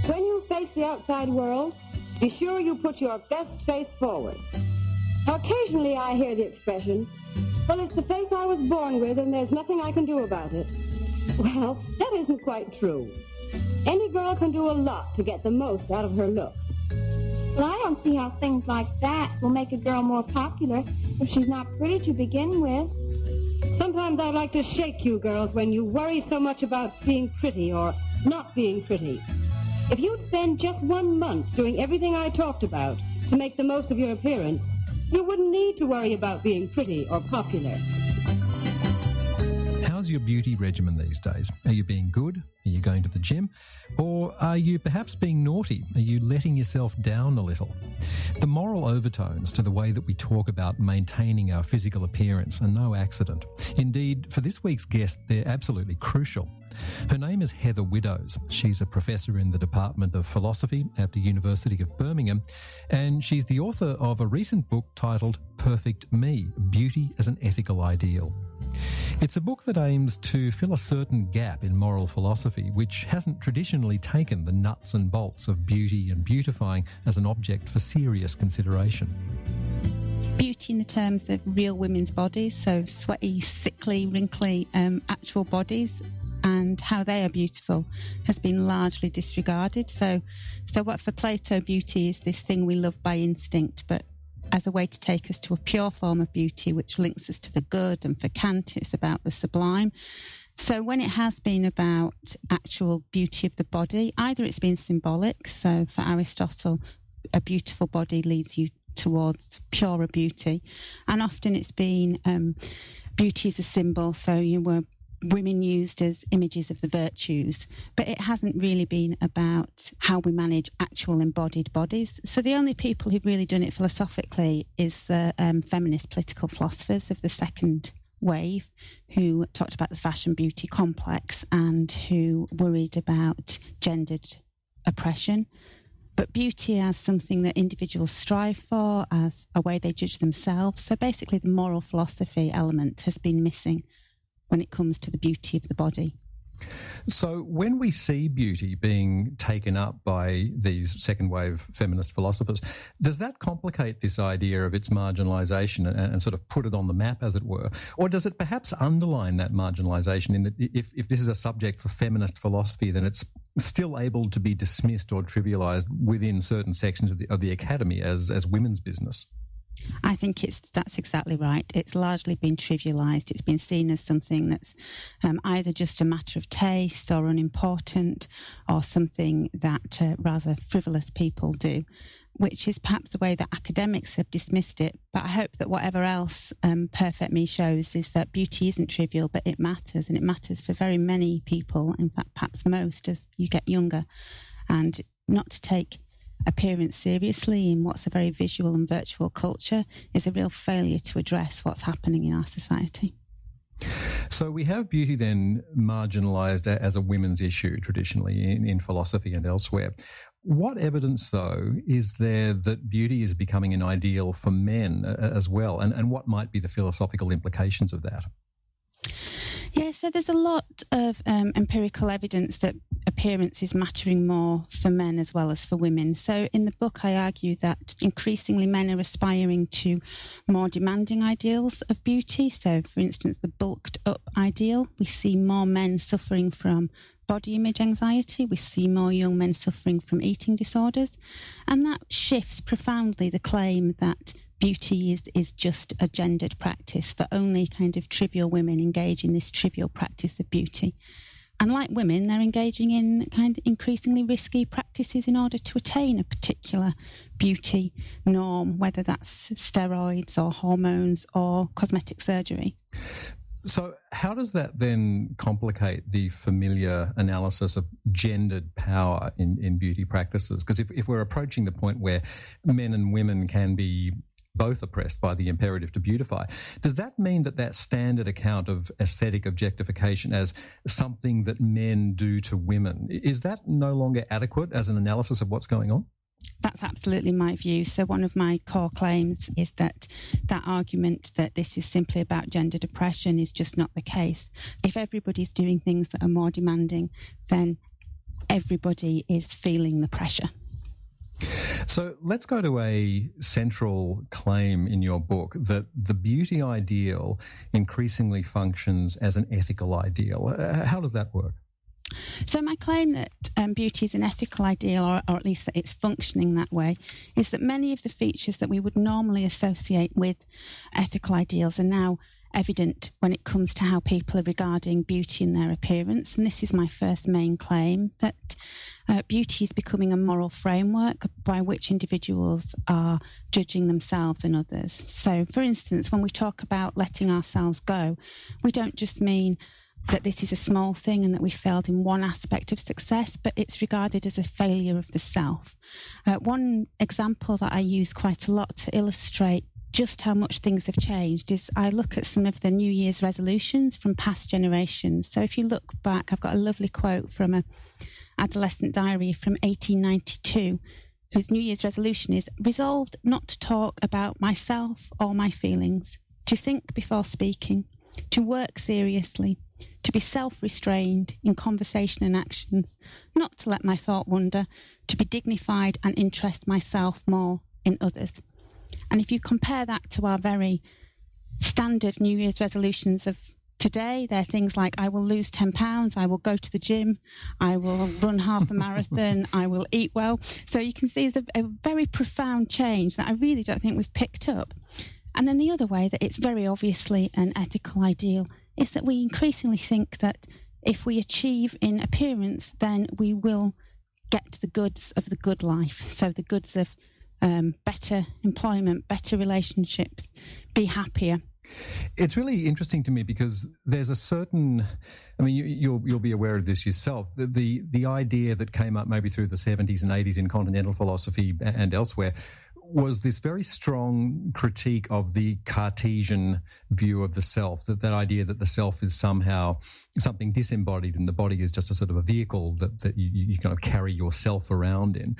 When you face the outside world, be sure you put your best face forward. Occasionally I hear the expression, well, it's the face I was born with and there's nothing I can do about it. Well, that isn't quite true. Any girl can do a lot to get the most out of her looks. Well, I don't see how things like that will make a girl more popular if she's not pretty to begin with. Sometimes I'd like to shake you girls when you worry so much about being pretty or not being pretty. If you'd spend just 1 month doing everything I talked about to make the most of your appearance, you wouldn't need to worry about being pretty or popular. How How's your beauty regimen these days? Are you being good? Are you going to the gym? Or are you perhaps being naughty? Are you letting yourself down a little? The moral overtones to the way that we talk about maintaining our physical appearance are no accident. Indeed, for this week's guest, they're absolutely crucial. Her name is Heather Widdows. She's a professor in the Department of Philosophy at the University of Birmingham, and she's the author of a recent book titled Perfect Me: Beauty as an Ethical Ideal. It's a book that aims to fill a certain gap in moral philosophy, which hasn't traditionally taken the nuts and bolts of beauty and beautifying as an object for serious consideration. Beauty in the terms of real women's bodies, so sweaty, sickly, wrinkly, actual bodies, and how they are beautiful has been largely disregarded. So what for Plato beauty is this thing we love by instinct, but as a way to take us to a pure form of beauty which links us to the good, and for Kant it's about the sublime. So when it has been about actual beauty of the body, either it's been symbolic, so for Aristotle a beautiful body leads you towards purer beauty, and often it's been beauty as a symbol, so you were women used as images of the virtues, but it hasn't really been about how we manage actual embodied bodies. So the only people who've really done it philosophically is the feminist political philosophers of the second wave, who talked about the fashion beauty complex and who worried about gendered oppression. But beauty as something that individuals strive for, as a way they judge themselves. So basically the moral philosophy element has been missing when it comes to the beauty of the body. So when we see beauty being taken up by these second wave feminist philosophers, does that complicate this idea of its marginalisation and sort of put it on the map, as it were? Or does it perhaps underline that marginalisation in that if this is a subject for feminist philosophy, then it's still able to be dismissed or trivialised within certain sections of the academy as women's business? I think that's exactly right. It's largely been trivialised. It's been seen as something that's either just a matter of taste or unimportant, or something that rather frivolous people do, which is perhaps the way that academics have dismissed it. But I hope that whatever else Perfect Me shows is that beauty isn't trivial, but it matters, and it matters for very many people, in fact perhaps most as you get younger. And not to take appearance seriously in what's a very visual and virtual culture is a real failure to address what's happening in our society. So we have beauty then marginalised as a women's issue traditionally in philosophy and elsewhere. What evidence, though, is there that beauty is becoming an ideal for men as well, and what might be the philosophical implications of that? Yeah, so there's a lot of empirical evidence that appearance is mattering more for men as well as for women. So in the book, I argue that increasingly men are aspiring to more demanding ideals of beauty. So, for instance, the bulked up ideal. We see more men suffering from body image anxiety. We see more young men suffering from eating disorders. And that shifts profoundly the claim that beauty is just a gendered practice, that only kind of trivial women engage in this trivial practice of beauty. And like women, they're engaging in kind of increasingly risky practices in order to attain a particular beauty norm, whether that's steroids or hormones or cosmetic surgery. So how does that then complicate the familiar analysis of gendered power in beauty practices? Because if we're approaching the point where men and women can be both oppressed by the imperative to beautify, does that mean that standard account of aesthetic objectification as something that men do to women, is that no longer adequate as an analysis of what's going on? That's absolutely my view. So one of my core claims is that argument that this is simply about gender depression is just not the case. If everybody's doing things that are more demanding, then everybody is feeling the pressure. So let's go to a central claim in your book that the beauty ideal increasingly functions as an ethical ideal. How does that work? So my claim that beauty is an ethical ideal, or at least that it's functioning that way, is that many of the features that we would normally associate with ethical ideals are now evident when it comes to how people are regarding beauty in their appearance. And this is my first main claim, that beauty is becoming a moral framework by which individuals are judging themselves and others. So, for instance, when we talk about letting ourselves go, we don't just mean that this is a small thing and that we failed in one aspect of success, but it's regarded as a failure of the self. One example that I use quite a lot to illustrate just how much things have changed is I look at some of the New Year's resolutions from past generations. So if you look back, I've got a lovely quote from an adolescent diary from 1892, whose New Year's resolution is resolved not to talk about myself or my feelings, to think before speaking, to work seriously, to be self-restrained in conversation and actions, not to let my thought wander, to be dignified and interest myself more in others. And if you compare that to our very standard New Year's resolutions of today, they're things like I will lose 10 pounds, I will go to the gym, I will run half a marathon, I will eat well. So you can see there's a very profound change that I really don't think we've picked up. And then the other way that it's very obviously an ethical ideal is that we increasingly think that if we achieve in appearance, then we will get to the goods of the good life. So the goods of better employment, better relationships, be happier. It's really interesting to me because there's a certain, I mean, you'll be aware of this yourself, the idea that came up maybe through the 70s and 80s in continental philosophy and elsewhere was this very strong critique of the Cartesian view of the self, that idea that the self is somehow something disembodied and the body is just a sort of a vehicle that you kind of carry yourself around in.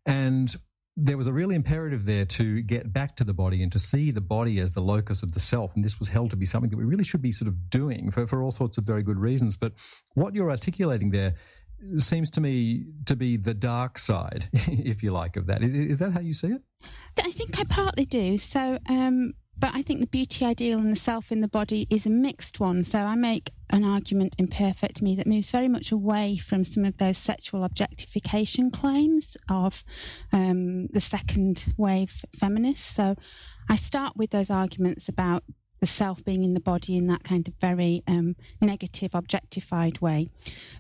And there was a real imperative there to get back to the body and to see the body as the locus of the self. And this was held to be something that we really should be sort of doing for all sorts of very good reasons. But what you're articulating there seems to me to be the dark side, if you like, of that. Is that how you see it? I think I partly do. So, but I think the beauty ideal and the self in the body is a mixed one. So I make an argument in Perfect Me that moves very much away from some of those sexual objectification claims of the second wave feminists. So I start with those arguments about the self being in the body in that kind of very negative, objectified way.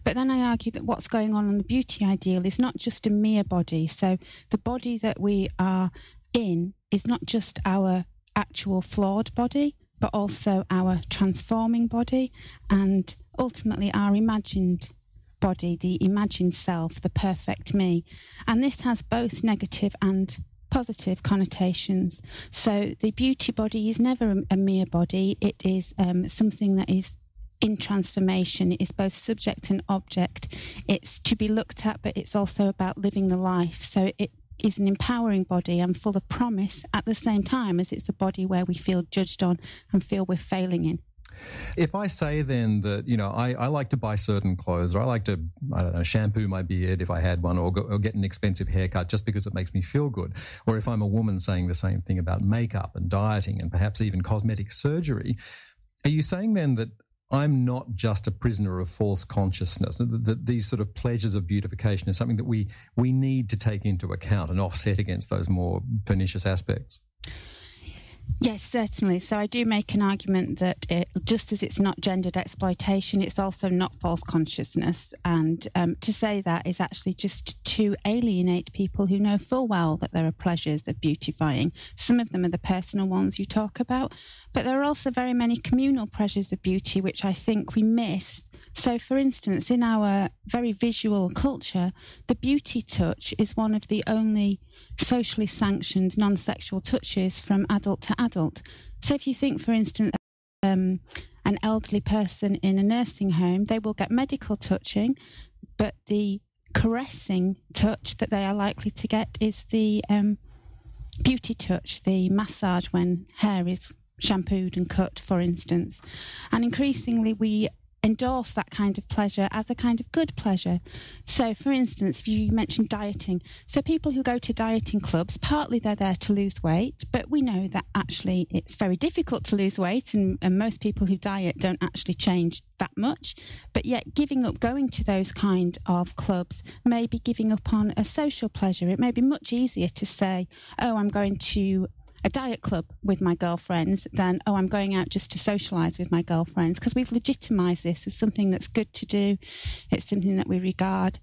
But then I argue that what's going on the beauty ideal is not just a mere body. So the body that we are in is not just our actual flawed body, but also our transforming body and ultimately our imagined body, the imagined self, the perfect me. And this has both negative and positive connotations. So the beauty body is never a mere body. It is something that is in transformation. It is both subject and object. It's to be looked at, but it's also about living the life. So it is an empowering body and full of promise at the same time as it's a body where we feel judged on and feel we're failing in. If I say then that, you know, I like to buy certain clothes, or I like to, I don't know, shampoo my beard if I had one, or get an expensive haircut just because it makes me feel good, or if I'm a woman saying the same thing about makeup and dieting and perhaps even cosmetic surgery, are you saying then that I'm not just a prisoner of false consciousness, that these sort of pleasures of beautification is something that we need to take into account and offset against those more pernicious aspects? Yes, certainly. So I do make an argument that just as it's not gendered exploitation, it's also not false consciousness. And to say that is actually just to alienate people who know full well that there are pleasures of beautifying. Some of them are the personal ones you talk about, but there are also very many communal pleasures of beauty which I think we miss. So, for instance, in our very visual culture, the beauty touch is one of the only socially sanctioned non-sexual touches from adult to adult. So if you think, for instance, an elderly person in a nursing home, they will get medical touching, but the caressing touch that they are likely to get is the beauty touch, the massage when hair is shampooed and cut, for instance. And increasingly we endorse that kind of pleasure as a kind of good pleasure. So, for instance, if you mentioned dieting, so people who go to dieting clubs, partly they're there to lose weight, but we know that actually it's very difficult to lose weight, and most people who diet don't actually change that much. But yet giving up going to those kind of clubs may be giving up on a social pleasure. It may be much easier to say, oh, I'm going to a diet club with my girlfriends than, oh, I'm going out just to socialise with my girlfriends, because we've legitimised this as something that's good to do. It's something that we regard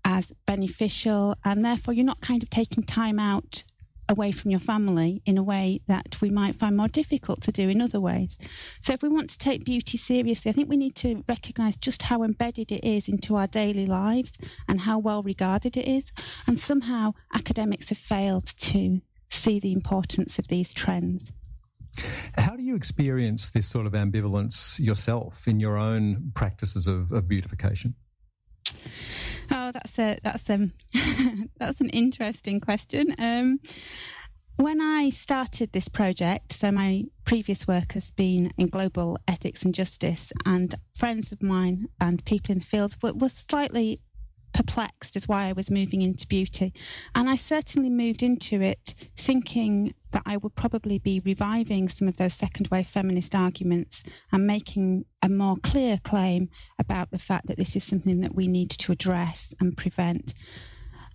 as beneficial, and therefore you're not kind of taking time out away from your family in a way that we might find more difficult to do in other ways. So if we want to take beauty seriously, I think we need to recognise just how embedded it is into our daily lives and how well regarded it is. And somehow academics have failed to see the importance of these trends. How do you experience this sort of ambivalence yourself in your own practices of beautification? Oh, that's an interesting question. When I started this project, so my previous work has been in global ethics and justice, and friends of mine and people in the field were slightly perplexed as why I was moving into beauty. And I certainly moved into it thinking that I would probably be reviving some of those second wave feminist arguments and making a more clear claim about the fact that this is something that we need to address and prevent.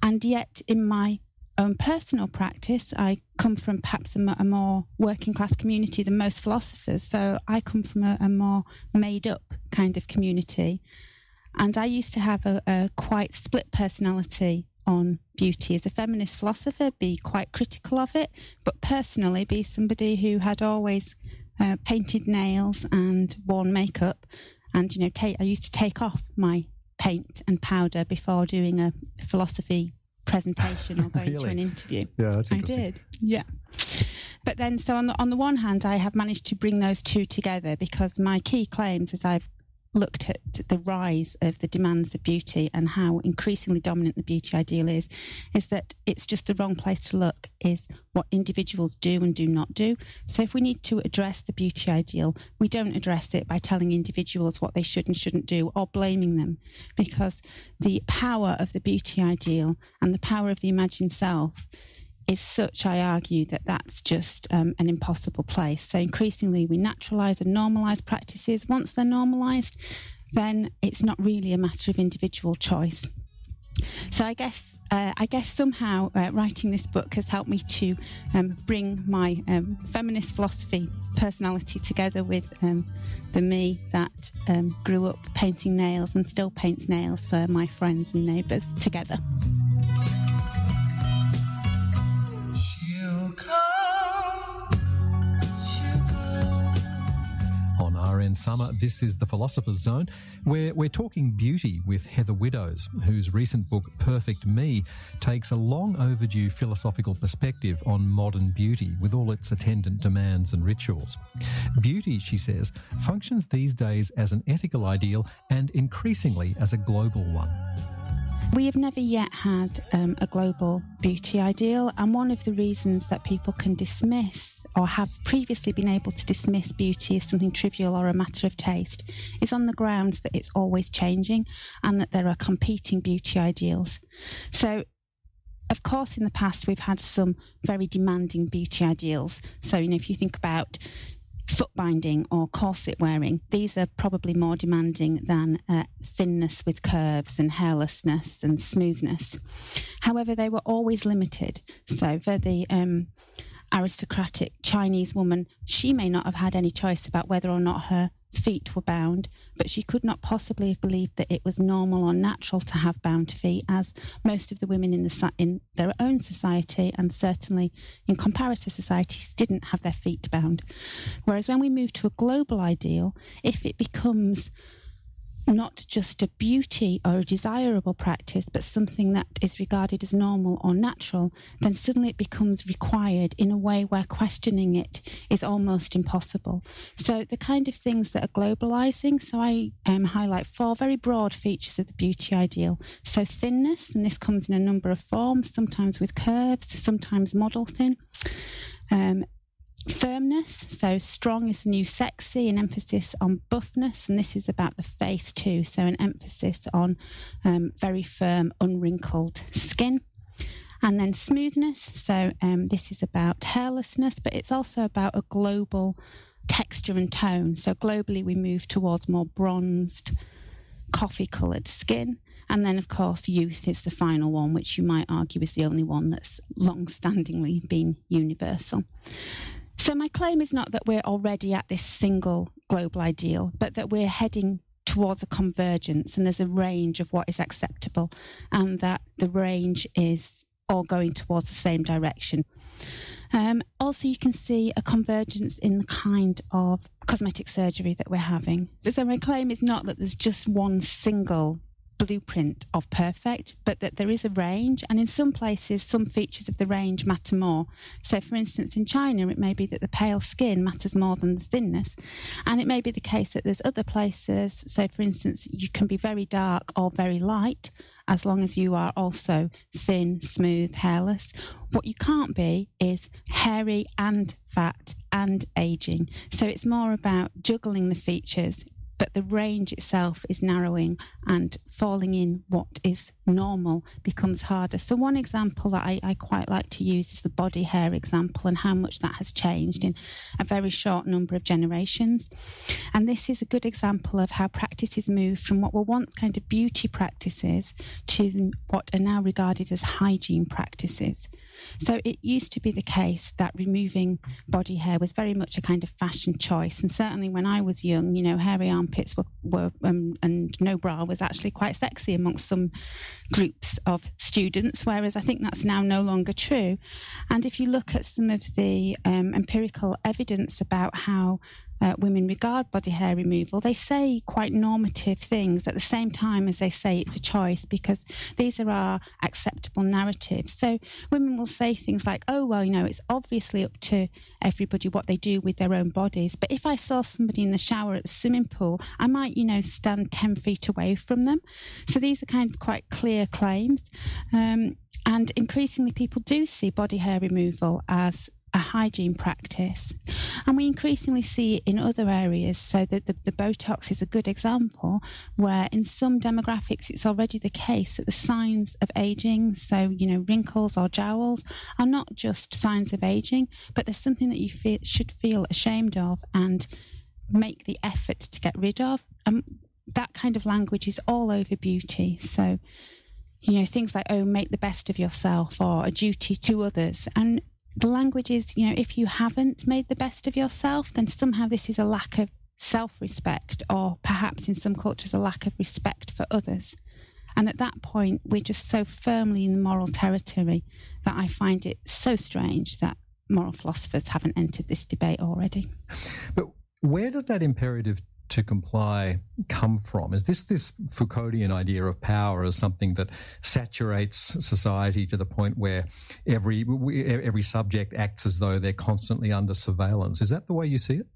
And yet in my own personal practice, I come from perhaps a more working class community than most philosophers. So I come from a more made up kind of community. And I used to have a quite split personality on beauty. As a feminist philosopher, be quite critical of it, but personally be somebody who had always painted nails and worn makeup. And, I used to take off my paint and powder before doing a philosophy presentation or going to an interview. Yeah, that's interesting. I did, yeah. But then, so on the one hand, I have managed to bring those two together because my key claims, as I've looked at the rise of the demands of beauty and how increasingly dominant the beauty ideal is that it's just the wrong place to look, is what individuals do and do not do. So if we need to address the beauty ideal, we don't address it by telling individuals what they should and shouldn't do or blaming them, because the power of the beauty ideal and the power of the imagined self is such, I argue, that that's just an impossible place. So increasingly we naturalise and normalise practices. Once they're normalised, then it's not really a matter of individual choice. So I guess somehow writing this book has helped me to bring my feminist philosophy personality together with the me that grew up painting nails and still paints nails for my friends and neighbours together. On RN Summer, this is The Philosopher's Zone, where we're talking beauty with Heather Widdows, whose recent book, Perfect Me, takes a long overdue philosophical perspective on modern beauty with all its attendant demands and rituals. Beauty, she says, functions these days as an ethical ideal and increasingly as a global one. We have never yet had a global beauty ideal, and one of the reasons that people can dismiss or have previously been able to dismiss beauty as something trivial or a matter of taste is on the grounds that it's always changing and that there are competing beauty ideals. So, of course, in the past we've had some very demanding beauty ideals. So, if you think about foot binding or corset wearing, these are probably more demanding than thinness with curves and hairlessness and smoothness. However, they were always limited. So for the aristocratic Chinese woman, she may not have had any choice about whether or not her feet were bound, but she could not possibly have believed that it was normal or natural to have bound feet, as most of the women in their own society, and certainly in comparative societies, didn't have their feet bound. Whereas when we move to a global ideal, if it becomes not just a beauty or a desirable practice, but something that is regarded as normal or natural, then suddenly it becomes required in a way where questioning it is almost impossible. So the kind of things that are globalizing, so I highlight 4 very broad features of the beauty ideal. So thinness, and this comes in a number of forms, sometimes with curves, sometimes model thin. Firmness, so strong is the new sexy, an emphasis on buffness, and this is about the face too, so an emphasis on very firm, unwrinkled skin. And then smoothness, so this is about hairlessness, but it's also about a global texture and tone. So globally we move towards more bronzed, coffee-coloured skin. And then, of course, youth is the final one, which you might argue is the only one that's long-standingly been universal. So my claim is not that we're already at this single global ideal, but that we're heading towards a convergence, and there's a range of what is acceptable, and that the range is all going towards the same direction. Also, you can see a convergence in the kind of cosmetic surgery that we're having. So my claim is not that there's just one single blueprint of perfect, but that there is a range, and in some places some features of the range matter more. So for instance, in China, it may be that the pale skin matters more than the thinness, and it may be the case that there's other places, so for instance, you can be very dark or very light as long as you are also thin, smooth, hairless. What you can't be is hairy and fat and aging. So it's more about juggling the features, but the range itself is narrowing, and falling in what is normal becomes harder. So one example that I quite like to use is the body hair example, and how much that has changed in a very short number of generations. And this is a good example of how practices move from what were once kind of beauty practices to what are now regarded as hygiene practices. So it used to be the case that removing body hair was very much a kind of fashion choice, and certainly when I was young, hairy armpits were and no bra was actually quite sexy amongst some groups of students, whereas I think that's now no longer true. And if you look at some of the empirical evidence about how women regard body hair removal, they say quite normative things at the same time as they say it's a choice, because these are our acceptable narratives. So women will say things like, oh, well, it's obviously up to everybody what they do with their own bodies, but if I saw somebody in the shower at the swimming pool, I might, stand 10 feet away from them. So these are kind of quite clear claims. And increasingly people do see body hair removal as a hygiene practice, and we increasingly see it in other areas. So the Botox is a good example, where in some demographics it's already the case that the signs of aging, so wrinkles or jowls, are not just signs of aging, but there's something that you should feel ashamed of and make the effort to get rid of. That kind of language is all over beauty. So things like, oh, make the best of yourself, or a duty to others. And the language is, if you haven't made the best of yourself, then somehow this is a lack of self-respect, or perhaps in some cultures a lack of respect for others. And at that point, we're just so firmly in the moral territory that I find it so strange that moral philosophers haven't entered this debate already. But where does that imperative to comply come from? Is this Foucauldian idea of power as something that saturates society to the point where every subject acts as though they're constantly under surveillance? Is that the way you see it?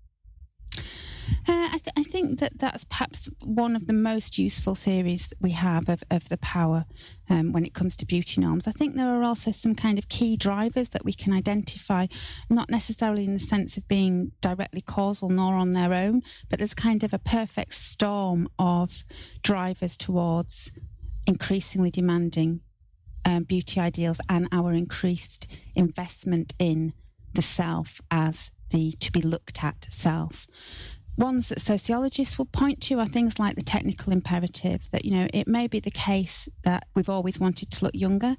I think that's perhaps one of the most useful theories that we have of the power when it comes to beauty norms. I think there are also some kind of key drivers that we can identify, not necessarily in the sense of being directly causal nor on their own, but there's kind of a perfect storm of drivers towards increasingly demanding beauty ideals and our increased investment in the self as the to be looked at self. Ones that sociologists will point to are things like the technical imperative, that, it may be the case that we've always wanted to look younger,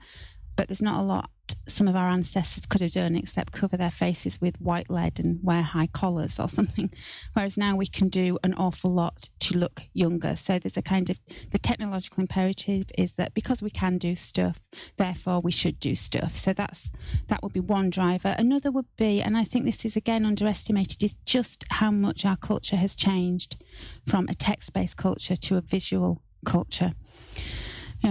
but there's not a lot some of our ancestors could have done except cover their faces with white lead and wear high collars or something, whereas now we can do an awful lot to look younger. So there's a kind of, the technological imperative is that because we can do stuff, therefore we should do stuff. So that would be one driver. Another would be, and I think this is again underestimated, is just how much our culture has changed from a text-based culture to a visual culture.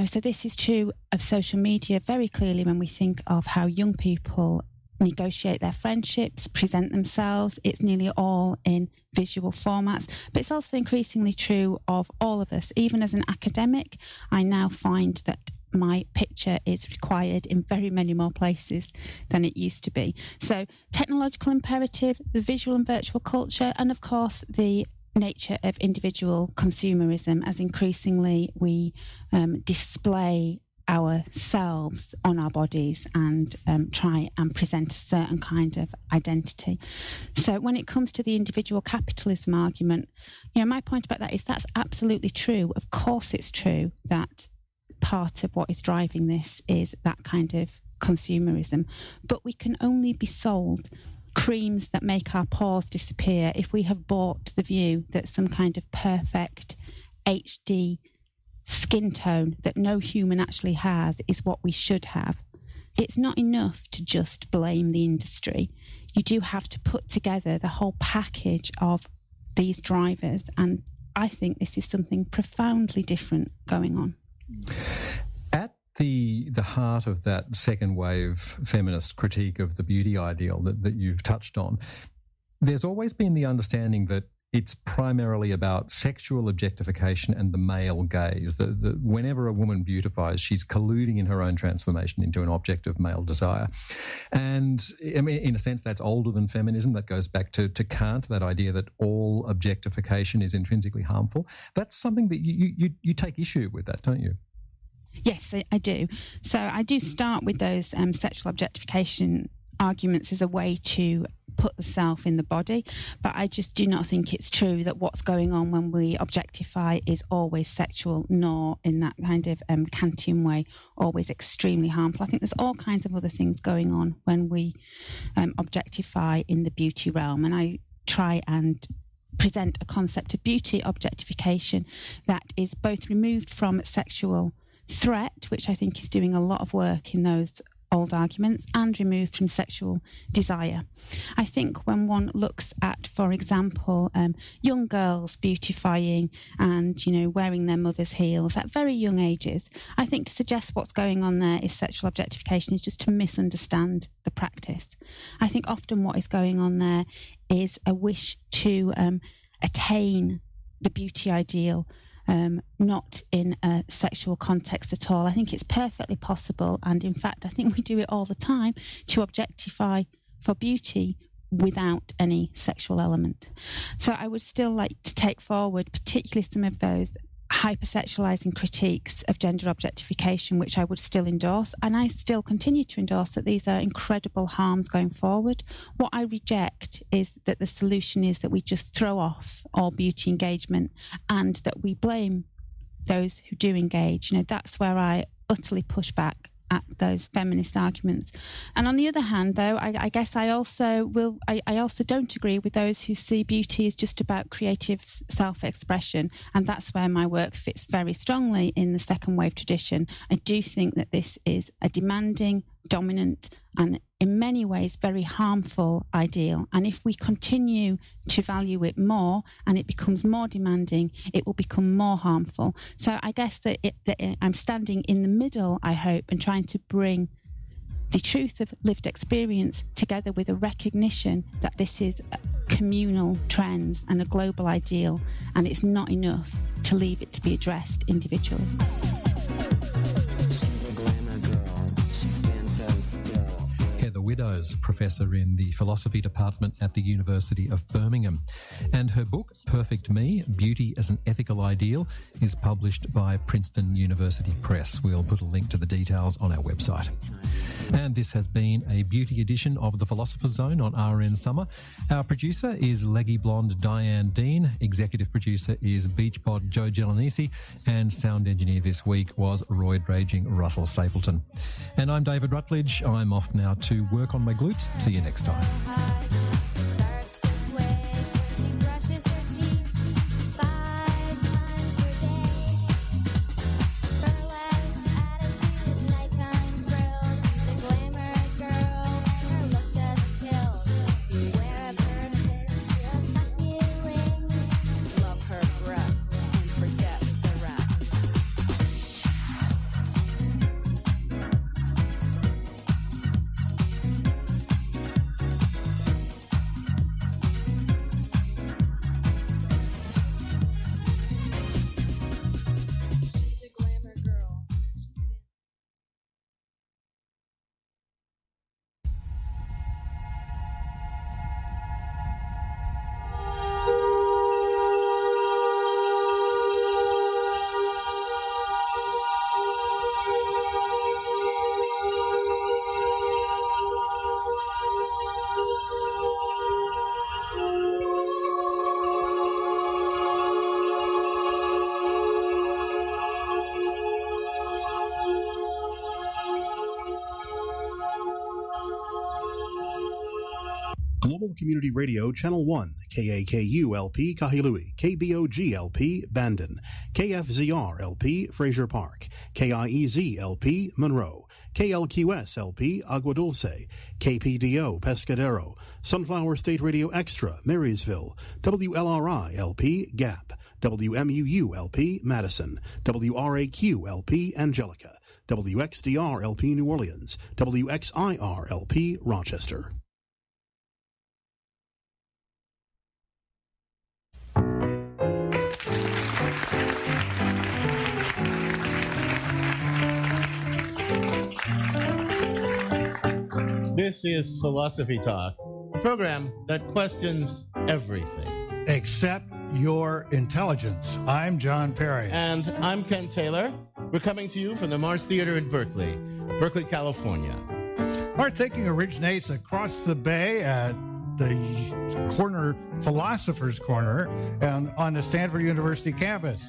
So this is true of social media very clearly when we think of how young people negotiate their friendships, present themselves. It's nearly all in visual formats, but it's also increasingly true of all of us. Even as an academic, I now find that my picture is required in very many more places than it used to be. So technological imperative, the visual and virtual culture, and of course the nature of individual consumerism, as increasingly we display ourselves on our bodies and try and present a certain kind of identity. So when it comes to the individual capitalism argument, my point about that is that's absolutely true. Of course it's true that part of what is driving this is that kind of consumerism, but we can only be sold creams that make our pores disappear if we have bought the view that some kind of perfect HD skin tone that no human actually has is what we should have. it's not enough to just blame the industry. You do have to put together the whole package of these drivers, and I think this is something profoundly different going on. At the heart of that second wave feminist critique of the beauty ideal that you've touched on, there's always been the understanding that it's primarily about sexual objectification and the male gaze. Whenever a woman beautifies, she's colluding in her own transformation into an object of male desire. And I mean, in a sense, that's older than feminism. That goes back to Kant, that idea that all objectification is intrinsically harmful. That's something that you take issue with, that, don't you? Yes, I do. So I do start with those sexual objectification arguments as a way to put the self in the body, but I just do not think it's true that what's going on when we objectify is always sexual, nor in that kind of Kantian way always extremely harmful. I think there's all kinds of other things going on when we objectify in the beauty realm, and I try and present a concept of beauty objectification that is both removed from sexual threat, which I think is doing a lot of work in those old arguments, and removed from sexual desire. I think when one looks at, for example, young girls beautifying and, wearing their mother's heels at very young ages, I think to suggest what's going on there is sexual objectification is just to misunderstand the practice. I think often what is going on there is a wish to attain the beauty ideal, not in a sexual context at all. I think it's perfectly possible, and in fact I think we do it all the time, to objectify for beauty without any sexual element. So I would still like to take forward particularly some of those hypersexualizing critiques of gender objectification, which I would still endorse, and I still continue to endorse that these are incredible harms going forward. What I reject is that the solution is that we just throw off all beauty engagement and that we blame those who do engage. That's where I utterly push back at those feminist arguments. And on the other hand, though, I guess I also don't agree with those who see beauty as just about creative self-expression, and that's where my work fits very strongly in the second wave tradition. I do think that this is a demanding, dominant, and in many ways very harmful ideal, and if we continue to value it more and it becomes more demanding, it will become more harmful. So I guess that I'm standing in the middle, I hope, and trying to bring the truth of lived experience together with a recognition that this is communal trends and a global ideal, and it's not enough to leave it to be addressed individually. Widows, professor in the philosophy department at the University of Birmingham. And her book, Perfect Me, Beauty as an Ethical Ideal, is published by Princeton University Press. We'll put a link to the details on our website. And this has been a beauty edition of The Philosopher's Zone on RN Summer. Our producer is leggy blonde Diane Dean. Executive producer is Beachpod Joe Gelanisi. And sound engineer this week was roid raging Russell Stapleton. And I'm David Rutledge. I'm off now to work on my glutes. See you next time. Community Radio Channel 1, KAKU-LP Kahilui, KBOG-LP Bandon, KFZR-LP Fraser Park, KIEZ-LP Monroe, KLQS-LP Agua Dulce, KPDO Pescadero, Sunflower State Radio Extra Marysville, WLRI-LP Gap, WMUU-LP Madison, WRAQ-LP Angelica, WXDR-LP New Orleans, WXIR-LP Rochester. This is Philosophy Talk, a program that questions everything. Except your intelligence. I'm John Perry. And I'm Ken Taylor. We're coming to you from the Mars Theater in Berkeley, California. Our thinking originates across the bay at the corner, Philosopher's Corner, and on the Stanford University campus.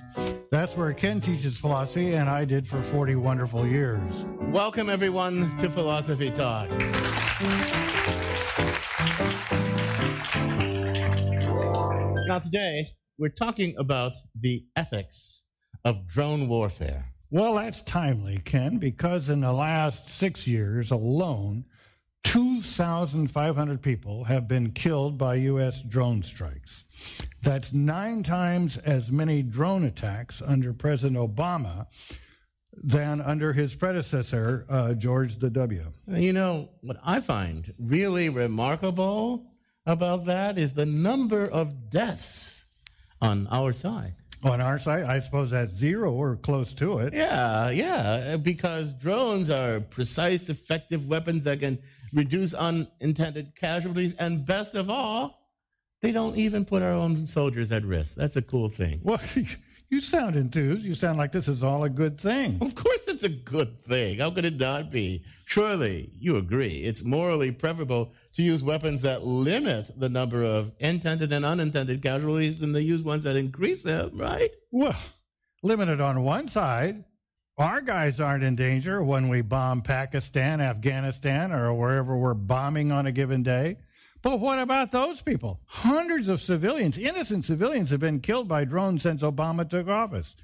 That's where Ken teaches philosophy, and I did for 40 wonderful years. Welcome, everyone, to Philosophy Talk. Now, today, we're talking about the ethics of drone warfare. Well, that's timely, Ken, because in the last 6 years alone, 2,500 people have been killed by U.S. drone strikes. That's 9 times as many drone attacks under President Obama than under his predecessor, George W. You know, what I find really remarkable about that is the number of deaths on our side. On our side, I suppose that's 0 or close to it. Yeah, because drones are precise, effective weapons that can reduce unintended casualties, and best of all, they don't even put our own soldiers at risk. That's a cool thing. Well, you sound enthused. You sound like this is all a good thing. Of course it's a good thing. How could it not be? Surely you agree it's morally preferable to use weapons that limit the number of intended and unintended casualties than to use ones that increase them, right? Well, limited on one side. Our guys aren't in danger when we bomb Pakistan, Afghanistan, or wherever we're bombing on a given day. But what about those people? Hundreds of civilians, innocent civilians, have been killed by drones since Obama took office.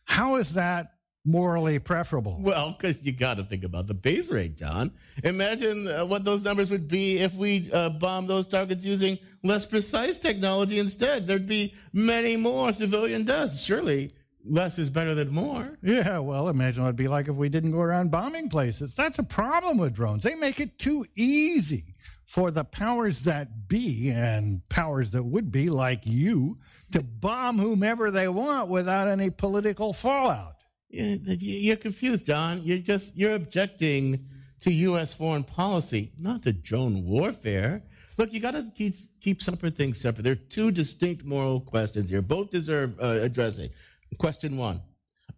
How is that morally preferable? Well, because you got to think about the base rate, John. Imagine what those numbers would be if we bombed those targets using less precise technology instead. There'd be many more civilian deaths. Surely less is better than more. Yeah, well, imagine what it'd be like if we didn't go around bombing places. That's a problem with drones. They make it too easy for the powers that be and powers that would be like you to bomb whomever they want without any political fallout. You're confused, John. You're objecting to U.S. foreign policy, not to drone warfare. Look, you got to keep separate things separate. There are 2 distinct moral questions here. Both deserve addressing. Question 1,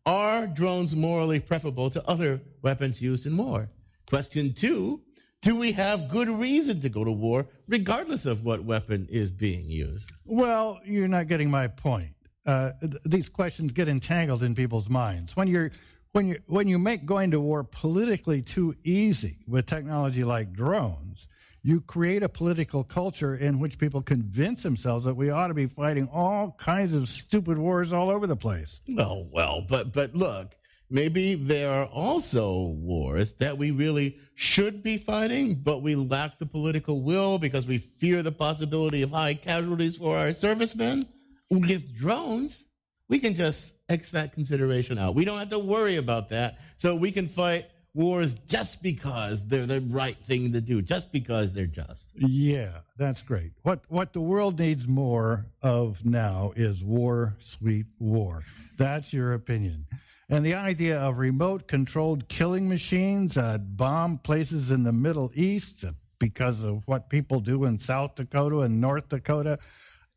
are drones morally preferable to other weapons used in war? Question 2, do we have good reason to go to war regardless of what weapon is being used? Well, you're not getting my point. These questions get entangled in people's minds. When you make going to war politically too easy with technology like drones, you create a political culture in which people convince themselves that we ought to be fighting all kinds of stupid wars all over the place. Well, but look, maybe there are also wars that we really should be fighting, but we lack the political will because we fear the possibility of high casualties for our servicemen. With drones, we can just X that consideration out. We don't have to worry about that. So we can fight wars just because they're the right thing to do, just because they're just. Yeah, that's great. What the world needs more of now is war, sweet war. That's your opinion. And the idea of remote-controlled killing machines that bomb places in the Middle East because of what people do in South Dakota and North Dakota,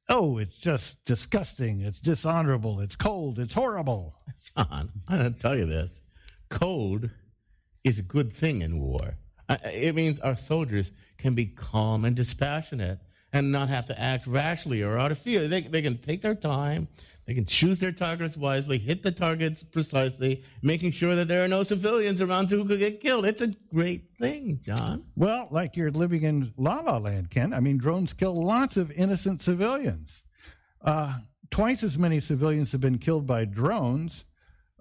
oh, it's just disgusting. It's dishonorable. It's cold. It's horrible. John, I'm going to tell you this. Cold is a good thing in war. It means our soldiers can be calm and dispassionate and not have to act rashly or out of fear. They can take their time. They can choose their targets wisely, hit the targets precisely, making sure that there are no civilians around who could get killed. It's a great thing, John. Well, like you're living in La La Land, Ken. I mean, drones kill lots of innocent civilians. Twice as many civilians have been killed by drones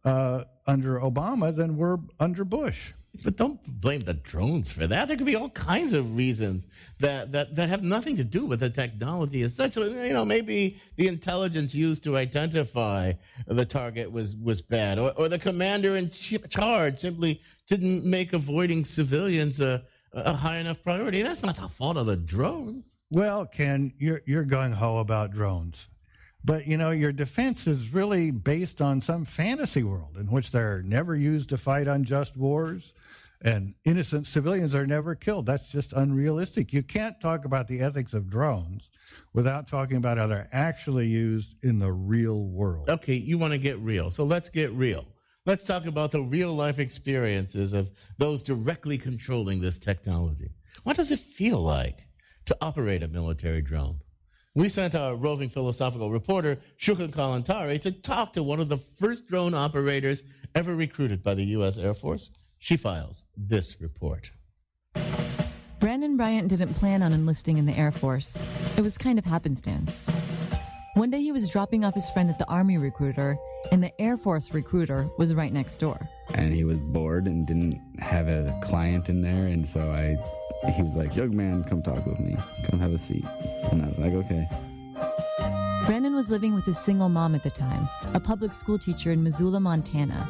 under Obama than were under Bush. But don't blame the drones for that. There could be all kinds of reasons that have nothing to do with the technology as such. Maybe the intelligence used to identify the target was bad, or the commander in charge simply didn't make avoiding civilians a high enough priority. That's not the fault of the drones. Well, Ken, you're gung-ho about drones. But, your defense is really based on some fantasy world in which they're never used to fight unjust wars and innocent civilians are never killed. That's just unrealistic. You can't talk about the ethics of drones without talking about how they're actually used in the real world. Okay, you want to get real. So let's get real. Let's talk about the real-life experiences of those directly controlling this technology. What does it feel like to operate a military drone? We sent our roving philosophical reporter, Shukla Kalantari, to talk to one of the first drone operators ever recruited by the U.S. Air Force. She files this report. Brandon Bryant didn't plan on enlisting in the Air Force. It was kind of happenstance. One day he was dropping off his friend at the Army recruiter, and the Air Force recruiter was right next door. And he was bored and didn't have a client in there, and so he was like, "Young man, come talk with me. Come have a seat." And I was like, okay. Brandon was living with his single mom at the time, a public school teacher in Missoula, Montana.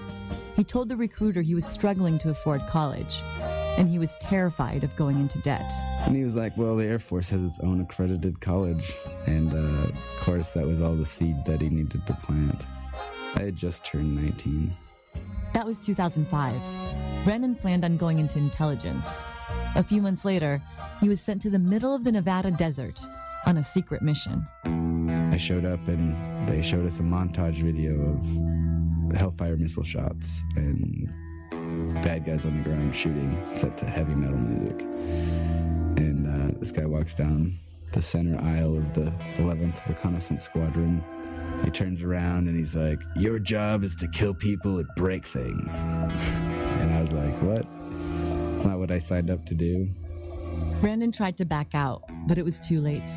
He told the recruiter he was struggling to afford college, and he was terrified of going into debt. And he was like, well, the Air Force has its own accredited college. And, of course, that was all the seed that he needed to plant. I had just turned 19. That was 2005. Brandon planned on going into intelligence. A few months later, he was sent to the middle of the Nevada desert on a secret mission. I showed up and they showed us a montage video of Hellfire missile shots and bad guys on the ground shooting set to heavy metal music. And this guy walks down the center aisle of the 11th Reconnaissance Squadron. He turns around and he's like, "Your job is to kill people and break things." And I was like, what? It's not what I signed up to do. Brandon tried to back out, but it was too late.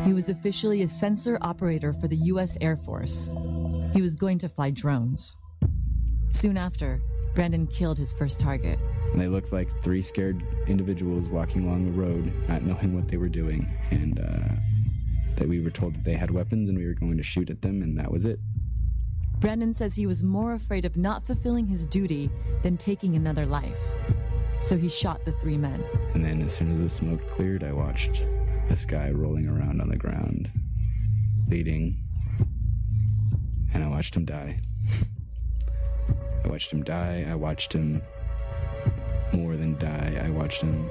He was officially a sensor operator for the U.S. Air Force. He was going to fly drones. Soon after, Brandon killed his first target. And they looked like three scared individuals walking along the road, not knowing what they were doing. And that we were told that they had weapons and we were going to shoot at them, and that was it. Brandon says he was more afraid of not fulfilling his duty than taking another life. So he shot the three men. And then as soon as the smoke cleared, I watched this guy rolling around on the ground, bleeding. And I watched him die. I watched him die. I watched him more than die. I watched him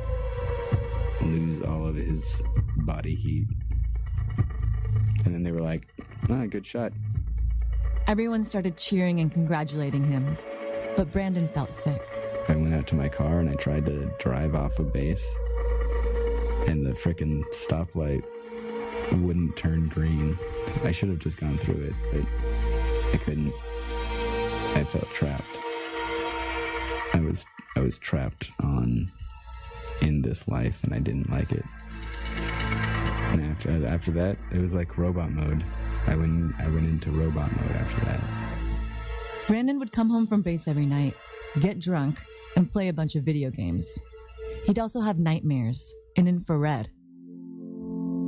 lose all of his body heat. And then they were like, good shot. Everyone started cheering and congratulating him, but Brandon felt sick. I went out to my car and I tried to drive off a base, and the frickin' stoplight wouldn't turn green. I should have just gone through it, but I couldn't. I felt trapped. I was trapped in this life, and I didn't like it. And after that, it was like robot mode. I went into robot mode after that. Brandon would come home from base every night, get drunk, and play a bunch of video games. He'd also have nightmares in infrared.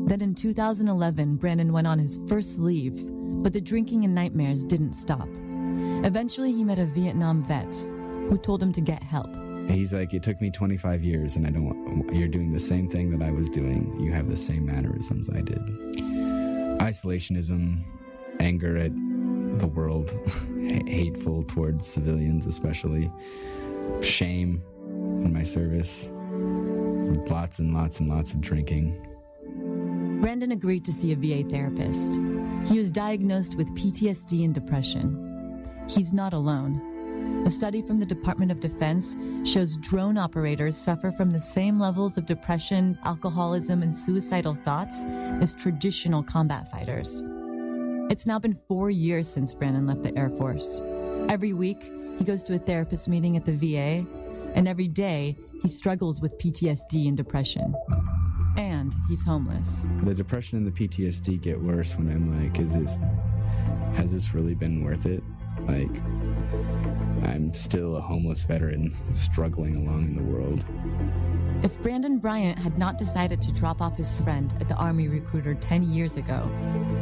Then in 2011, Brandon went on his first leave, but the drinking and nightmares didn't stop. Eventually, he met a Vietnam vet who told him to get help. He's like, "It took me 25 years, and you're doing the same thing that I was doing. You have the same mannerisms I did." Isolationism, anger at the world, hateful towards civilians especially, shame in my service, lots and lots and lots of drinking. Brandon agreed to see a VA therapist. He was diagnosed with PTSD and depression. He's not alone. A study from the Department of Defense shows drone operators suffer from the same levels of depression, alcoholism, and suicidal thoughts as traditional combat fighters. It's now been 4 years since Brandon left the Air Force. Every week, he goes to a therapist meeting at the VA, and every day, he struggles with PTSD and depression. And he's homeless. The depression and the PTSD get worse when I'm like, has this really been worth it? Like, I'm still a homeless veteran struggling along in the world. If Brandon Bryant had not decided to drop off his friend at the Army recruiter 10 years ago,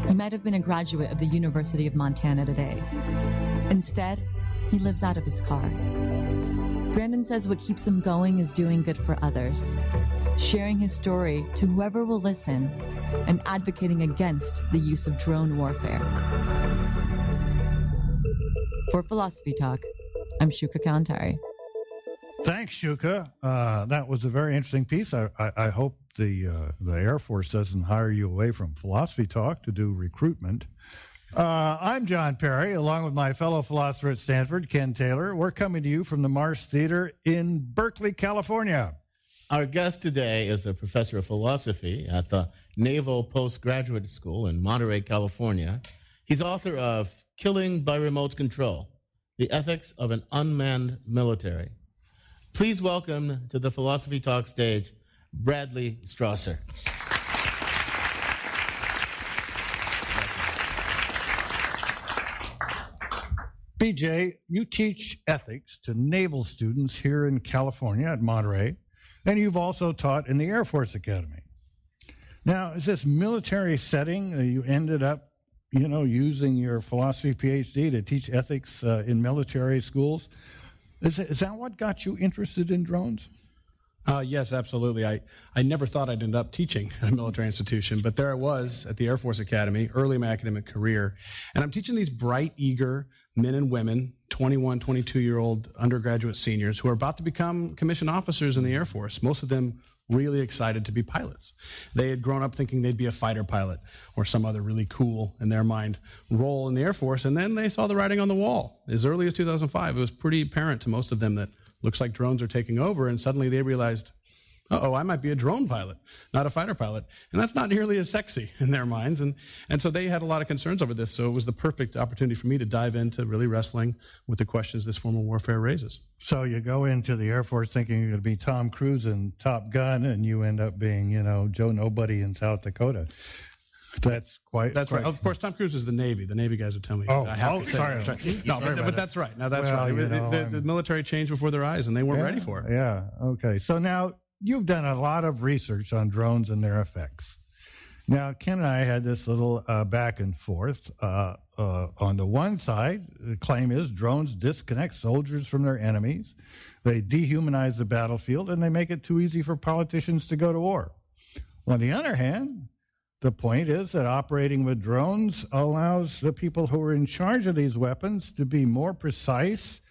he might have been a graduate of the University of Montana today. Instead, he lives out of his car. Brandon says what keeps him going is doing good for others, sharing his story to whoever will listen, and advocating against the use of drone warfare. For Philosophy Talk, I'm Shuka Kalantari. Thanks, Shuka. That was a very interesting piece. I hope the Air Force doesn't hire you away from Philosophy Talk to do recruitment. I'm John Perry, along with my fellow philosopher at Stanford, Ken Taylor. We're coming to you from the Mars Theater in Berkeley, California. Our guest today is a professor of philosophy at the Naval Postgraduate School in Monterey, California. He's author of Killing by Remote Control, The Ethics of an Unmanned Military. Please welcome to the Philosophy Talk stage, Bradley Strasser. BJ, you teach ethics to naval students here in California at Monterey, and you've also taught in the Air Force Academy. Now, is this military setting you ended up, using your philosophy PhD to teach ethics in military schools? Is that what got you interested in drones? Yes, absolutely. I never thought I'd end up teaching at a military institution, but there I was at the Air Force Academy, early in my academic career, and I'm teaching these bright, eager men and women, 21, 22-year-old undergraduate seniors who are about to become commissioned officers in the Air Force, most of them really excited to be pilots. They had grown up thinking they'd be a fighter pilot or some other really cool, in their mind, role in the Air Force, and then they saw the writing on the wall. As early as 2005, it was pretty apparent to most of them that looks like drones are taking over, and suddenly they realized, I might be a drone pilot, not a fighter pilot. And that's not nearly as sexy in their minds. And so they had a lot of concerns over this. So it was the perfect opportunity for me to dive into really wrestling with the questions this form of warfare raises. So you go into the Air Force thinking you're going to be Tom Cruise in Top Gun, and you end up being, Joe Nobody in South Dakota. That's right. Of course, Tom Cruise is the Navy. The Navy guys would tell me. Sorry. But that's right. Now, that's right. The military changed before their eyes, and they weren't ready for it. Yeah. Okay. So now you've done a lot of research on drones and their effects. Now, Ken and I had this little back and forth. On the one side, the claim is drones disconnect soldiers from their enemies. They dehumanize the battlefield, and they make it too easy for politicians to go to war. On the other hand, the point is that operating with drones allows the people who are in charge of these weapons to be more precise,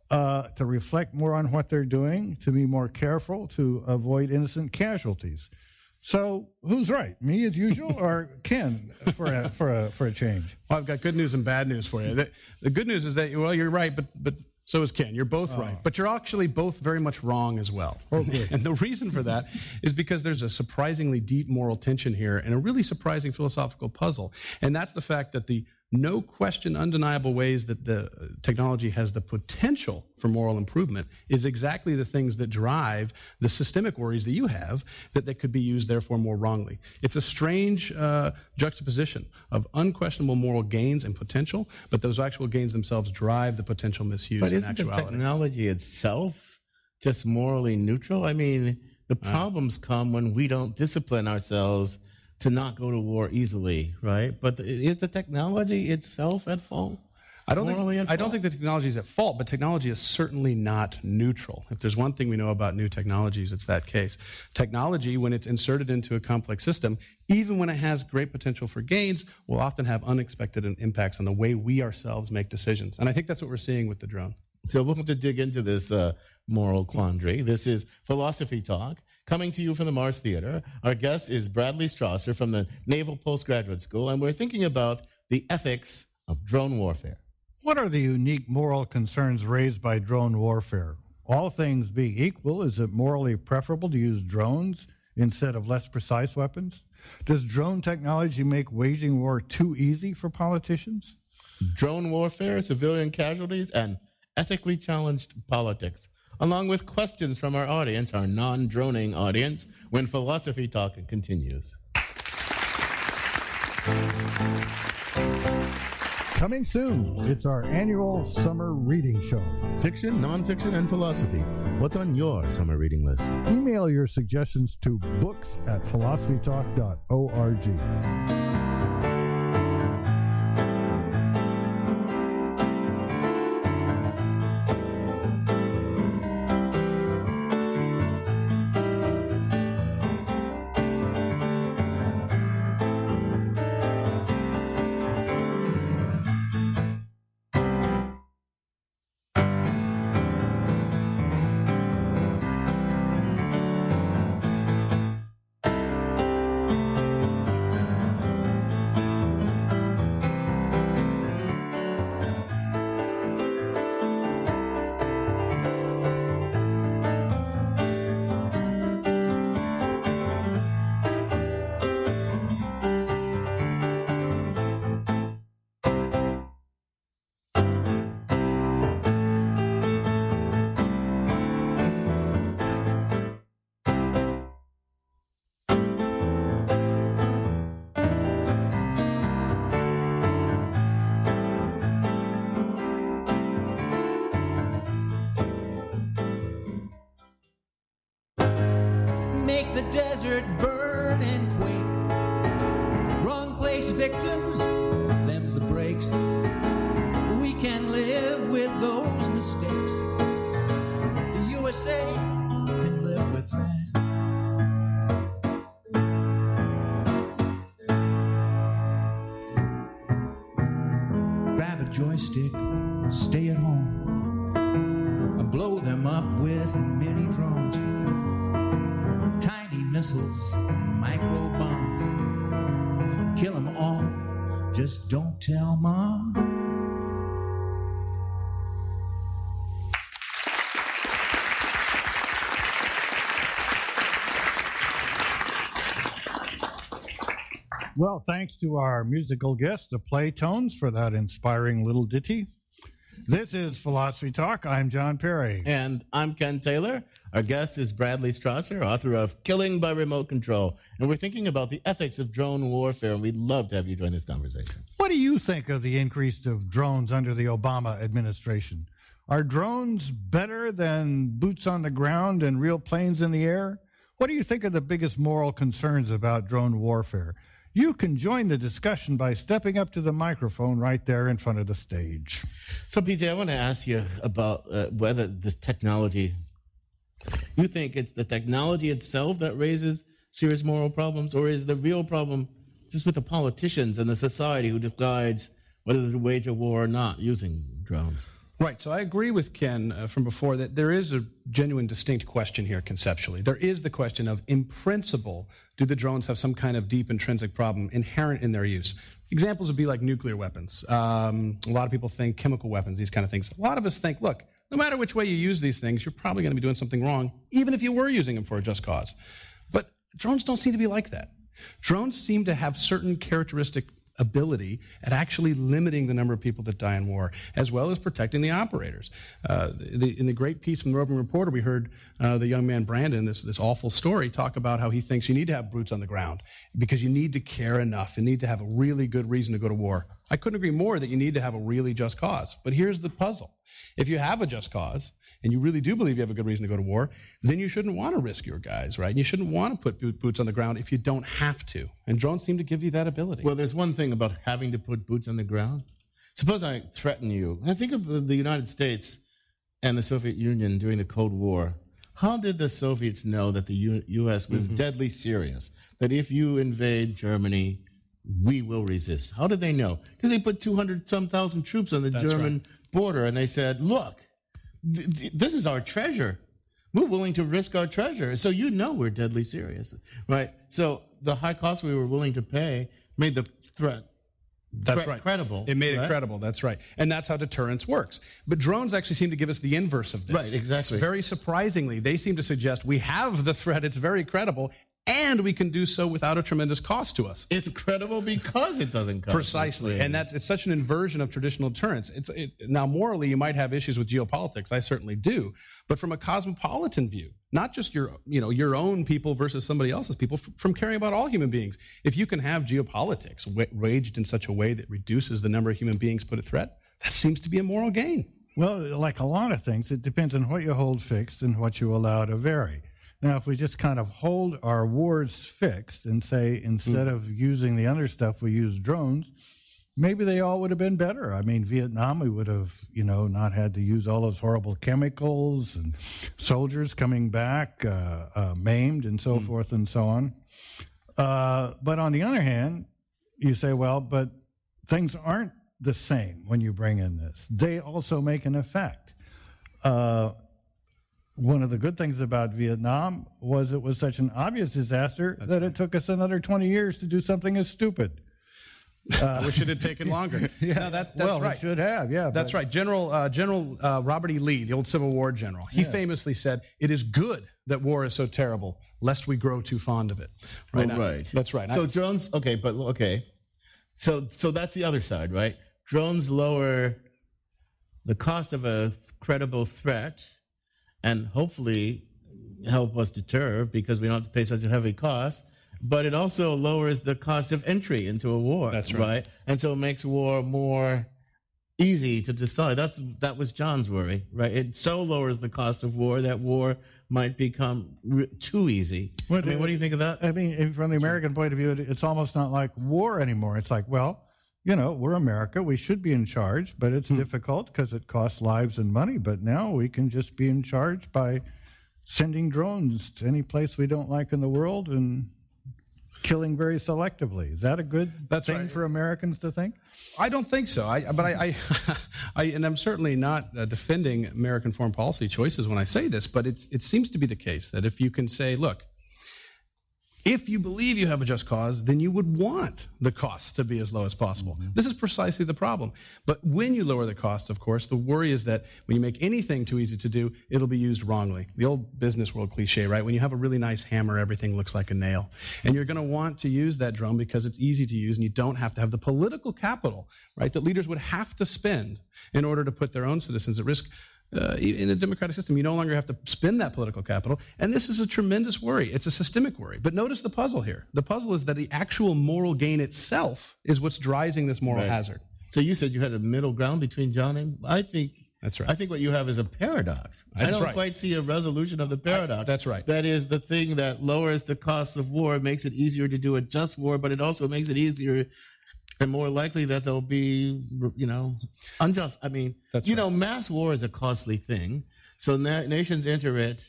to reflect more on what they're doing, to be more careful, to avoid innocent casualties. So who's right, me as usual, or Ken for a change? Well, I've got good news and bad news for you. The good news is that you're right, but so is Ken. You're both right, but you're actually both very much wrong as well. Okay. And the reason for that is because there's a surprisingly deep moral tension here and a really surprising philosophical puzzle. And that's the fact that the no question, undeniable ways that the technology has the potential for moral improvement is exactly the things that drive the systemic worries that you have that they could be used, therefore, more wrongly. It's a strange juxtaposition of unquestionable moral gains and potential, but those actual gains themselves drive the potential misuse in actuality. But isn't the technology itself just morally neutral? I mean, the problems come when we don't discipline ourselves to not go to war easily, right? But is the technology itself at fault? I don't think the technology is at fault, but technology is certainly not neutral. If there's one thing we know about new technologies, it's that case. Technology, when it's inserted into a complex system, even when it has great potential for gains, will often have unexpected impacts on the way we ourselves make decisions. And I think that's what we're seeing with the drone. So we'll have to dig into this moral quandary. This is Philosophy Talk, coming to you from the Mars Theater. Our guest is Bradley Strasser from the Naval Postgraduate School, and we're thinking about the ethics of drone warfare. What are the unique moral concerns raised by drone warfare? All things being equal, is it morally preferable to use drones instead of less precise weapons? Does drone technology make waging war too easy for politicians? Drone warfare, civilian casualties, and ethically challenged politics, along with questions from our audience, our non-droning audience, when Philosophy Talk continues. Coming soon, it's our annual summer reading show. Fiction, nonfiction, and philosophy. What's on your summer reading list? Email your suggestions to books@philosophytalk.org. Make the desert burn and quake. Wrong place victims, them's the breaks. We can live with those mistakes. The USA can live with that. Grab a joystick, stay at home, and blow them up with mini drones. Tiny missiles, micro bombs, kill them all, just don't tell Mom. Well, thanks to our musical guest, the Playtones, for that inspiring little ditty. This is Philosophy Talk. I'm John Perry. And I'm Ken Taylor. Our guest is Bradley Strasser, author of Killing by Remote Control. And we're thinking about the ethics of drone warfare, and we'd love to have you join this conversation. What do you think of the increase of drones under the Obama administration? Are drones better than boots on the ground and real planes in the air? What do you think are the biggest moral concerns about drone warfare? You can join the discussion by stepping up to the microphone right there in front of the stage. So, PJ, I want to ask you about whether this technology, you think it's the technology itself that raises serious moral problems, or is the real problem just with the politicians and the society who decides whether to wage a war or not using drones? Right. So I agree with Ken from before that there is a genuine distinct question here conceptually. There is the question of, in principle, do the drones have some kind of deep intrinsic problem inherent in their use? Examples would be like nuclear weapons. A lot of people think chemical weapons, these kind of things. A lot of us think, look, no matter which way you use these things, you're probably going to be doing something wrong, even if you were using them for a just cause. But drones don't seem to be like that. Drones seem to have certain characteristic ability at actually limiting the number of people that die in war, as well as protecting the operators. In the great piece from the Roving Reporter, we heard the young man Brandon, this awful story, talk about how he thinks you need to have boots on the ground because you need to care enough and need to have a really good reason to go to war. I couldn't agree more that you need to have a really just cause. But here's the puzzle. If you have a just cause, and you really do believe you have a good reason to go to war, then you shouldn't want to risk your guys, right? And you shouldn't want to put boots on the ground if you don't have to. And drones seem to give you that ability. Well, there's one thing about having to put boots on the ground. Suppose I threaten you. I think of the United States and the Soviet Union during the Cold War. How did the Soviets know that the U.S. was deadly serious? That if you invade Germany, we will resist? How did they know? Because they put 200-some thousand troops on the German border, and they said, look, this is our treasure. We're willing to risk our treasure. So you know we're deadly serious, right? So the high cost we were willing to pay made the threat That's right. Credible. It made right? it credible. That's right. And that's how deterrence works. But drones actually seem to give us the inverse of this. Right, exactly. Very surprisingly, they seem to suggest we have the threat, it's very credible, and we can do so without a tremendous cost to us. It's credible because it doesn't cost. Precisely. And it's such an inversion of traditional deterrence. Now, morally, you might have issues with geopolitics. I certainly do. But from a cosmopolitan view, not just your own people versus somebody else's people, from caring about all human beings, if you can have geopolitics waged in such a way that reduces the number of human beings put at threat, that seems to be a moral gain. Well, like a lot of things, it depends on what you hold fixed and what you allow to vary. Now, if we just kind of hold our wars fixed and say, instead of using the other stuff, we use drones, maybe they all would have been better. I mean, Vietnam, we would have, not had to use all those horrible chemicals and soldiers coming back maimed and so forth and so on. But on the other hand, you say, well, but things aren't the same when you bring in this. They also make an effect. One of the good things about Vietnam was it was such an obvious disaster that it took us another 20 years to do something as stupid. I wish it had taken longer. Yeah, no, that's right. It should have, yeah. That's right. General Robert E. Lee, the old Civil War general, he famously said, "It is good that war is so terrible, lest we grow too fond of it." Right. That's right. So drones, okay. So that's the other side, right? Drones lower the cost of a credible threat and hopefully help us deter because we don't have to pay such a heavy cost. But it also lowers the cost of entry into a war. That's right. And so it makes war more easy to decide. That was John's worry, right? It so lowers the cost of war that war might become too easy. What do you think of that? I mean, from the American point of view, it's almost not like war anymore. It's like, well, we're America. We should be in charge, but it's difficult because it costs lives and money. But now we can just be in charge by sending drones to any place we don't like in the world and killing very selectively. Is that a good thing for Americans to think? I don't think so. And I'm certainly not defending American foreign policy choices when I say this, but it seems to be the case that if you can say, look, if you believe you have a just cause, then you would want the costs to be as low as possible. This is precisely the problem. But when you lower the cost, of course, the worry is that when you make anything too easy to do, it'll be used wrongly. The old business world cliche, right? When you have a really nice hammer, everything looks like a nail. And you're going to want to use that drone because it's easy to use and you don't have to have the political capital, right, that leaders would have to spend in order to put their own citizens at risk. In a democratic system, you no longer have to spend that political capital. And this is a tremendous worry. It's a systemic worry. But notice the puzzle here. The puzzle is that the actual moral gain itself is what's driving this moral hazard. So you said you had a middle ground between John and I think that's right. I think what you have is a paradox. I don't quite see a resolution of the paradox. That's right. That is the thing that lowers the cost of war, makes it easier to do a just war, but it also makes it easier and more likely that there'll be, unjust. I mean, mass war is a costly thing. So nations enter it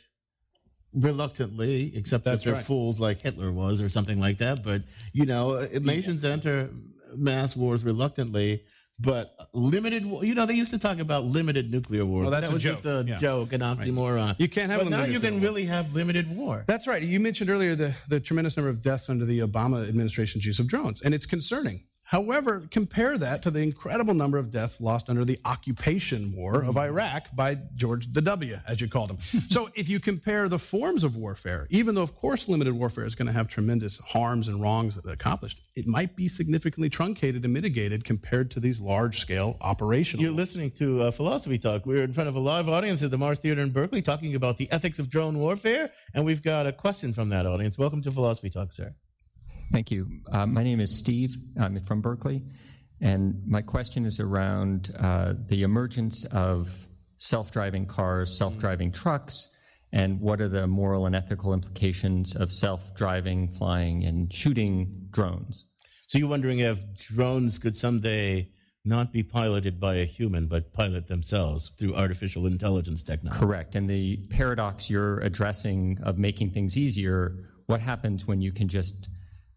reluctantly, except that they're fools like Hitler was or something like that. But, nations enter mass wars reluctantly. But limited, they used to talk about limited nuclear war. Well, that was joke. Just a joke, an oxymoron. Right. You can't have. But now you can really have limited war. That's right. You mentioned earlier the tremendous number of deaths under the Obama administration's use of drones, and it's concerning. However, compare that to the incredible number of deaths lost under the occupation war of Iraq by George the W, as you called him. So if you compare the forms of warfare, even though, of course, limited warfare is going to have tremendous harms and wrongs accomplished, it might be significantly truncated and mitigated compared to these large-scale operational. You're listening to Philosophy Talk. We're in front of a live audience at the Mars Theater in Berkeley talking about the ethics of drone warfare, and we've got a question from that audience. Welcome to Philosophy Talk, sir. Thank you. My name is Steve. I'm from Berkeley. And my question is around the emergence of self-driving cars, self-driving trucks, and what are the moral and ethical implications of self-driving, flying, and shooting drones? So you're wondering if drones could someday not be piloted by a human, but pilot themselves through artificial intelligence technology? Correct. And the paradox you're addressing of making things easier, what happens when you can just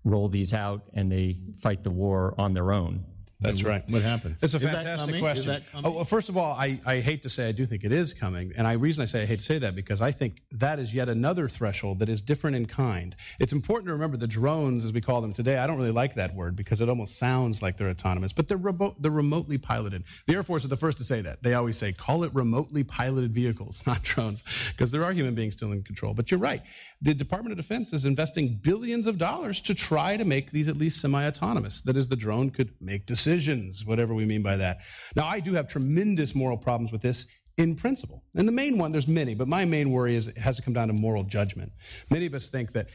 roll these out and they fight the war on their own? That's right. What happens? It's a Is that fantastic coming? question. Is that coming? Well, first of all, I hate to say I do think it is coming. And the reason I say I hate to say that because I think that is yet another threshold that is different in kind. It's important to remember the drones, as we call them today. I don't really like that word because it almost sounds like they're autonomous, but they're remotely piloted. The Air Force is the first to say that. They always say, call it remotely piloted vehicles, not drones, because there are human beings still in control. But you're right. The Department of Defense is investing billions of dollars to try to make these at least semi-autonomous. That is, the drone could make decisions, whatever we mean by that. Now, I do have tremendous moral problems with this in principle. And the main one, there's many, but my main worry is it has to come down to moral judgment. Many of us think that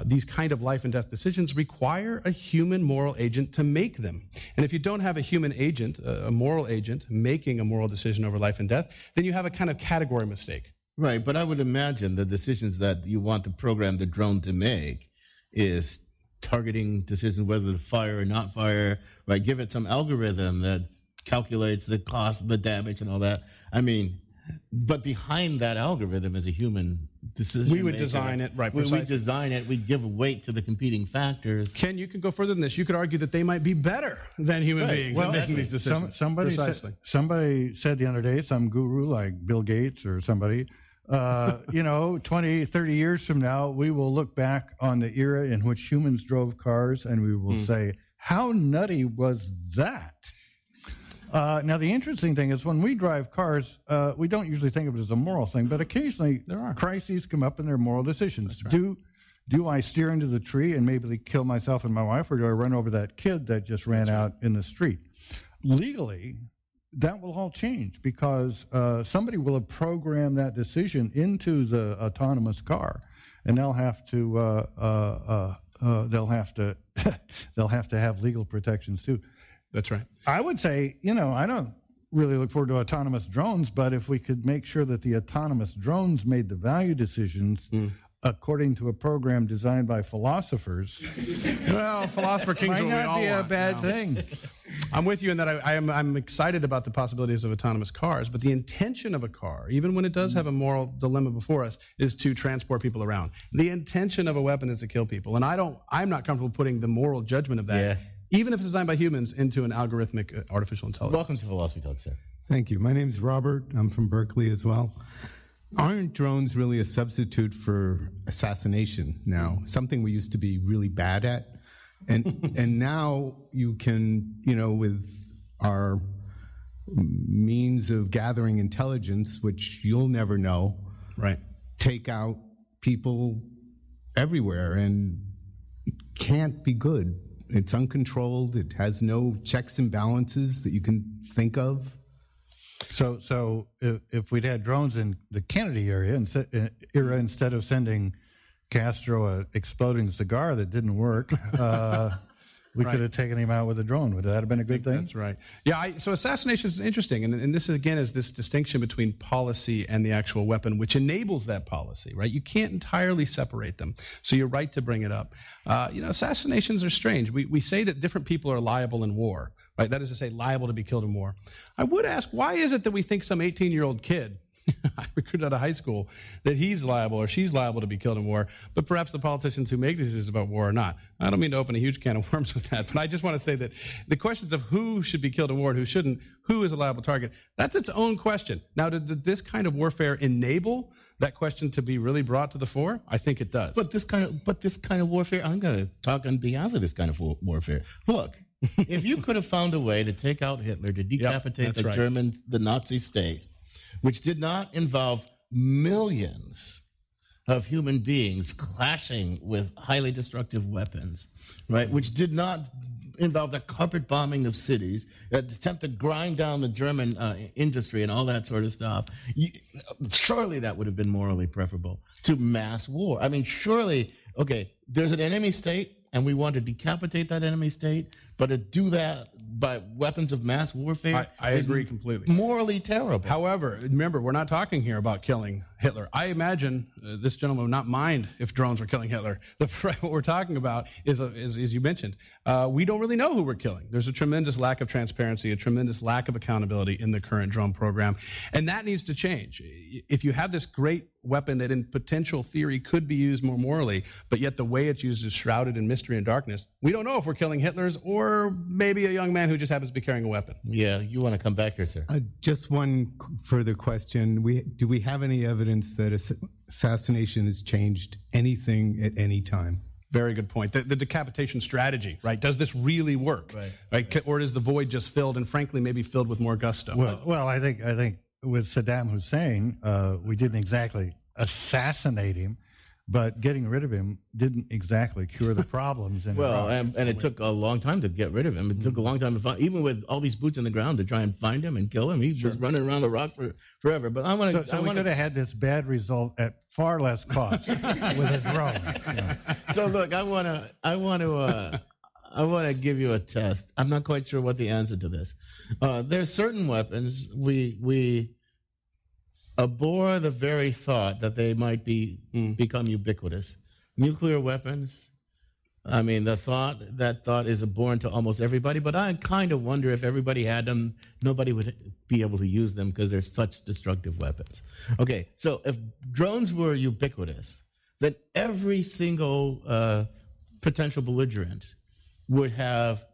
these kind of life and death decisions require a human moral agent to make them. And if you don't have a human agent, a moral agent, making a moral decision over life and death, then you have a kind of category mistake. Right, but I would imagine the decisions that you want to program the drone to make is targeting decisions whether to fire or not fire, right? Give it some algorithm that calculates the cost, the damage, and all that. I mean, but behind that algorithm is a human decision. We would design it, right? We design it. We give weight to the the factors. Ken, you can go further than this. You could argue that they might be better than human beings in making these decisions. Somebody said the other day, some guru like Bill Gates or somebody, 20, 30 years from now, we will look back on the era in which humans drove cars and we will say, how nutty was that? Now, the interesting thing is when we drive cars, we don't usually think of it as a moral thing, but occasionally crises come up and they're moral decisions. Right. Do I steer into the tree and maybe kill myself and my wife, or do I run over that kid that just ran out in the street? Legally, that will all change because somebody will have programmed that decision into the autonomous car, and they'll have to they'll have to have legal protections too. That's right. I would say, I don't really look forward to autonomous drones, but if we could make sure that the autonomous drones made the value decisions according to a program designed by philosophers, well, philosopher kings might will not be a bad thing. I'm with you in that I'm excited about the possibilities of autonomous cars, but the intention of a car, even when it does have a moral dilemma before us, is to transport people around. The intention of a weapon is to kill people, and I'm not comfortable putting the moral judgment of that, even if it's designed by humans, into an algorithmic artificial intelligence. Welcome to Philosophy Talk, sir. Thank you. My name's Robert. I'm from Berkeley as well. Aren't drones really a substitute for assassination now? Something we used to be really bad at. And now you can, with our means of gathering intelligence, which you'll never know, right, take out people everywhere, and it can't be good. It's uncontrolled. It has no checks and balances that you can think of. So if we'd had drones in the Kennedy era instead of sending Castro an exploding cigar that didn't work, we could have taken him out with a drone. Would that have been a good thing? That's right. Yeah, so assassination is interesting. And this, again, is this distinction between policy and the actual weapon, which enables that policy, right? You can't entirely separate them. So you're right to bring it up. Assassinations are strange. We say that different people are liable in war, right? That is to say, liable to be killed in war. I would ask, why is it that we think some 18-year-old kid I recruited out of high school, that he's liable or she's liable to be killed in war, but perhaps the politicians who make decisions about war are not? I don't mean to open a huge can of worms with that, but I just want to say that the questions of who should be killed in war and who shouldn't, who is a liable target, that's its own question. Now, did this kind of warfare enable that question to be really brought to the fore? I think it does. But this kind of warfare, I'm going to talk on behalf of this kind of warfare. Look, if you could have found a way to take out Hitler, to decapitate the Nazi state, which did not involve millions of human beings clashing with highly destructive weapons, right? Which did not involve the carpet bombing of cities, that attempt to grind down the German industry and all that sort of stuff. Surely that would have been morally preferable to mass war. I mean, surely, okay, there's an enemy state, and we want to decapitate that enemy state, but to do that by weapons of mass warfare, I agree completely. Morally terrible. However, remember, we're not talking here about killing Hitler. I imagine this gentleman would not mind if drones were killing Hitler. What we're talking about is, as you mentioned, we don't really know who we're killing. There's a tremendous lack of transparency, a tremendous lack of accountability in the current drone program, and that needs to change. If you have this great weapon that in potential theory could be used more morally, but yet the way it's used is shrouded in mystery and darkness, we don't know if we're killing Hitlers or or maybe a young man who just happens to be carrying a weapon. Yeah, you want to come back here, sir. Just one further question. Do we have any evidence that assassination has changed anything at any time? Very good point. The decapitation strategy, right? Does this really work? Right? Or is the void just filled, and frankly, maybe filled with more gusto? Well, I think with Saddam Hussein, we didn't exactly assassinate him, but getting rid of him didn't exactly cure the problems. And it took a long time to get rid of him. It took a long time to find, even with all these boots in the ground to try and find him and kill him. He was running around Iraq forever. But I want to. So we could have had this bad result at far less cost with a drone. Yeah. So look, I want to give you a test. I'm not quite sure what the answer to this. There's certain weapons we abhor the very thought that they might become ubiquitous. Nuclear weapons, I mean, that thought is abhorrent to almost everybody, but I kind of wonder if everybody had them, nobody would be able to use them because they're such destructive weapons. Okay, so if drones were ubiquitous, then every single potential belligerent would have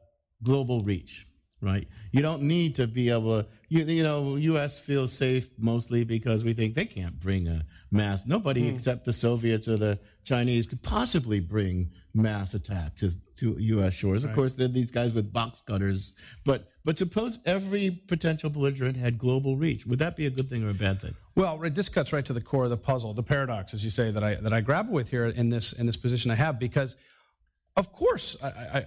global reach. Right, you don't need to be able to. U.S. feels safe mostly because we think they can't bring a mass. Nobody except the Soviets or the Chinese could possibly bring mass attack to U.S. shores. Of course, there are these guys with box cutters. But suppose every potential belligerent had global reach. Would that be a good thing or a bad thing? Well, this cuts right to the core of the puzzle, the paradox, as you say, that I grapple with here in this position I have, because. Of course,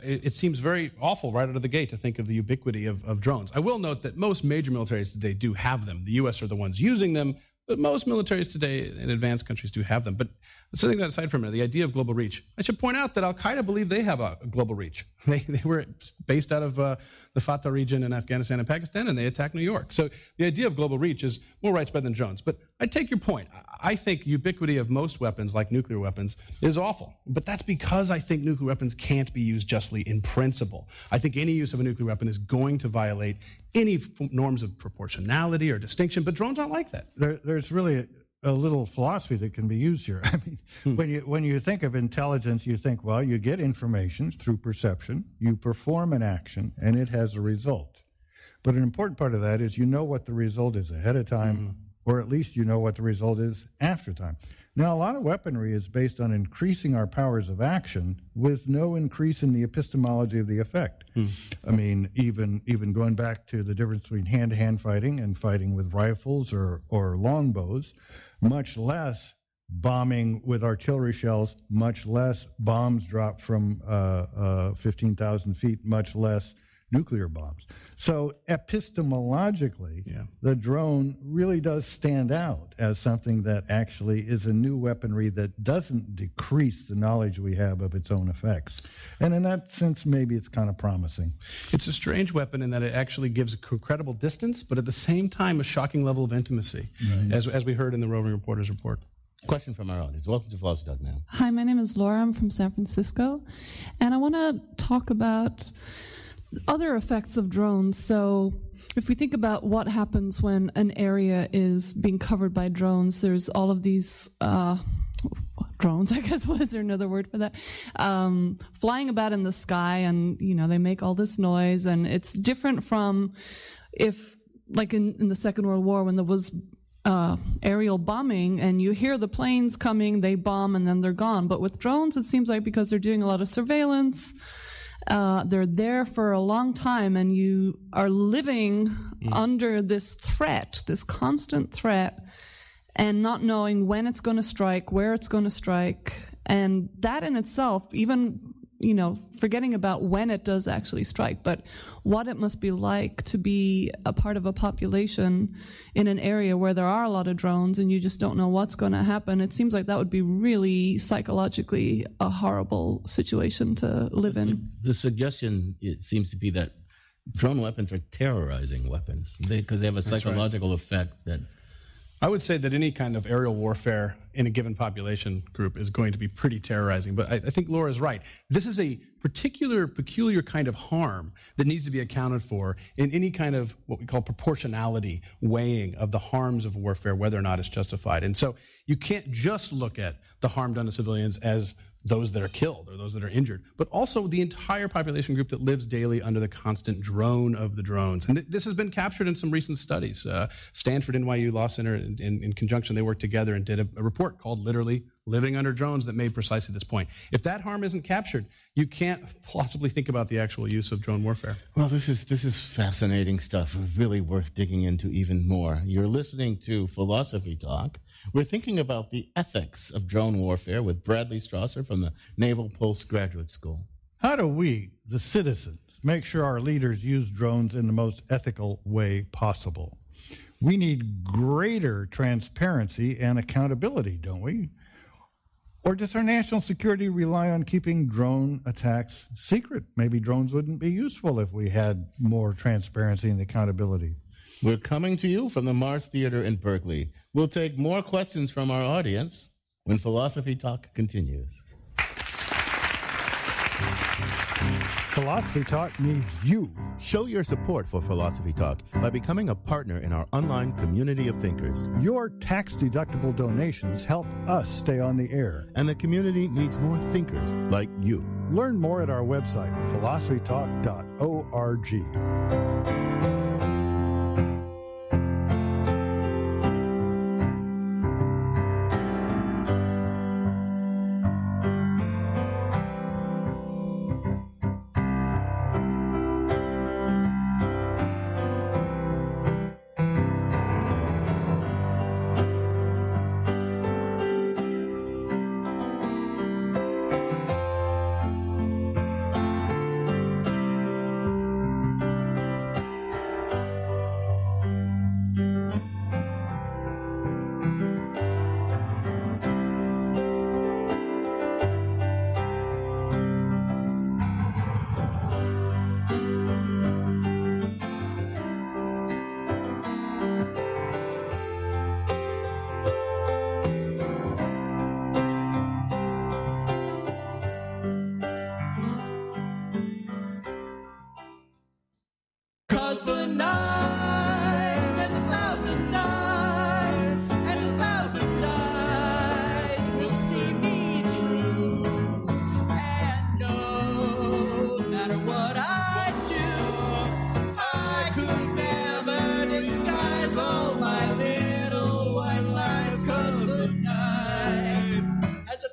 it seems very awful right out of the gate to think of the ubiquity of drones. I will note that most major militaries today do have them. The U.S. are the ones using them, but most militaries today in advanced countries do have them. But setting that aside for a minute, the idea of global reach, I should point out that Al-Qaeda believe they have a global reach. They were based out of the Fatah region in Afghanistan and Pakistan, and they attacked New York. So the idea of global reach is more widespread than drones. But I take your point. I think ubiquity of most weapons, like nuclear weapons, is awful. But that's because I think nuclear weapons can't be used justly in principle. I think any use of a nuclear weapon is going to violate any norms of proportionality or distinction, but drones aren't like that. There's really a little philosophy that can be used here. I mean, when you think of intelligence, you think, well, you get information through perception, you perform an action, and it has a result. But an important part of that is you know what the result is ahead of time, or at least you know what the result is after time. Now, a lot of weaponry is based on increasing our powers of action with no increase in the epistemology of the effect. I mean, even going back to the difference between hand-to-hand fighting and fighting with rifles or longbows, much less bombing with artillery shells, much less bombs dropped from 15,000 feet, much less nuclear bombs. So epistemologically, the drone really does stand out as something that actually is a new weaponry that doesn't decrease the knowledge we have of its own effects. And in that sense, maybe it's kind of promising. It's a strange weapon in that it actually gives a credible distance, but at the same time, a shocking level of intimacy, as we heard in the roving reporter's report. Question from our audience. Welcome to Philosophy Talk Now. Hi, my name is Laura. I'm from San Francisco, and I want to talk about other effects of drones. So if we think about what happens when an area is being covered by drones, there's all of these drones, I guess, what is there another word for that? Flying about in the sky, and, they make all this noise, and it's different from if, like in the Second World War, when there was aerial bombing, and you hear the planes coming, they bomb, and then they're gone. But with drones, it seems like because they're doing a lot of surveillance, they're there for a long time, and you are living under this threat, this constant threat, and not knowing when it's going to strike, where it's going to strike. And that in itself, even, forgetting about when it does actually strike, but what it must be like to be a part of a population in an area where there are a lot of drones and you just don't know what's going to happen. It seems like that would be really psychologically a horrible situation to live in. The suggestion, it seems to be that drone weapons are terrorizing weapons because they have a psychological effect that... I would say that any kind of aerial warfare in a given population group is going to be pretty terrorizing. But I think Laura's right. This is a peculiar kind of harm that needs to be accounted for in any kind of what we call proportionality weighing of the harms of warfare, whether or not it's justified. And so you can't just look at the harm done to civilians as those that are killed or those that are injured, but also the entire population group that lives daily under the constant drone of the drones. And this has been captured in some recent studies. Stanford NYU Law Center, in conjunction, they worked together and did a report called literally Living Under Drones that made precisely this point. If that harm isn't captured, you can't possibly think about the actual use of drone warfare. Well, this is fascinating stuff, really worth digging into even more. You're listening to Philosophy Talk. We're thinking about the ethics of drone warfare with Bradley Strasser from the Naval Postgraduate School. How do we, the citizens, make sure our leaders use drones in the most ethical way possible? We need greater transparency and accountability, don't we? Or does our national security rely on keeping drone attacks secret? Maybe drones wouldn't be useful if we had more transparency and accountability. We're coming to you from the Mars Theater in Berkeley. We'll take more questions from our audience when Philosophy Talk continues. Philosophy Talk needs you. Show your support for Philosophy Talk by becoming a partner in our online community of thinkers. Your tax-deductible donations help us stay on the air. And the community needs more thinkers like you. Learn more at our website, philosophytalk.org.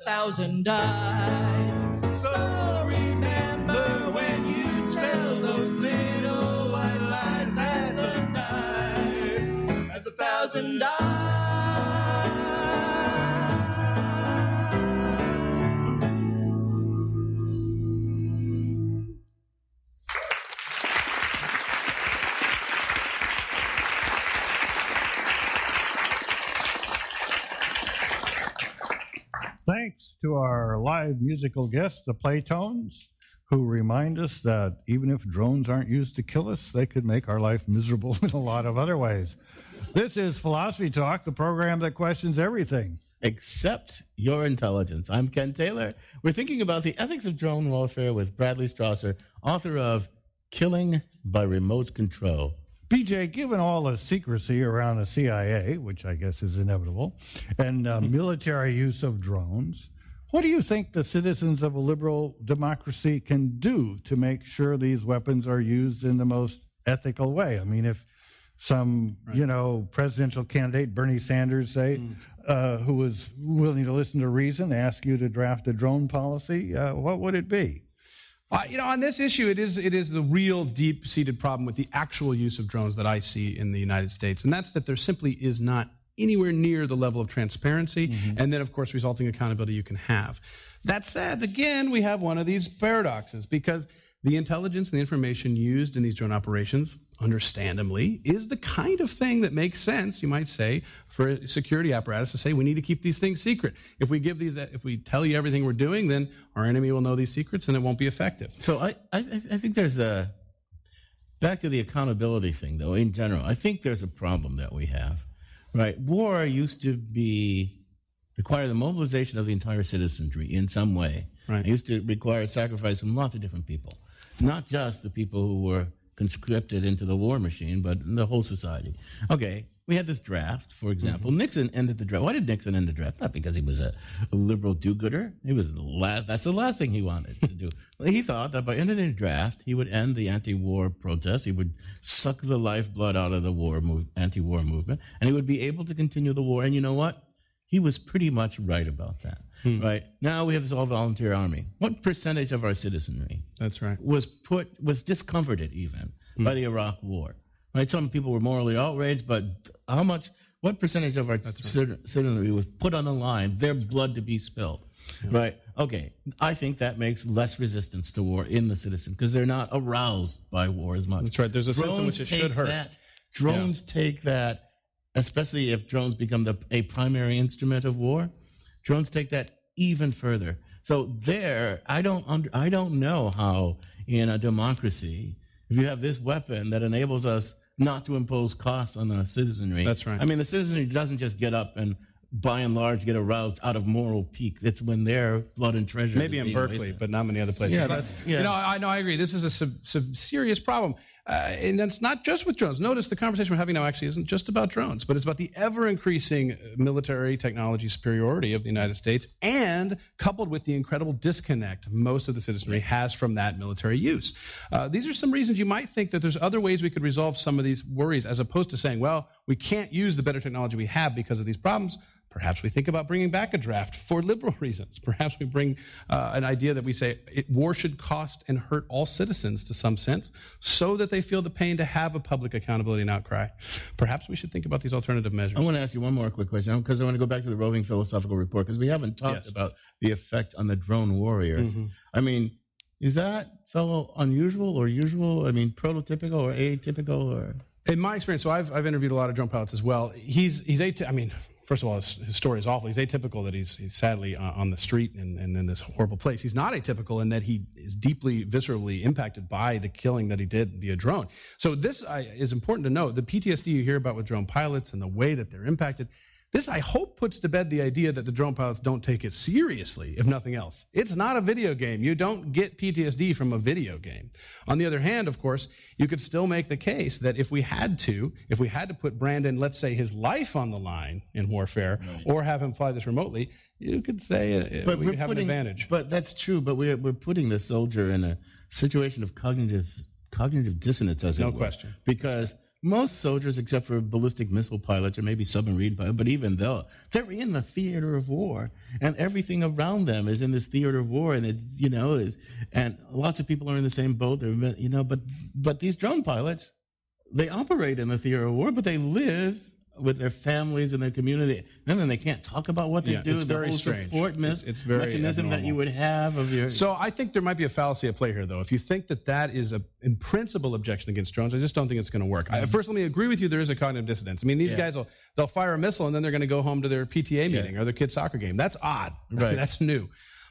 Thousand eyes. So remember when you tell those little white lies that the night has 1,000 eyes. Thanks to our live musical guests, the Playtones, who remind us that even if drones aren't used to kill us, they could make our life miserable in a lot of other ways. This is Philosophy Talk, the program that questions everything except your intelligence. I'm Ken Taylor. We're thinking about the ethics of drone warfare with Bradley Strasser, author of Killing by Remote Control. BJ, given all the secrecy around the CIA, which I guess is inevitable, and military use of drones, what do you think the citizens of a liberal democracy can do to make sure these weapons are used in the most ethical way? I mean, if some, presidential candidate, Bernie Sanders, say, who was willing to listen to reason, ask you to draft a drone policy, what would it be? On this issue, it is the real deep-seated problem with the actual use of drones that I see in the United States, and that's that there simply is not anywhere near the level of transparency and then, of course, resulting accountability you can have. That said, again, we have one of these paradoxes because the intelligence and the information used in these drone operations, understandably, is the kind of thing that makes sense, you might say, for a security apparatus to say we need to keep these things secret. If we tell you everything we're doing, then our enemy will know these secrets and it won't be effective. So I think there's back to the accountability thing, though, in general, I think there's a problem that we have. Right, war used to require the mobilization of the entire citizenry in some way. Right. It used to require sacrifice from lots of different people, not just the people who were conscripted into the war machine, but the whole society. Okay, we had this draft, for example. Nixon ended the draft. Why did Nixon end the draft? Not because he was a liberal do-gooder. He was that's the last thing he wanted to do. He thought that by ending the draft, he would end the anti-war protests. He would suck the lifeblood out of the anti-war movement, and he would be able to continue the war. And you know what? He was pretty much right about that. Right now, we have this all-volunteer army. What percentage of our citizenry? That's right. Was discomforted even by the Iraq War? Right. Some people were morally outraged, but what percentage of our citizenry was put on the line, their blood to be spilled? Yeah. Right. Okay. I think that makes less resistance to war in the citizen because they're not aroused by war as much. That's right. There's a sense in which it should hurt. Drones take that. Especially if drones become a primary instrument of war, drones take that even further. So I don't know how in a democracy, if you have this weapon that enables us not to impose costs on the citizenry. That's right. I mean, the citizenry doesn't just get up and, by and large, get aroused out of moral pique. It's when their blood and treasure. Maybe in Berkeley, wasted. But not many other places. Yeah, I agree. This is a serious problem. And that's not just with drones. Notice the conversation we're having now actually isn't just about drones, but it's about the ever-increasing military technology superiority of the United States and coupled with the incredible disconnect most of the citizenry has from that military use. These are some reasons you might think that there's other ways we could resolve some of these worries as opposed to saying, well, we can't use the better technology we have because of these problems. Perhaps we think about bringing back a draft for liberal reasons. Perhaps we bring an idea that we say war should cost and hurt all citizens to some sense so that they feel the pain to have a public accountability and outcry. Perhaps we should think about these alternative measures. I want to ask you one more quick question because I want to go back to the roving philosophical report because we haven't talked about the effect on the drone warriors. I mean, is that fellow unusual or usual? I mean, prototypical or atypical? Or in my experience, so I've interviewed a lot of drone pilots as well. First of all, his story is awful. He's atypical that he's sadly on the street and in this horrible place. He's not atypical in that he is deeply, viscerally impacted by the killing that he did via drone. So this is important to note. The PTSD you hear about with drone pilots and the way that they're impacted, this, I hope, puts to bed the idea that the drone pilots don't take it seriously, if nothing else. It's not a video game. You don't get PTSD from a video game. On the other hand, of course, you could still make the case that if we had to put Brandon, let's say, his life on the line in warfare, or have him fly this remotely, you could say we could have an advantage. But that's true. But we're putting the soldier in a situation of cognitive dissonance, as it were. No question. Because most soldiers, except for ballistic missile pilots or maybe submarine pilots, but even though they're in the theater of war, and everything around them is in this theater of war, and and lots of people are in the same boat. But these drone pilots, they operate in the theater of war, but they live with their families and their community, and then they can't talk about what they do. It's the very whole strange. support mechanism that you would have of your. So I think there might be a fallacy at play here, though. If you think that is a in principle objection against drones, I just don't think it's going to work. First, let me agree with you. There is a cognitive dissonance. I mean, these guys they'll fire a missile and then they're going to go home to their PTA meeting or their kid's soccer game. That's odd. Right. That's new.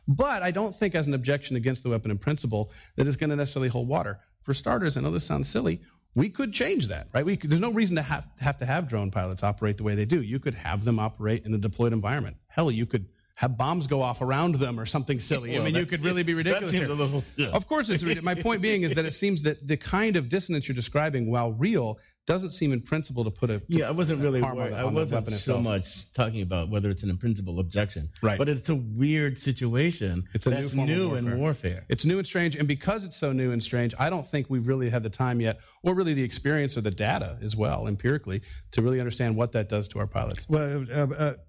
But I don't think as an objection against the weapon in principle that it's going to necessarily hold water. For starters, I know this sounds silly, we could change that, right? There's no reason to have drone pilots operate the way they do. You could have them operate in a deployed environment. Hell, you could have bombs go off around them or something silly. Well, I mean, you could really be ridiculous. That seems a little. Yeah. Of course, it's ridiculous. My point being is that it seems that the kind of dissonance you're describing, while real, doesn't seem in principle to put a I wasn't really worried. I wasn't so much talking about whether it's an in principle objection, right? But it's a weird situation. That's new in warfare. It's new and strange, and because it's so new and strange, I don't think we've really had the time yet, or really the experience or the data as well, empirically, to really understand what that does to our pilots. Well,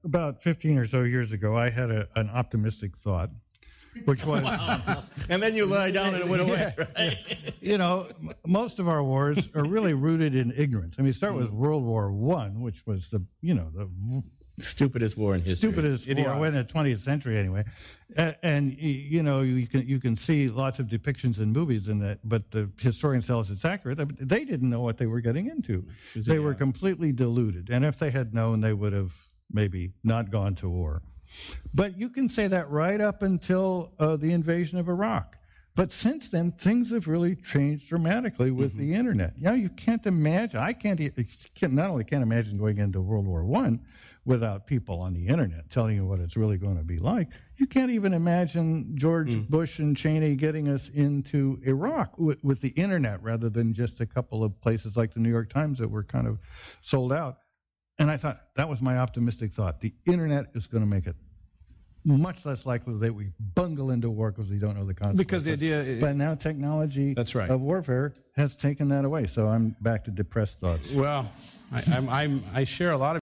about 15 or so years ago, I had an optimistic thought, which was, and then you lie down and it went away. Right? Most of our wars are really rooted in ignorance. I mean, start with World War I, which was the stupidest war in history. Stupidest war in the 20th century, anyway. And you can see lots of depictions in movies in that, but the historians tell us it's accurate. They didn't know what they were getting into. They were completely deluded, and if they had known, they would have maybe not gone to war. But you can say that right up until the invasion of Iraq. But since then, things have really changed dramatically with the internet. You can't imagine. Not only can't imagine going into World War I without people on the internet telling you what it's really going to be like. You can't even imagine George Bush and Cheney getting us into Iraq with the internet rather than just a couple of places like the New York Times that were kind of sold out. And I thought, that was my optimistic thought. The internet is going to make it much less likely that we bungle into war because we don't know the consequences. Because the idea... But now technology of warfare has taken that away. So I'm back to depressed thoughts. Well, I share a lot of